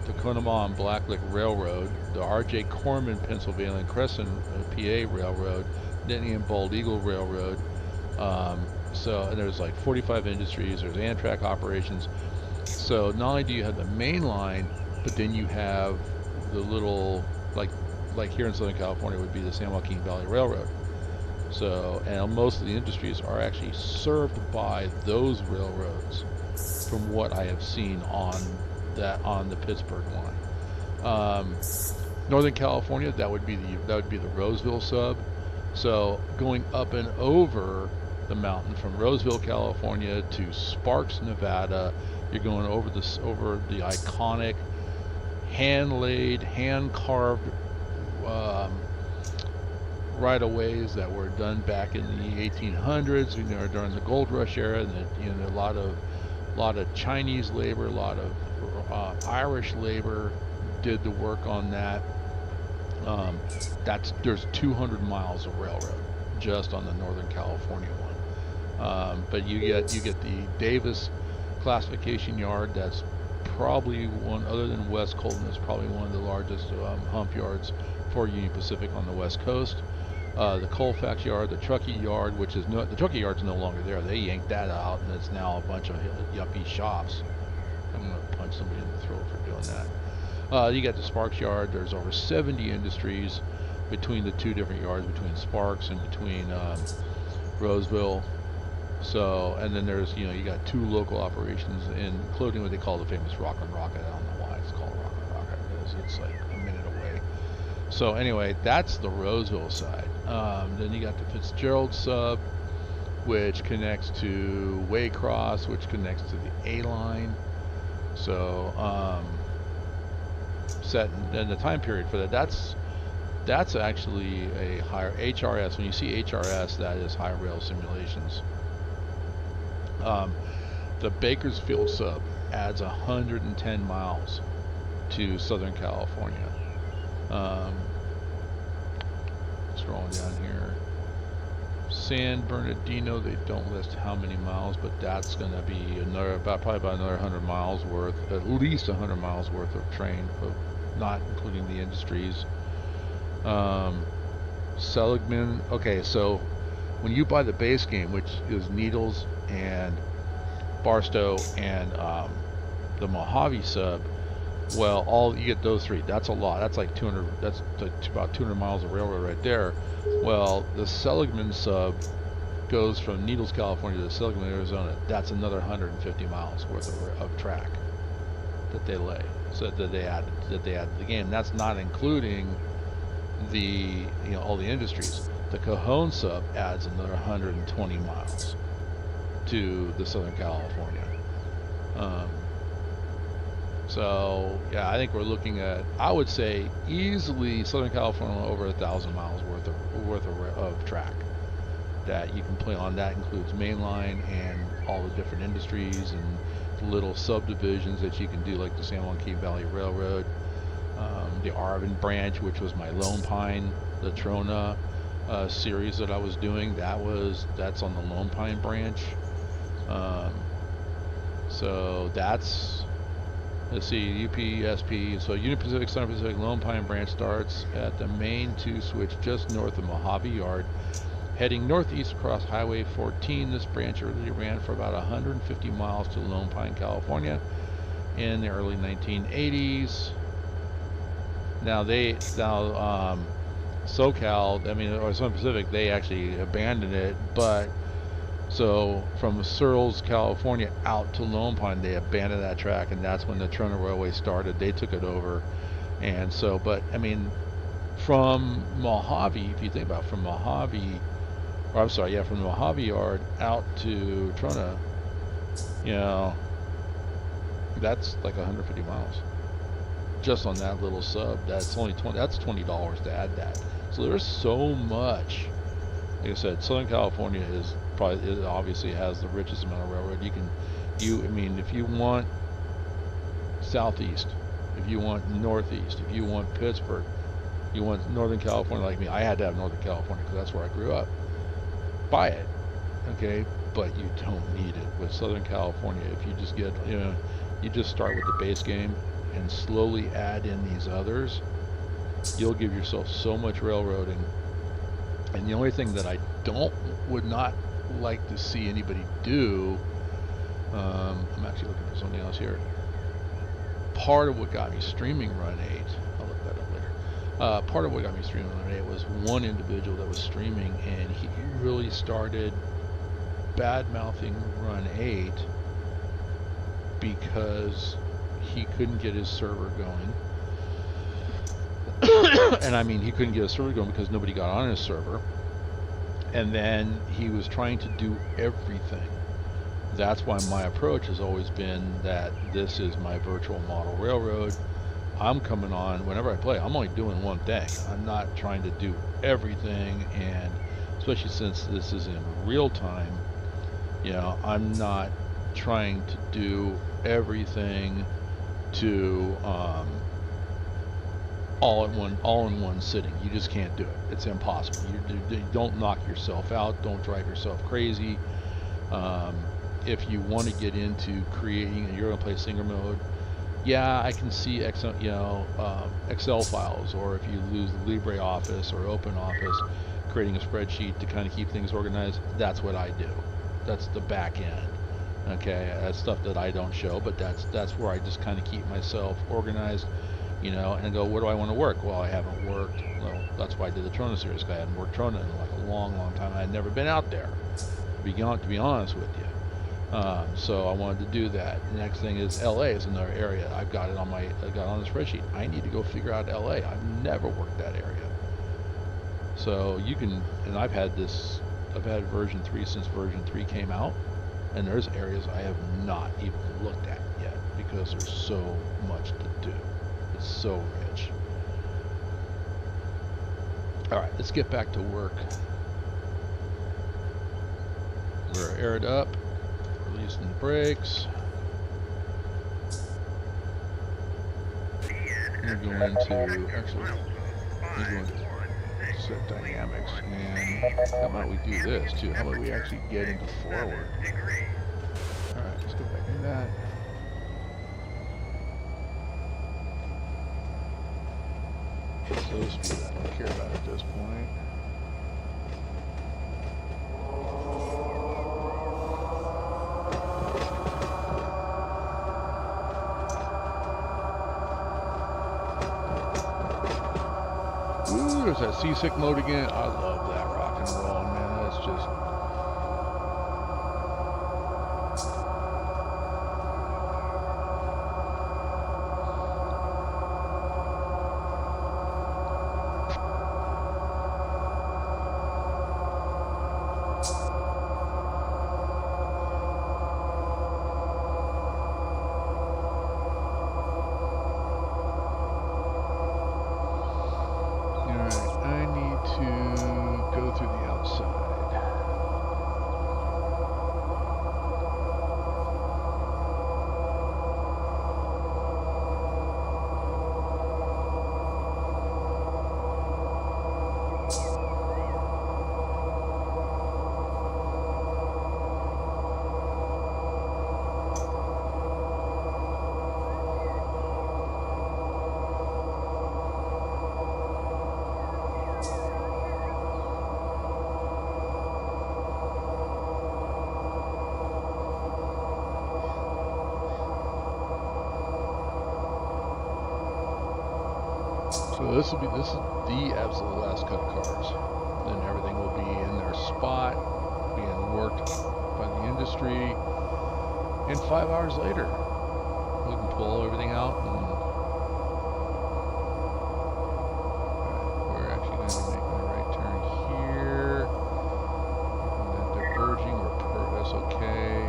the Conemaugh and Blacklick Railroad, the R.J. Corman Pennsylvania Crescent PA Railroad, Nittany and Bald Eagle Railroad. And there's like 45 industries. There's Amtrak operations. So not only do you have the main line, but then you have the little like here in Southern California would be the San Joaquin Valley Railroad. So, and most of the industries are actually served by those railroads, from what I have seen on the Pittsburgh line. Northern California, that would be the Roseville sub. So going up and over the mountain from Roseville, California to Sparks, Nevada, you're going over the iconic hand-laid, hand-carved right-of-ways that were done back in the 1800s, during the Gold Rush era, and a lot of Chinese labor, a lot of Irish labor did the work on that. There's 200 miles of railroad just on the Northern California one. But you get the Davis classification yard that's probably one, other than West Colton, is probably one of the largest hump yards for Union Pacific on the West Coast. The Colfax yard, the Truckee yard, which is the Truckee yard's no longer there. They yanked that out, and it's now a bunch of yuppie shops. I'm gonna punch somebody in the throat for doing that. You got the Sparks yard. There's over 70 industries between the two different yards, between Sparks and between Roseville. So, and then there's, you got two local operations, including what they call the famous Rock and Rocket. I don't know why it's called Rock and Rocket, because it's like a minute away. So anyway, that's the Roseville side. Then you got the Fitzgerald sub, which connects to Waycross, which connects to the A line. So, and the time period for that's actually a higher HRS. When you see HRS, that is high rail simulations. The Bakersfield sub adds 110 miles to Southern California. Scrolling down here, San Bernardino, they don't list how many miles, but that's going to be probably about another 100 miles worth, at least 100 miles worth of train, not including the industries. Seligman, okay, so when you buy the base game, which is Needles and Barstow and the Mojave sub, well, you get those three. That's a lot. That's like 200. That's about 200 miles of railroad right there. Well, the Seligman sub goes from Needles, California to Seligman, Arizona. That's another 150 miles worth of track that they lay. So that they added to the game. That's not including the all the industries. The Cajon sub adds another 120 miles to the Southern California. So yeah, I think we're looking at, I would say, easily Southern California over 1,000 miles worth of track that you can play on. That includes mainline and all the different industries and little subdivisions that you can do, like the San Juan Key Valley Railroad, the Arvin branch, which was my Lone Pine, the Trona series that I was doing. That's on the Lone Pine branch. So that's, let's see, UPSP. So Union Pacific, Southern Pacific, Lone Pine branch starts at the main 2 switch just north of Mojave Yard. Heading northeast across Highway 14, this branch originally ran for about 150 miles to Lone Pine, California in the early 1980s. Now SoCal, or Southern Pacific, they actually abandoned it, but so from Searles, California out to Lone Pine, they abandoned that track, and that's when the Trona Railway started. They took it over. And so, but from Mojave, if you think about from Mojave from the Mojave Yard out to Trona, that's like 150 miles just on that little sub. That's only $20 to add that. So there's so much. Like I said, Southern California obviously has the richest amount of railroad. If you want southeast, if you want northeast, if you want Pittsburgh, you want Northern California like me. I had to have Northern California because that's where I grew up. Buy it, okay? But you don't need it with Southern California. If you just get, you just start with the base game and slowly add in these others, you'll give yourself so much railroading. And the only thing that I would not like to see anybody do, I'm actually looking for something else here. Part of what got me streaming Run 8, I'll look that up later. Part of what got me streaming Run 8 was one individual that was streaming, and he really started bad-mouthing Run 8 because he couldn't get his server going. And he couldn't get his server going because nobody got on his server. And then he was trying to do everything. That's why my approach has always been that this is my virtual model railroad. I'm coming on whenever I play. I'm only doing one thing. I'm not trying to do everything, and especially since this is in real time, I'm not trying to do everything to all in one sitting. You just can't do it. It's impossible. You don't knock yourself out. Don't drive yourself crazy. if you want to get into creating, and you're going to play single mode, yeah, I can see Excel, Excel files, or if you lose LibreOffice or OpenOffice, creating a spreadsheet to kind of keep things organized. That's what I do. That's the back end. Okay, that's stuff that I don't show, but that's where I just kind of keep myself organized, and go, where do I want to work? Well, I haven't worked. Well, that's why I did the Trona series. I hadn't worked Trona in like a long, long time. I had never been out there, to be honest with you. So I wanted to do that. The next thing is LA is another area. I got on the spreadsheet. I need to go figure out LA. I've never worked that area. So you can, and I've had version 3 since version 3 came out, and there's areas I have not even looked at yet because there's so much to do. It's so rich. All right, let's get back to work. We're aired up. Releasing the brakes. I'm going to go into set dynamics, and how about we do this too? How about we actually get into forward? All right, let's go back into that. Slow speed, I don't care about at this point. Ooh, there's that seasick mode again. I love that rock and roll, man. That's just... So this is the absolute last cut of cars. Then everything will be in their spot, being worked by the industry. And 5 hours later, we can pull everything out. And we're actually going to be making a right turn here. And then diverging, that's okay.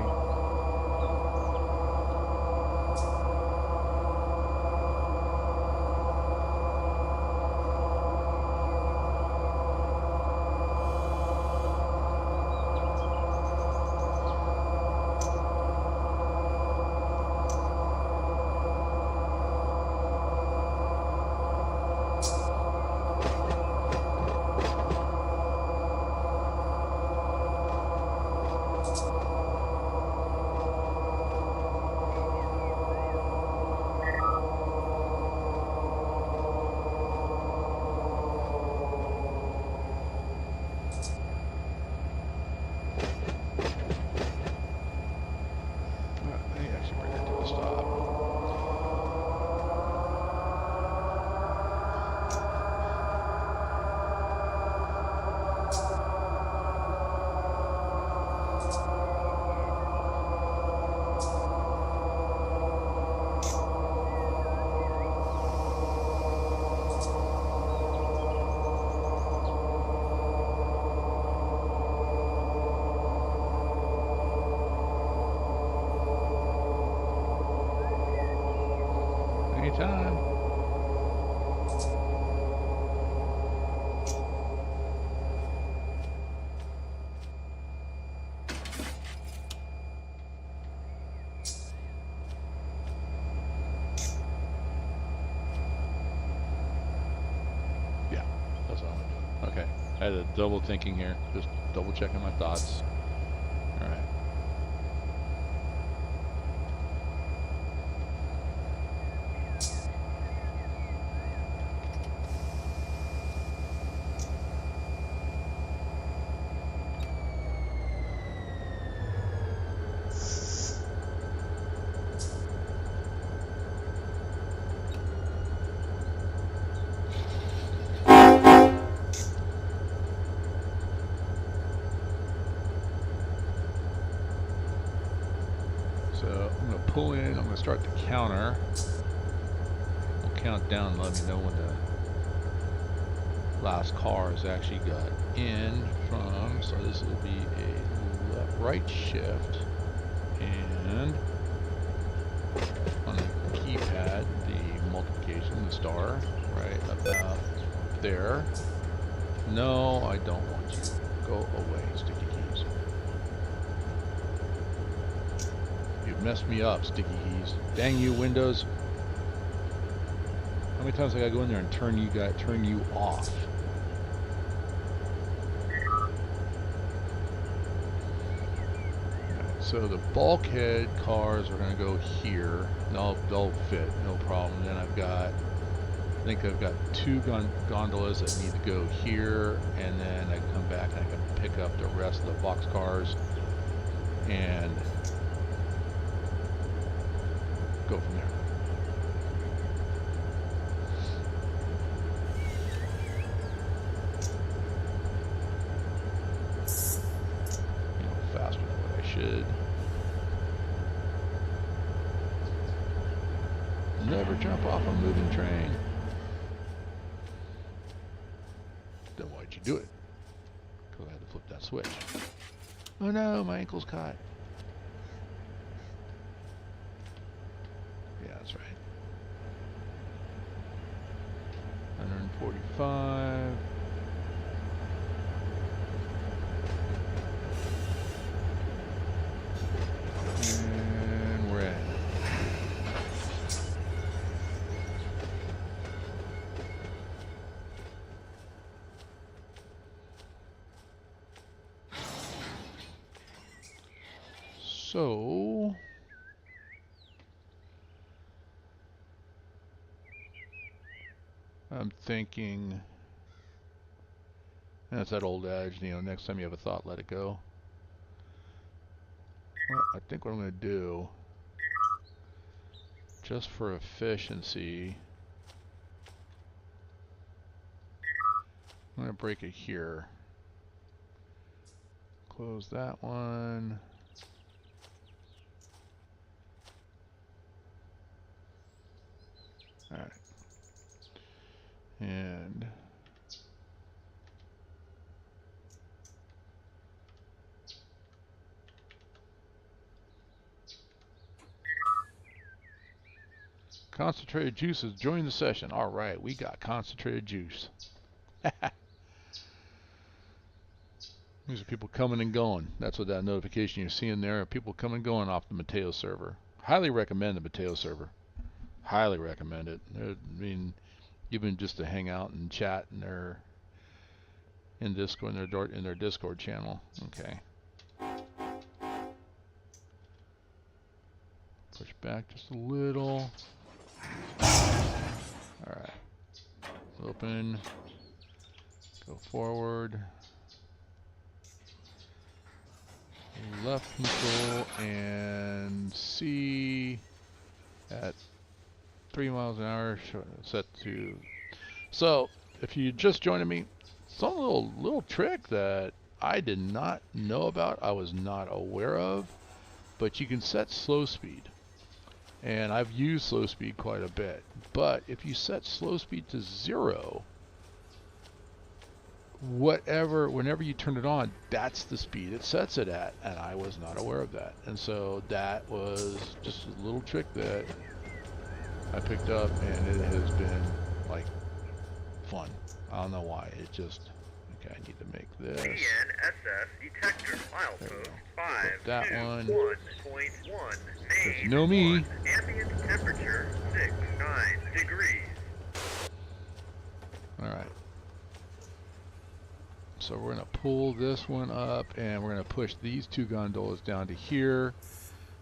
Anytime. Yeah, that's what I'm gonna do. Okay, I had a double thinking here, just double checking my thoughts. All right. pull in. I'm going to start the counter. We'll count down and let me know when the last car has actually got in from. So this will be a right shift. And on the keypad, the multiplication, the star, right about there. No, I don't want you. Go away, sticky keys. You've messed me up, sticky keys. Dang you, Windows. How many times I gotta go in there and turn you off? Right, so the bulkhead cars are gonna go here. They'll fit, no problem. Then I think I've got two gondolas that need to go here, and then I come back and I can pick up the rest of the box cars and go from there. Faster than what I should. Never jump off a moving train. Then why'd you do it? Because I had to flip that switch. Oh no, my ankle's caught. Yeah, that's right. 145. And we're in. So I'm thinking, that's that old adage, next time you have a thought, let it go. Well, I think what I'm going to do, just for efficiency, I'm going to break it here. Close that one. All right. And concentrated juice has joined the session. All right, we got concentrated juice. These are people coming and going. That's what that notification you're seeing there. People coming and going off the Mateo server. Highly recommend the Mateo server. Highly recommend it. I mean, even just to hang out and chat in Discord, in their Discord channel. Okay. Push back just a little. All right. Open. Go forward. Left control and C at 3 miles an hour. Set to. So, if you just joining me, some little trick that I did not know about, I was not aware of, but you can set slow speed. And I've used slow speed quite a bit. But if you set slow speed to 0, whenever you turn it on, that's the speed it sets it at, and I was not aware of that. And so that was just a little trick that I picked up, and it has been like fun. I don't know why. It just, okay, I need to make this. CNSS detector milepost 5 that to one. 1.1 main. You know me. Ambient temperature 69 degrees. All right. So we're going to pull this one up, and we're going to push these two gondolas down to here.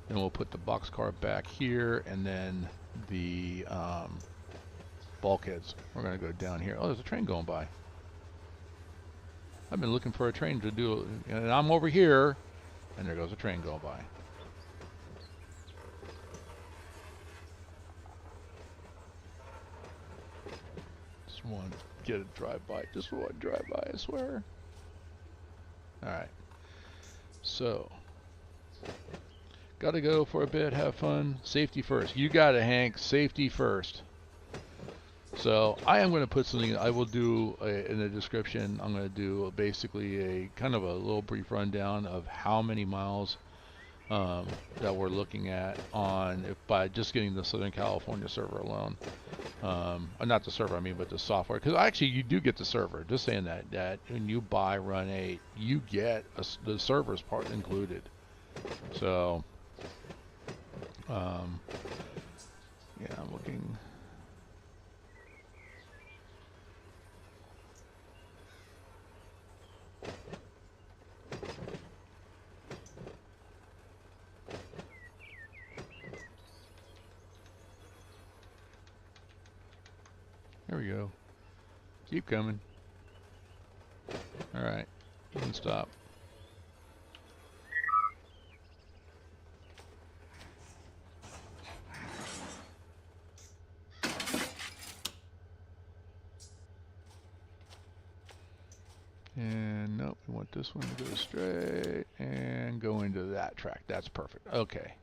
Then we'll put the boxcar back here, and then the bulkheads. We're going to go down here. Oh, there's a train going by. I've been looking for a train to do, and I'm over here, and there goes a train going by. Just want to get a drive-by. Just one drive-by, I swear. Alright. So, Gotta go for a bit, have fun. Safety first. You got it, Hank. Safety first. So I am going to put something, I will do in the description, I'm going to do basically a kind of a little brief rundown of how many miles that we're looking at on by just getting the Southern California server alone. Not the server, I mean, but the software. Because actually, you do get the server. Just saying that when you buy Run 8, you get the server's part included. So, yeah, I'm looking. There we go. Keep coming. Alright, you can stop. And nope, we want this one to go straight and go into that track. That's perfect. Okay.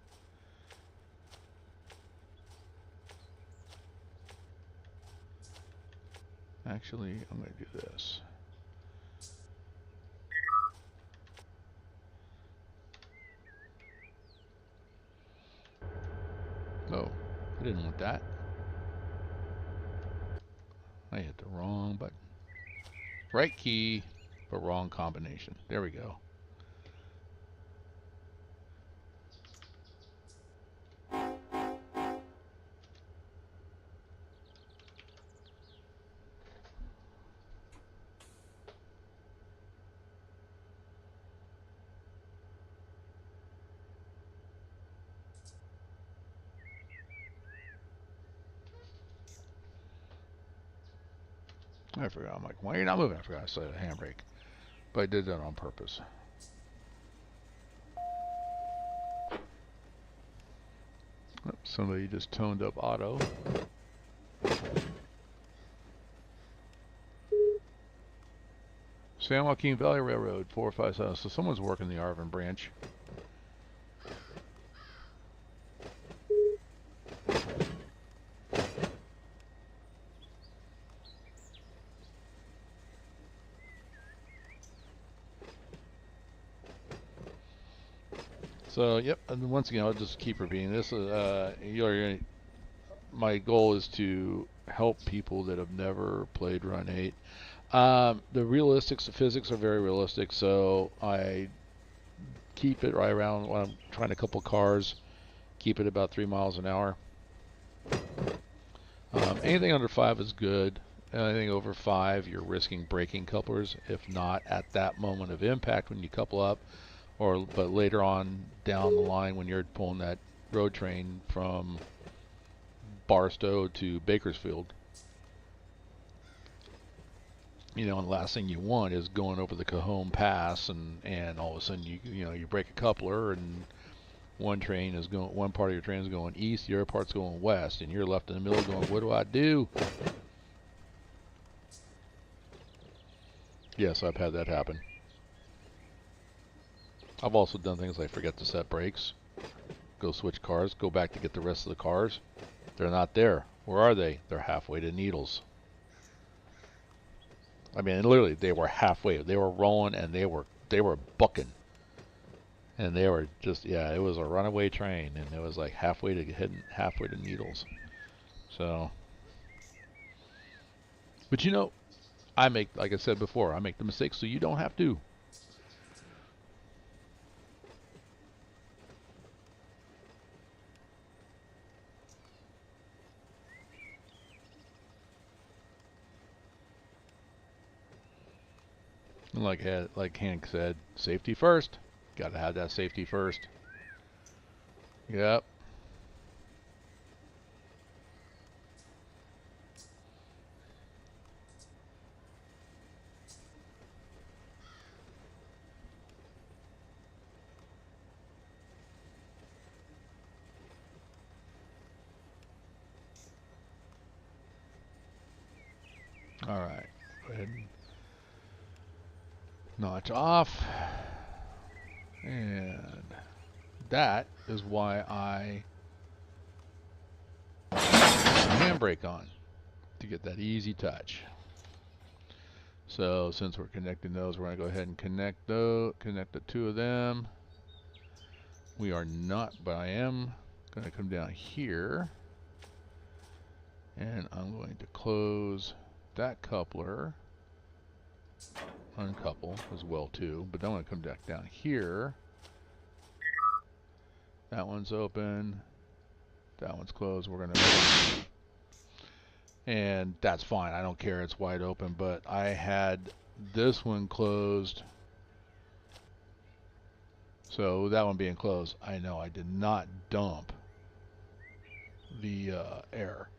Actually, I'm going to do this. Oh, I didn't want that. I hit the wrong button. Right key, but wrong combination. There we go. I forgot. I'm like, why are you not moving? I forgot I set a handbrake. But I did that on purpose. Oops, somebody just toned up auto. San Joaquin Valley Railroad, 457. So someone's working the Arvin branch. So, yep, and once again, I'll just keep repeating this. My goal is to help people that have never played Run 8. The realistics, the physics are very realistic, so I keep it right around when I'm trying to couple cars, keep it about 3 miles an hour. Anything under 5 is good. Anything over 5, you're risking breaking couplers, if not at that moment of impact when you couple up, but later on down the line when you're pulling that road train from Barstow to Bakersfield. You know, and the last thing you want is going over the Cajon Pass and all of a sudden you break a coupler and one part of your train is going east, the other part's going west, and you're left in the middle going, what do I do? Yes, I've had that happen. I've also done things like forget to set brakes, go switch cars, go back to get the rest of the cars. They're not there. Where are they? They're halfway to Needles. I mean, literally, they were halfway. They were rolling and they were bucking. And they were just, yeah, it was a runaway train, and it was like halfway to Needles. So, but you know, like I said before, I make the mistakes so you don't have to. And like Hank said, safety first. Got to have that safety first. Yep. All right. Go ahead and notch off. And that is why I put the handbrake on, to get that easy touch. So since we're connecting those, we're going to go ahead and connect the two of them. We are not, but I am going to come down here, and I'm going to close that coupler, uncouple as well too, but then I'm going to come back down here. That one's open, that one's closed. We're going to, and that's fine, I don't care, it's wide open, but I had this one closed. So that one being closed, I know I did not dump the air.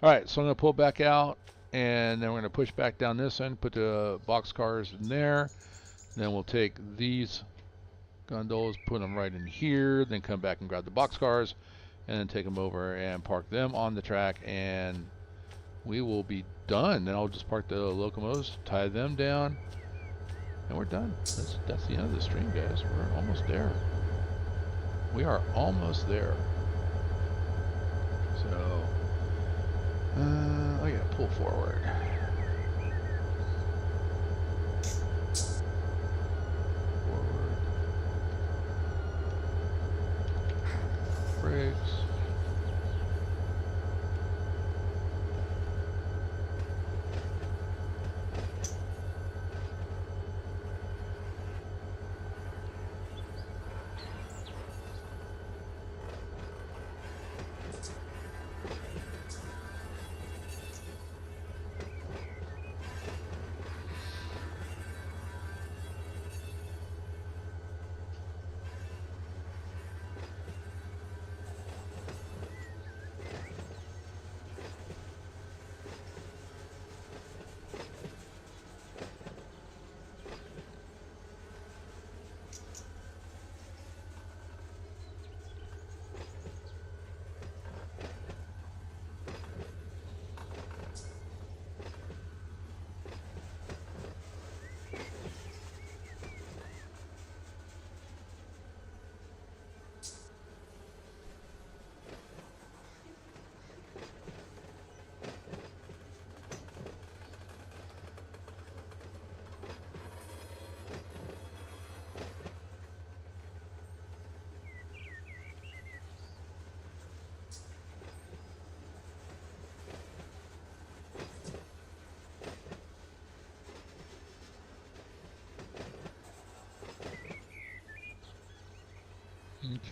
Alright, so I'm going to pull back out, and then we're going to push back down this end, put the box cars in there. Then we'll take these gondolas, put them right in here, then come back and grab the box cars, and then take them over and park them on the track, and we will be done. Then I'll just park the locomotives, tie them down, and we're done. That's the end of the stream, guys. We're almost there. We are almost there. So, I gotta pull forward. Forward. Brakes.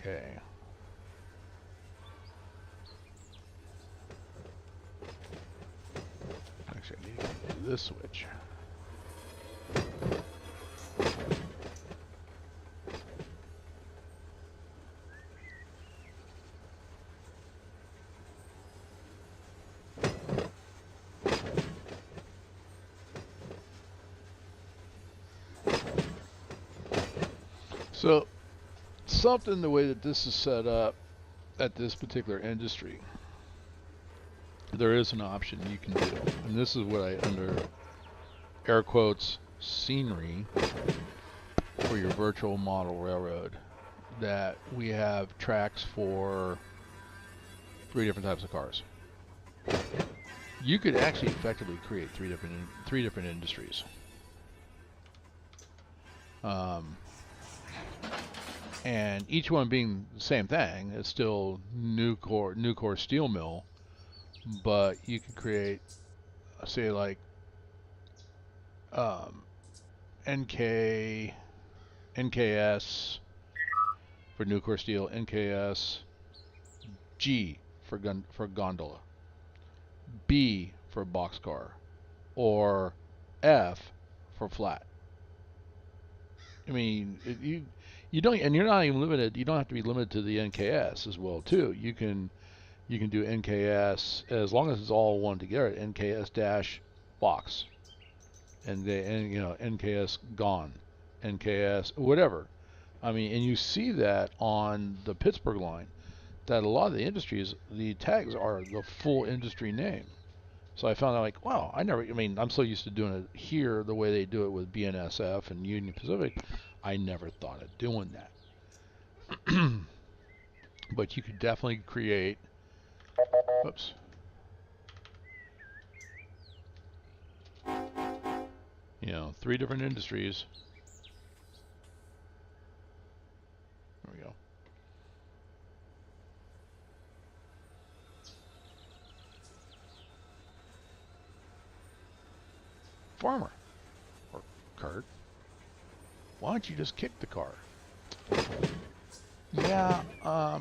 Okay. Actually, I need to do this switch. So, something the way that this is set up at this particular industry, there is an option you can do, and this is what I, under air quotes, scenery for your virtual model railroad, that we have tracks for 3 different types of cars. You could actually effectively create three different industries. And each one being the same thing, it's still Nucor Steel Mill, but you could create, say, like NKS for Nucor Steel, NKS G for gondola, B for boxcar, or F for flat. I mean, you don't, and you're not even limited. You don't have to be limited to the NKS as well too. You can do NKS as long as it's all one together. NKS dash box, and NKS gone, NKS whatever. I mean, and you see that on the Pittsburgh line, that a lot of the industries, the tags are the full industry name. So I found out, like, wow, I mean, I'm so used to doing it here the way they do it with BNSF and Union Pacific, I never thought of doing that. But you could definitely create, oops, you know, 3 different industries. There we go. Farmer, or Kurt, why don't you just kick the car? Yeah, I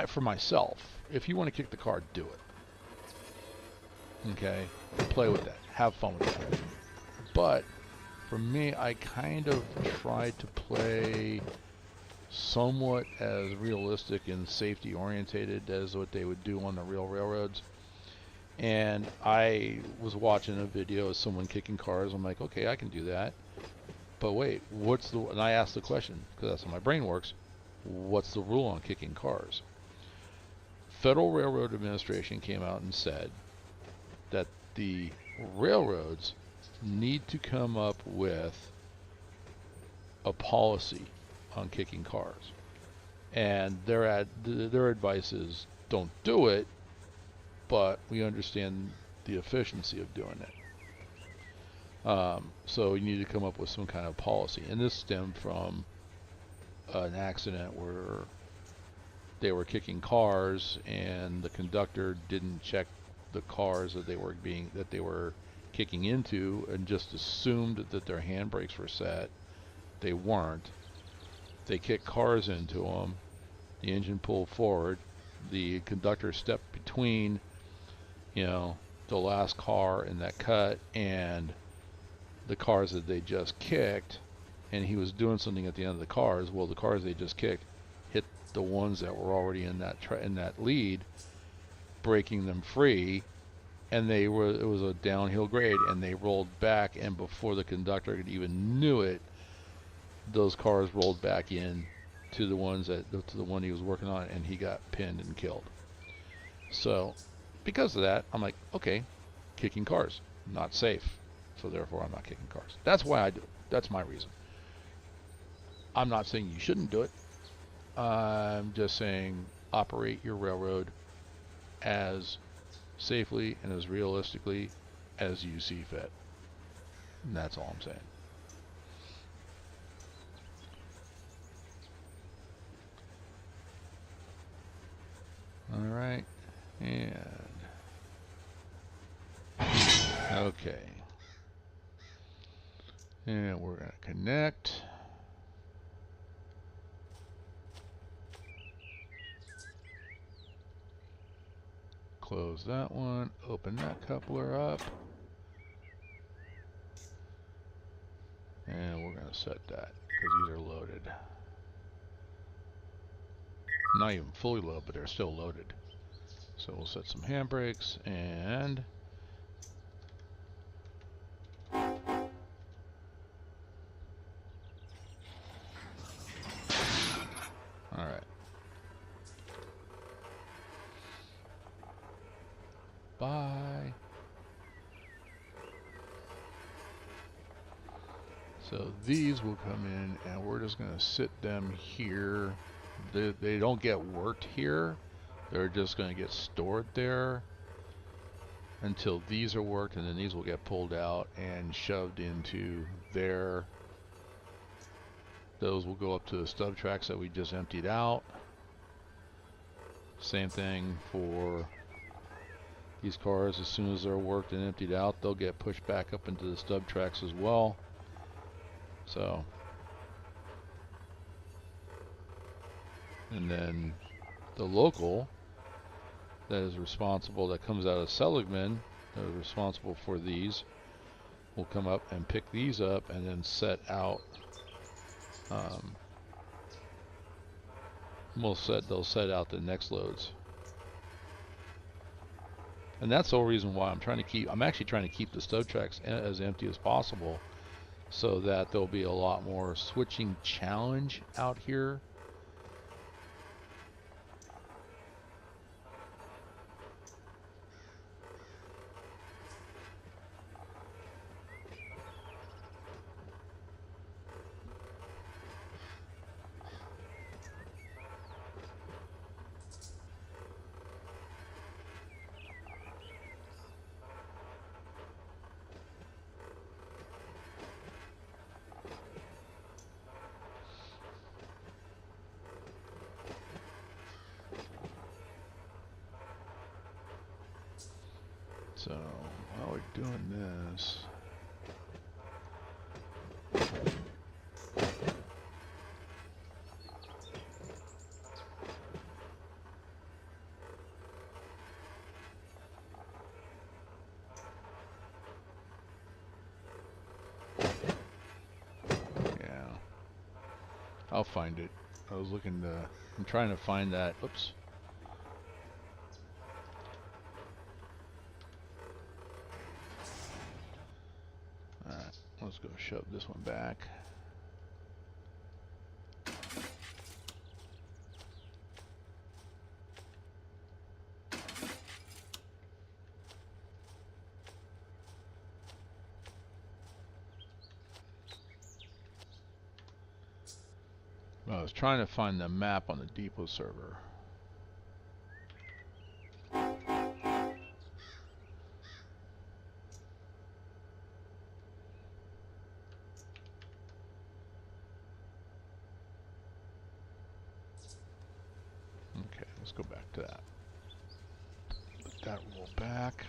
for myself, if you want to kick the car, do it. Okay? Play with that. Have fun with that. But for me, I kind of try to play somewhat as realistic and safety orientated as what they would do on the real railroads. And I was watching a video of someone kicking cars. I'm like, okay, I can do that. But wait, and I asked the question, because that's how my brain works, what's the rule on kicking cars? Federal Railroad Administration came out and said that the railroads need to come up with a policy on kicking cars. And their advice is don't do it, but we understand the efficiency of doing it. So you need to come up with some kind of policy. And this stemmed from an accident where they were kicking cars and the conductor didn't check the cars that they were kicking into and just assumed that their handbrakes were set. They weren't. They kicked cars into them. The engine pulled forward. The conductor stepped between, you know, the last car in that cut and the cars that they just kicked, and he was doing something at the end of the cars. Well, the cars they just kicked hit the ones that were already in that lead, breaking them free, and it was a downhill grade, and they rolled back, and before the conductor even knew it, those cars rolled back in to the one he was working on, and he got pinned and killed. So because of that, I'm like, okay, kicking cars, not safe. So therefore I'm not kicking cars. That's why I do it. That's my reason. I'm not saying you shouldn't do it. I'm just saying operate your railroad as safely and as realistically as you see fit. And that's all I'm saying. All right. And okay. And we're going to connect. Close that one. Open that coupler up. And we're going to set that because these are loaded. Not even fully loaded, but they're still loaded. So we'll set some handbrakes and all right. Bye. So these will come in and we're just going to sit them here. They don't get worked here. They're just going to get stored there until these are worked, and then these will get pulled out and shoved into there. Those will go up to the stub tracks that we just emptied out. Same thing for these cars. As soon as they're worked and emptied out, they'll get pushed back up into the stub tracks as well. So, and then the local that is responsible, that comes out of Seligman, that is responsible for these, will come up and pick these up and then set out. They'll set out the next loads. And that's the whole reason why I'm actually trying to keep the stub tracks as empty as possible, so that there'll be a lot more switching challenge out here. So while we're doing this, yeah, I'll find it. I was looking to, I'm trying to find that. Oops. Alright, let's go shove this one back. I was trying to find the map on the depot server. Okay, let's go back to that. Let that roll back.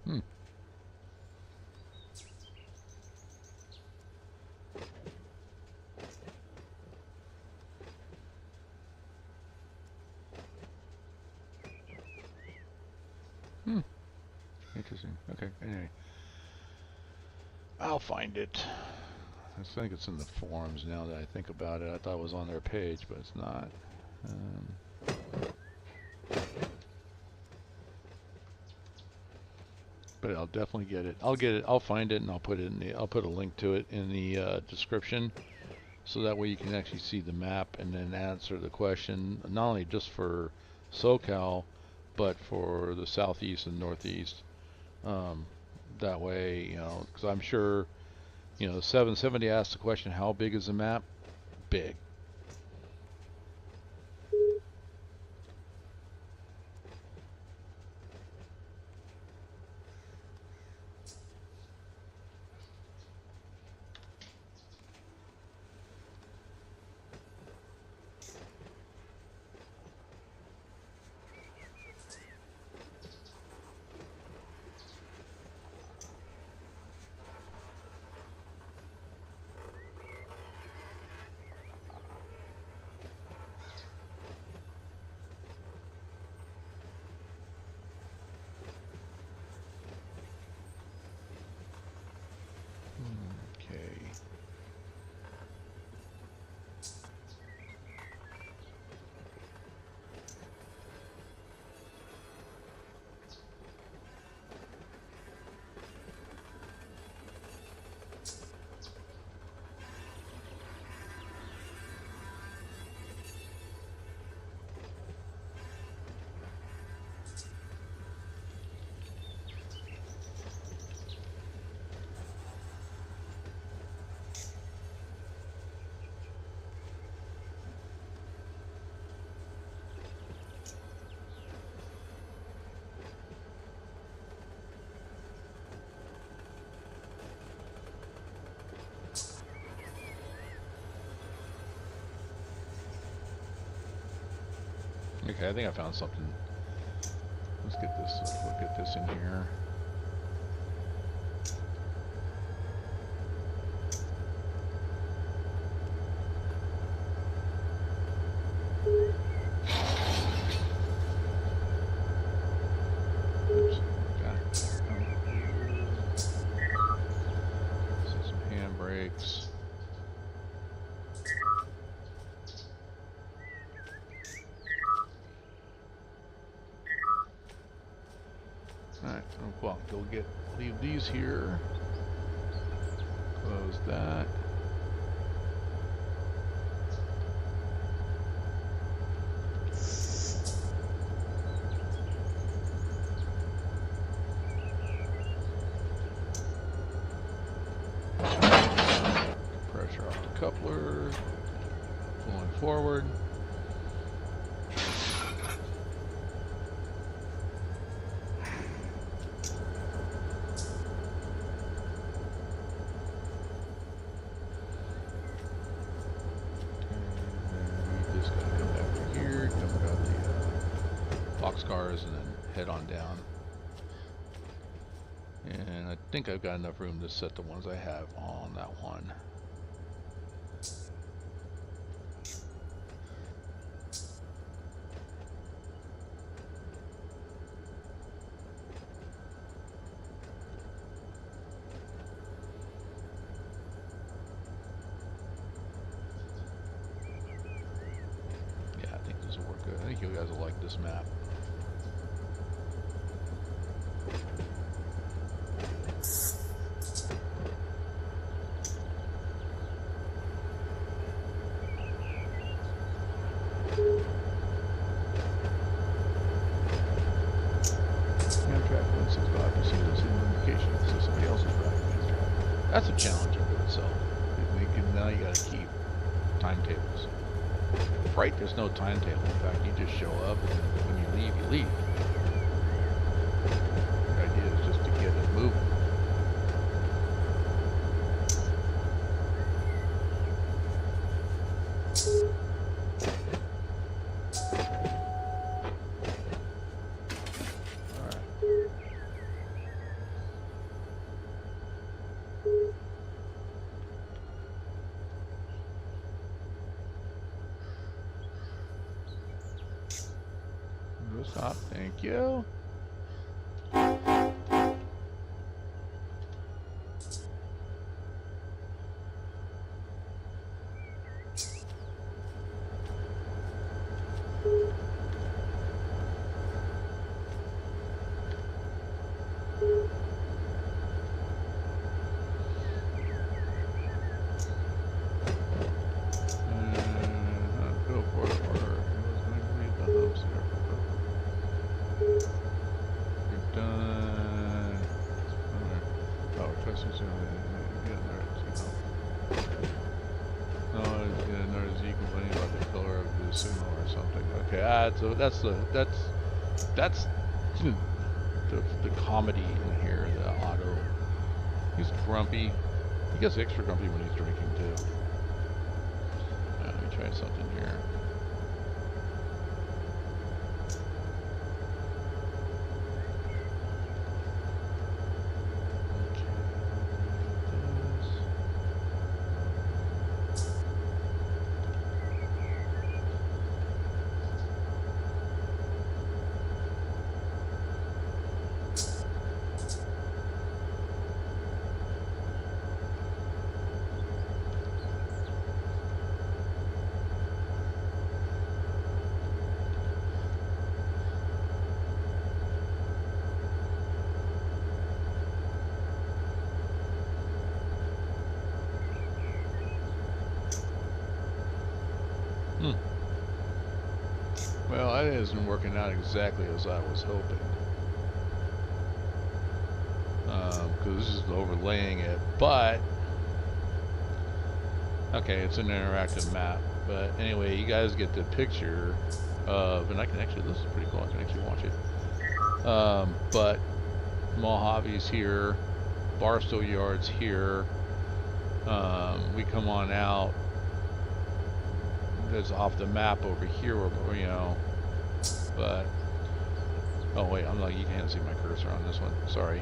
Hmm. Hmm. Interesting. Okay, anyway. I'll find it. I think it's in the forums now that I think about it. I thought it was on their page, but it's not. But I'll definitely get it. I'll get it. I'll find it and I'll put it in the. I'll put a link to it in the description, so that way you can actually see the map and then answer the question. Not only just for SoCal, but for the southeast and northeast. That way, you know, because I'm sure, you know, 770 asked the question, how big is the map? Big. Okay. Okay, I think I found something. Let's get this. We'll get this in here. Oops. Okay. Set some handbrakes. Alright, well, leave these here. Close that. coupler pulling forward. Cars and then head on down. And I think I've got enough room to set the ones I have on that one. Yeah, I think this will work good. I think you guys will like this map. That's a challenge unto itself. Now you gotta keep timetables. Right, there's no timetable. In fact, you just show up and when you leave, you leave. The idea is just to get it moving. Stop. Thank you. Go for it. Or I was going to leave the hubs there. You're done. Oh, requesting soon. Get another Z. No, get another Z complaining about the color of the signal or something. Okay, so that's the comedy in here. The Otto. He's grumpy. He gets extra grumpy when he's drinking too. Let me try something here. Well, that isn't working out exactly as I was hoping. Because this is overlaying it, but okay, it's an interactive map. But anyway, you guys get the picture of, and I can actually, this is pretty cool, I can actually watch it. But Mojave's here, Barstow Yard's here. We come on out. That's off the map over here, where, you know, but oh wait, I'm like, you can't see my cursor on this one. Sorry.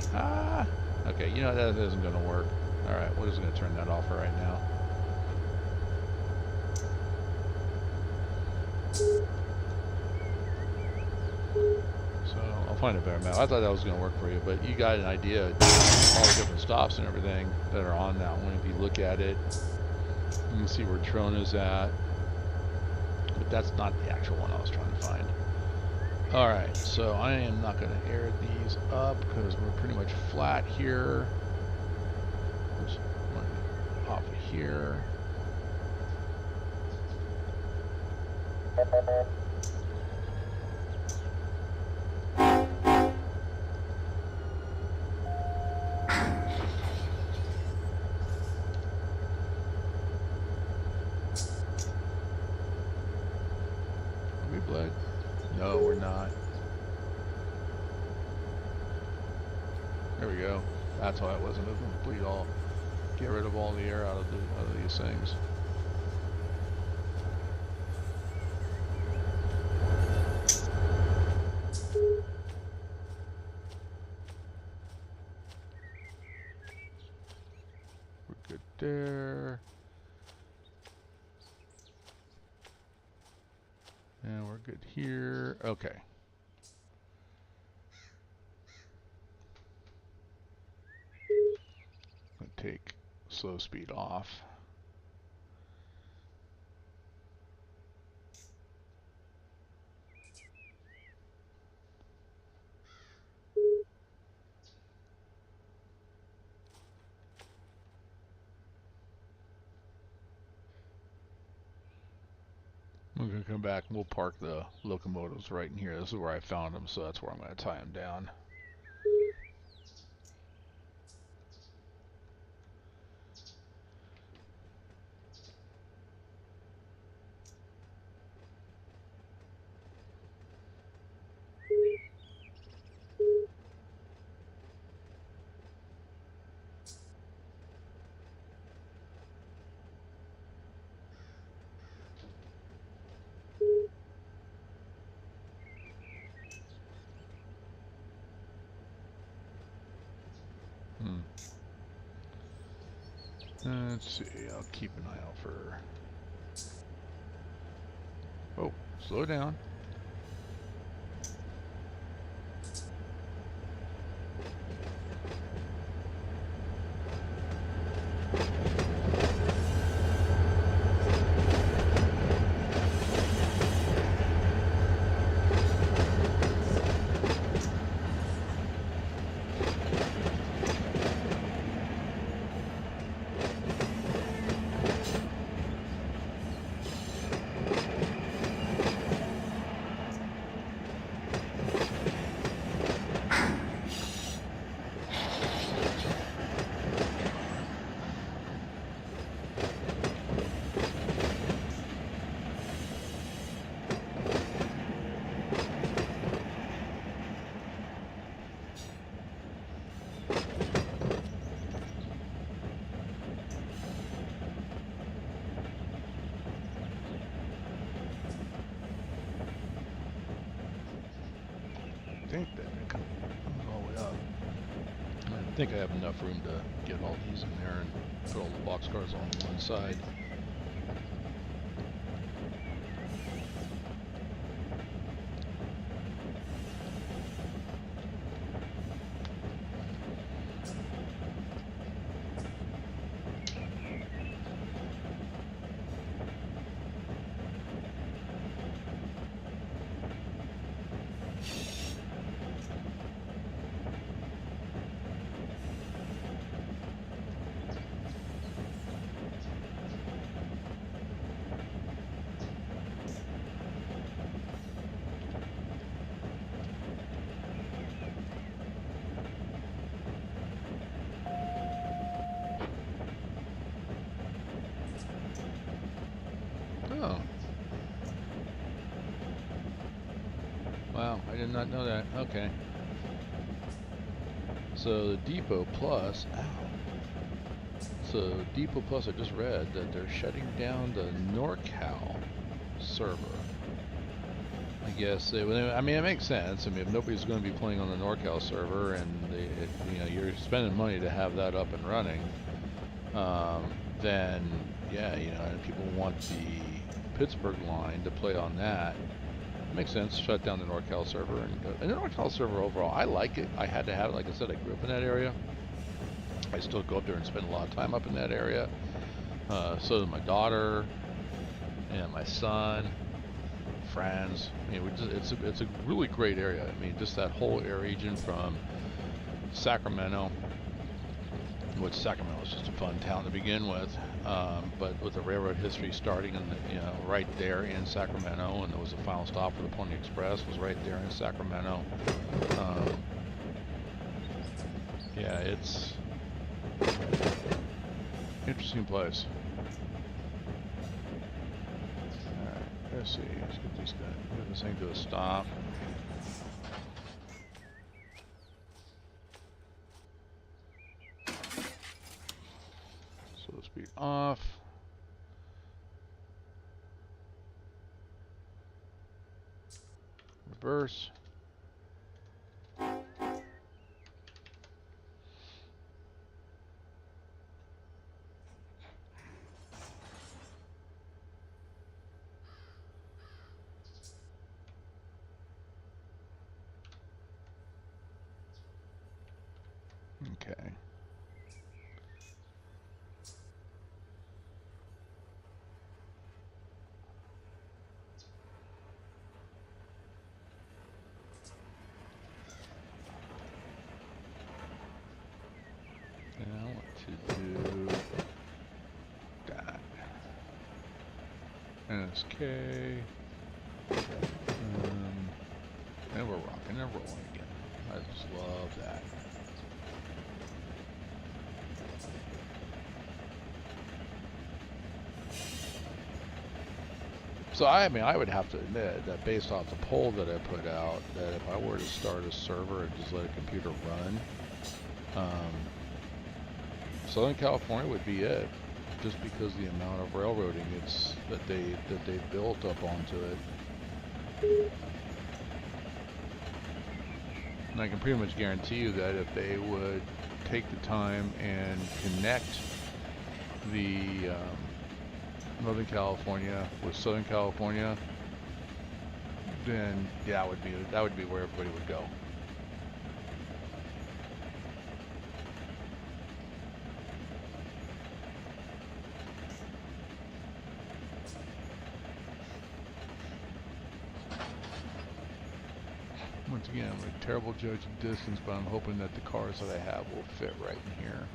Okay, you know that isn't going to work. All right, we're just going to turn that off for right now. So I'll find a better map. I thought that was going to work for you, but you got an idea of all the different stops and everything that are on that one. If you look at it, you can see where Trone is at. But that's not the actual one I was trying to find. Alright, so I am not going to air these up because we're pretty much flat here. Oops, off of here. but no, we're not. There we go. That's why it wasn't moving complete. I'll get rid of all the air out of these things. We're good there. And we're good here. Okay. I'm gonna take slow speed off. I'm gonna come back and we'll park the locomotives right in here. This is where I found them, so that's where I'm gonna tie them down. Let's see, I'll keep an eye out for... Oh, slow down. I think that comes all the way up. I think I have enough room to get all these in there and put all the boxcars on one side. Oh. Wow, I did not know that. Okay. So the Depot Plus, ow. So Depot Plus, I just read that they're shutting down the NorCal server. I guess I mean, it makes sense. I mean, if nobody's going to be playing on the NorCal server, and you know, you're spending money to have that up and running, then yeah, you know, and people want the Pittsburgh line to play on that. It makes sense. Shut down the NorCal server, and the NorCal server overall, I like it. I had to have it. Like I said, I grew up in that area. I still go up there and spend a lot of time up in that area. So does my daughter and my son, friends. I mean, it's a really great area. I mean, just that whole area region from Sacramento, which Sacramento is just a fun town to begin with. But with the railroad history starting in the, you know, right there in Sacramento, and there was a final stop for the Pony Express was right there in Sacramento. Yeah, it's interesting place. Alright, Let's see. Let's get this guy. Get this thing to a stop. Slow speed off. Reverse. Okay. And I want to do that. NSK. And we're rocking and rolling again. I just love that. So I mean, I would have to admit that based off the poll that I put out, that if I were to start a server and just let a computer run, Southern California would be it, just because the amount of railroading that they built up onto it. And I can pretty much guarantee you that if they would take the time and connect the Northern California with Southern California, then yeah, that would be where everybody would go. Once again, I'm a terrible judge of distance, but I'm hoping that the cars that I have will fit right in here.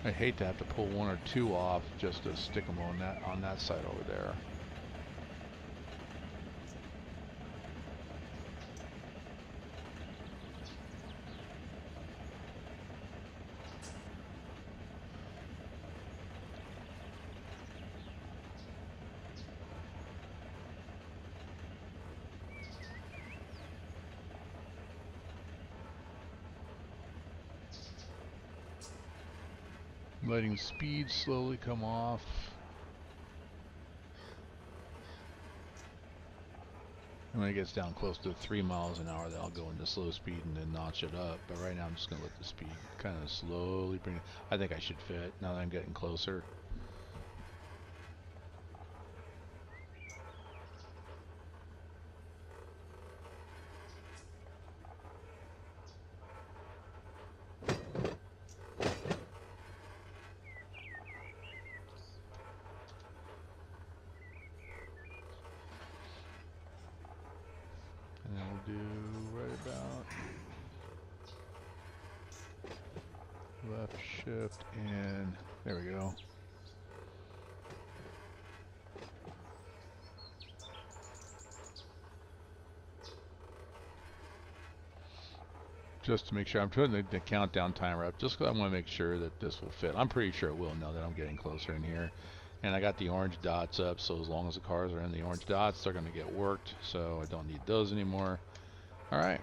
I hate to have to pull one or two off just to stick them on that side over there. Letting speed slowly come off. And when it gets down close to 3 miles an hour, then I'll go into slow speed and then notch it up. But right now I'm just going to let the speed kind of slowly bring it. I think I should fit now that I'm getting closer. Do right about left shift and there we go. Just to make sure, I'm putting the countdown timer up just because I want to make sure that this will fit. I'm pretty sure it will now that I'm getting closer in here. And I got the orange dots up, so as long as the cars are in the orange dots, they're going to get worked, so I don't need those anymore. Alright.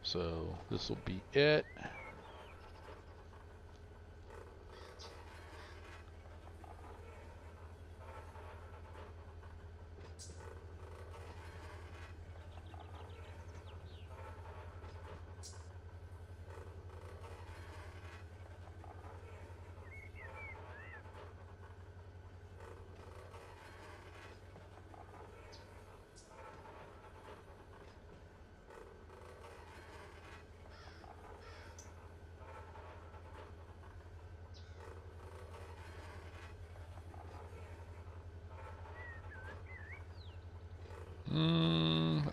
So this will be it.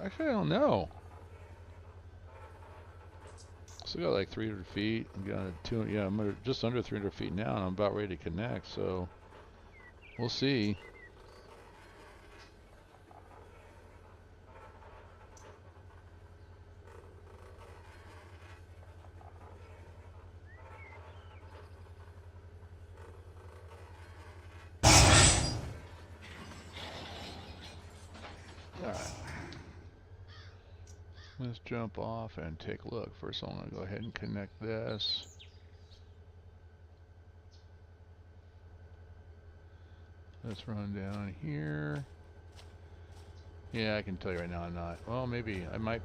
Actually, I don't know. Still got like 300 feet. I'm got yeah, I'm just under 300 feet now, and I'm about ready to connect. So we'll see. Alright. Let's jump off and take a look. First, I'm going to go ahead and connect this. Let's run down here. Yeah, I can tell you right now I'm not. Well, maybe I might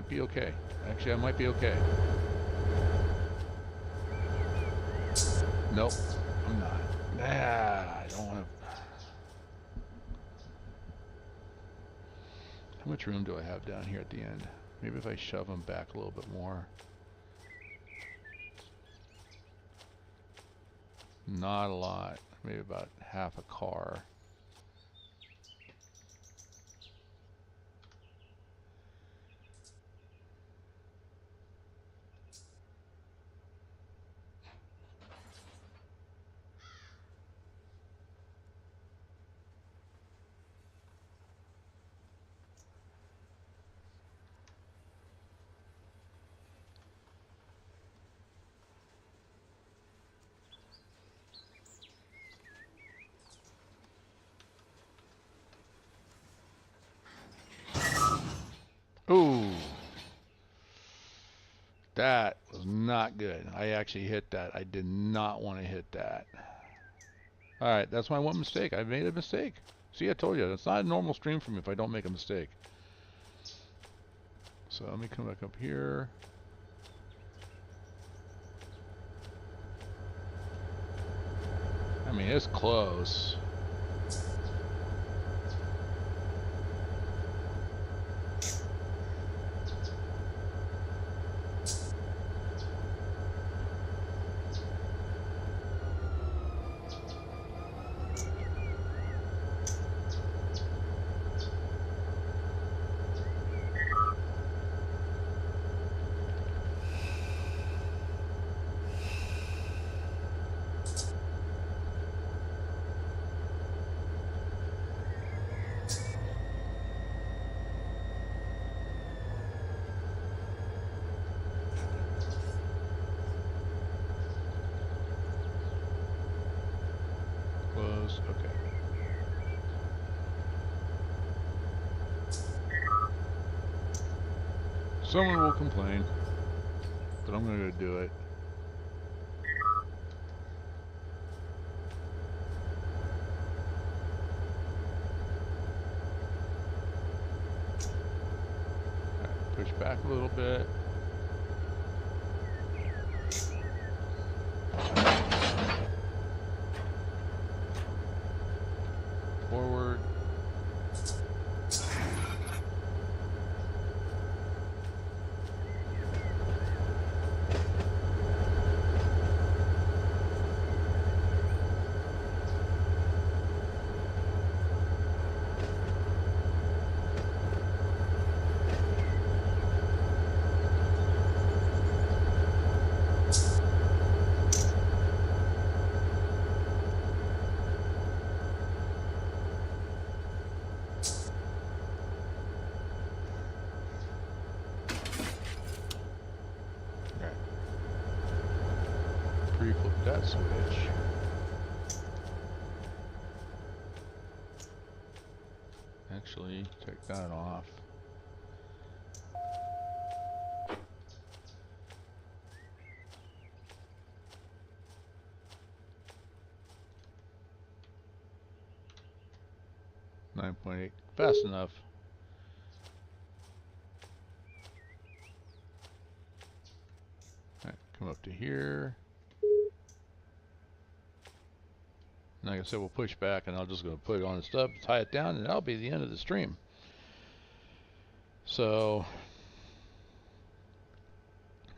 be okay. Actually, I might be okay. Nope, I'm not. Nah, I don't want to. How much room do I have down here at the end? Maybe if I shove them back a little bit more. Not a lot. Maybe about half a car. Ooh. That was not good. I actually hit that. I did not want to hit that. Alright, that's my one mistake. I made a mistake. See, I told you. It's not a normal stream for me if I don't make a mistake. So let me come back up here. I mean, it's close. Close. Okay. Someone will complain, but I'm going to do it. Right, push back a little bit. Forward. Pre-flip that switch. Actually, take that off. .8, fast enough. All right, come up to here. Like I said, we'll push back, and I'm just going to put it on the stub, tie it down, and that'll be the end of the stream. So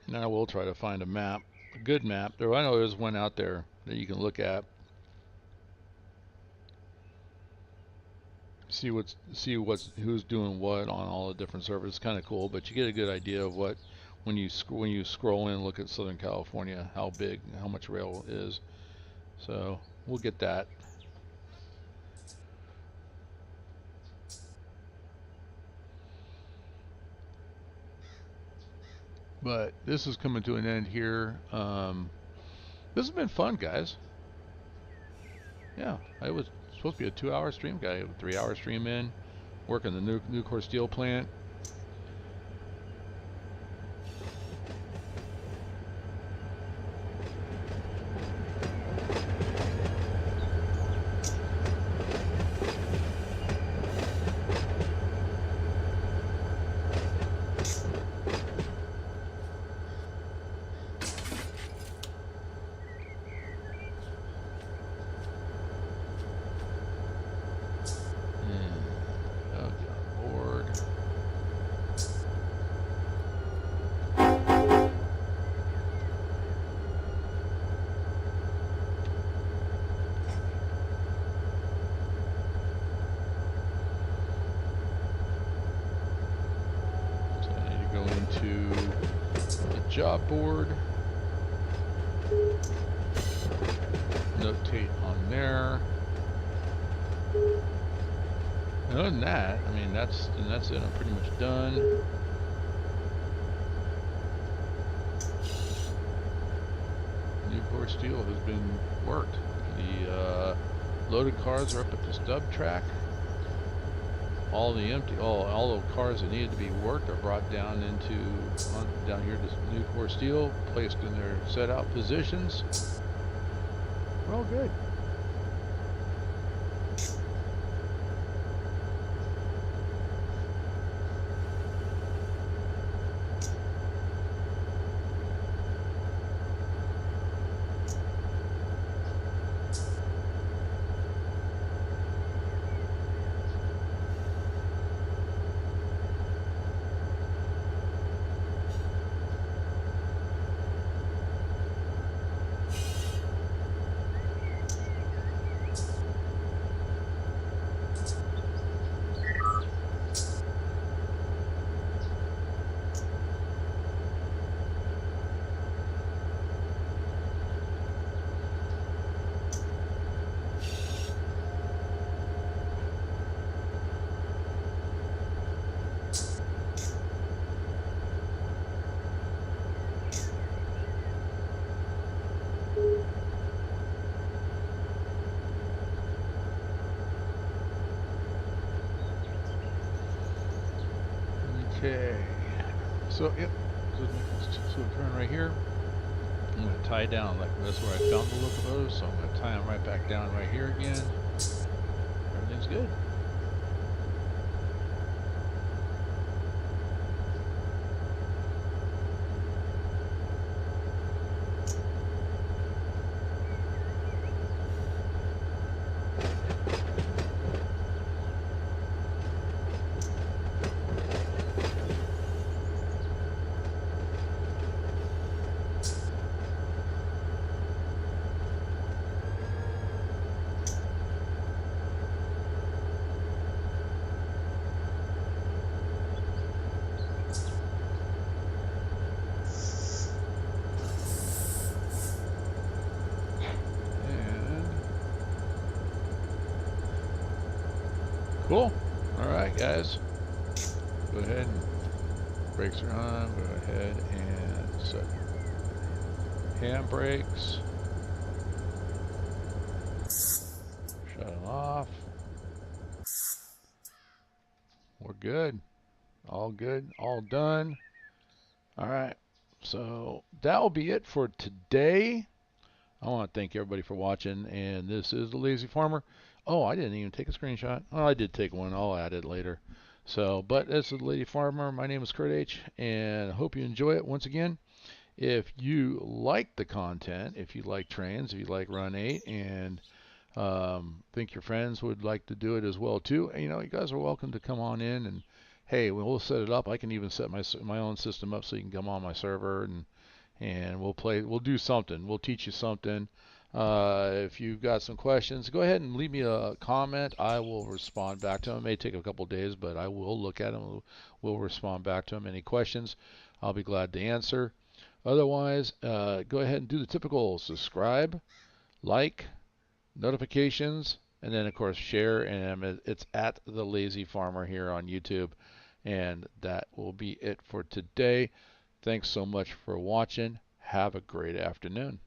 now we'll try to find a map, a good map. I know there's one out there that you can look at, see who's doing what on all the different servers. It's kind of cool, but you get a good idea of what when you scroll in and look at Southern California, how big, how much rail is. So we'll get that. But this is coming to an end here. This has been fun, guys. Yeah, it was supposed to be a 2-hour stream. Got a 3-hour stream in. working the Nucor Steel plant. I'll get on board. So I need to go into the job board, notate on there. And other than that, I mean, that's it. I'm pretty much done. Nucor Steel has been worked. The loaded cars are up at the stub track. All the cars that needed to be worked are brought down down here to Nucor Steel, placed in their set out positions. We're all good. Okay, so yep, so turn right here. I'm going to tie down, like that's where I found the locomotive, so I'm going to tie them right back down right here again. Everything's good. Cool. All right, guys. Go ahead and brakes are on. Go ahead and set handbrakes. Shut them off. We're good. All good. All done. All right. So that will be it for today. I want to thank everybody for watching, and this is the Lazy Farmer. Oh, I didn't even take a screenshot. Oh, I did take one. I'll add it later. So, but this is the Lazy Farmer. My name is Kurt H, and I hope you enjoy it. Once again, if you like the content, if you like trains, if you like Run 8, and think your friends would like to do it as well too, you know, you guys are welcome to come on in, and hey, we'll set it up. I can even set my own system up so you can come on my server, and we'll do something. We'll teach you something. If you've got some questions, go ahead and leave me a comment. I will respond back to them. It may take a couple days, but I will look at them. We'll respond back to them. Any questions, I'll be glad to answer. Otherwise, go ahead and do the typical subscribe, like, notifications, and then of course share. And it's at the Lazy Farmer here on YouTube. And that will be it for today. Thanks so much for watching. Have a great afternoon.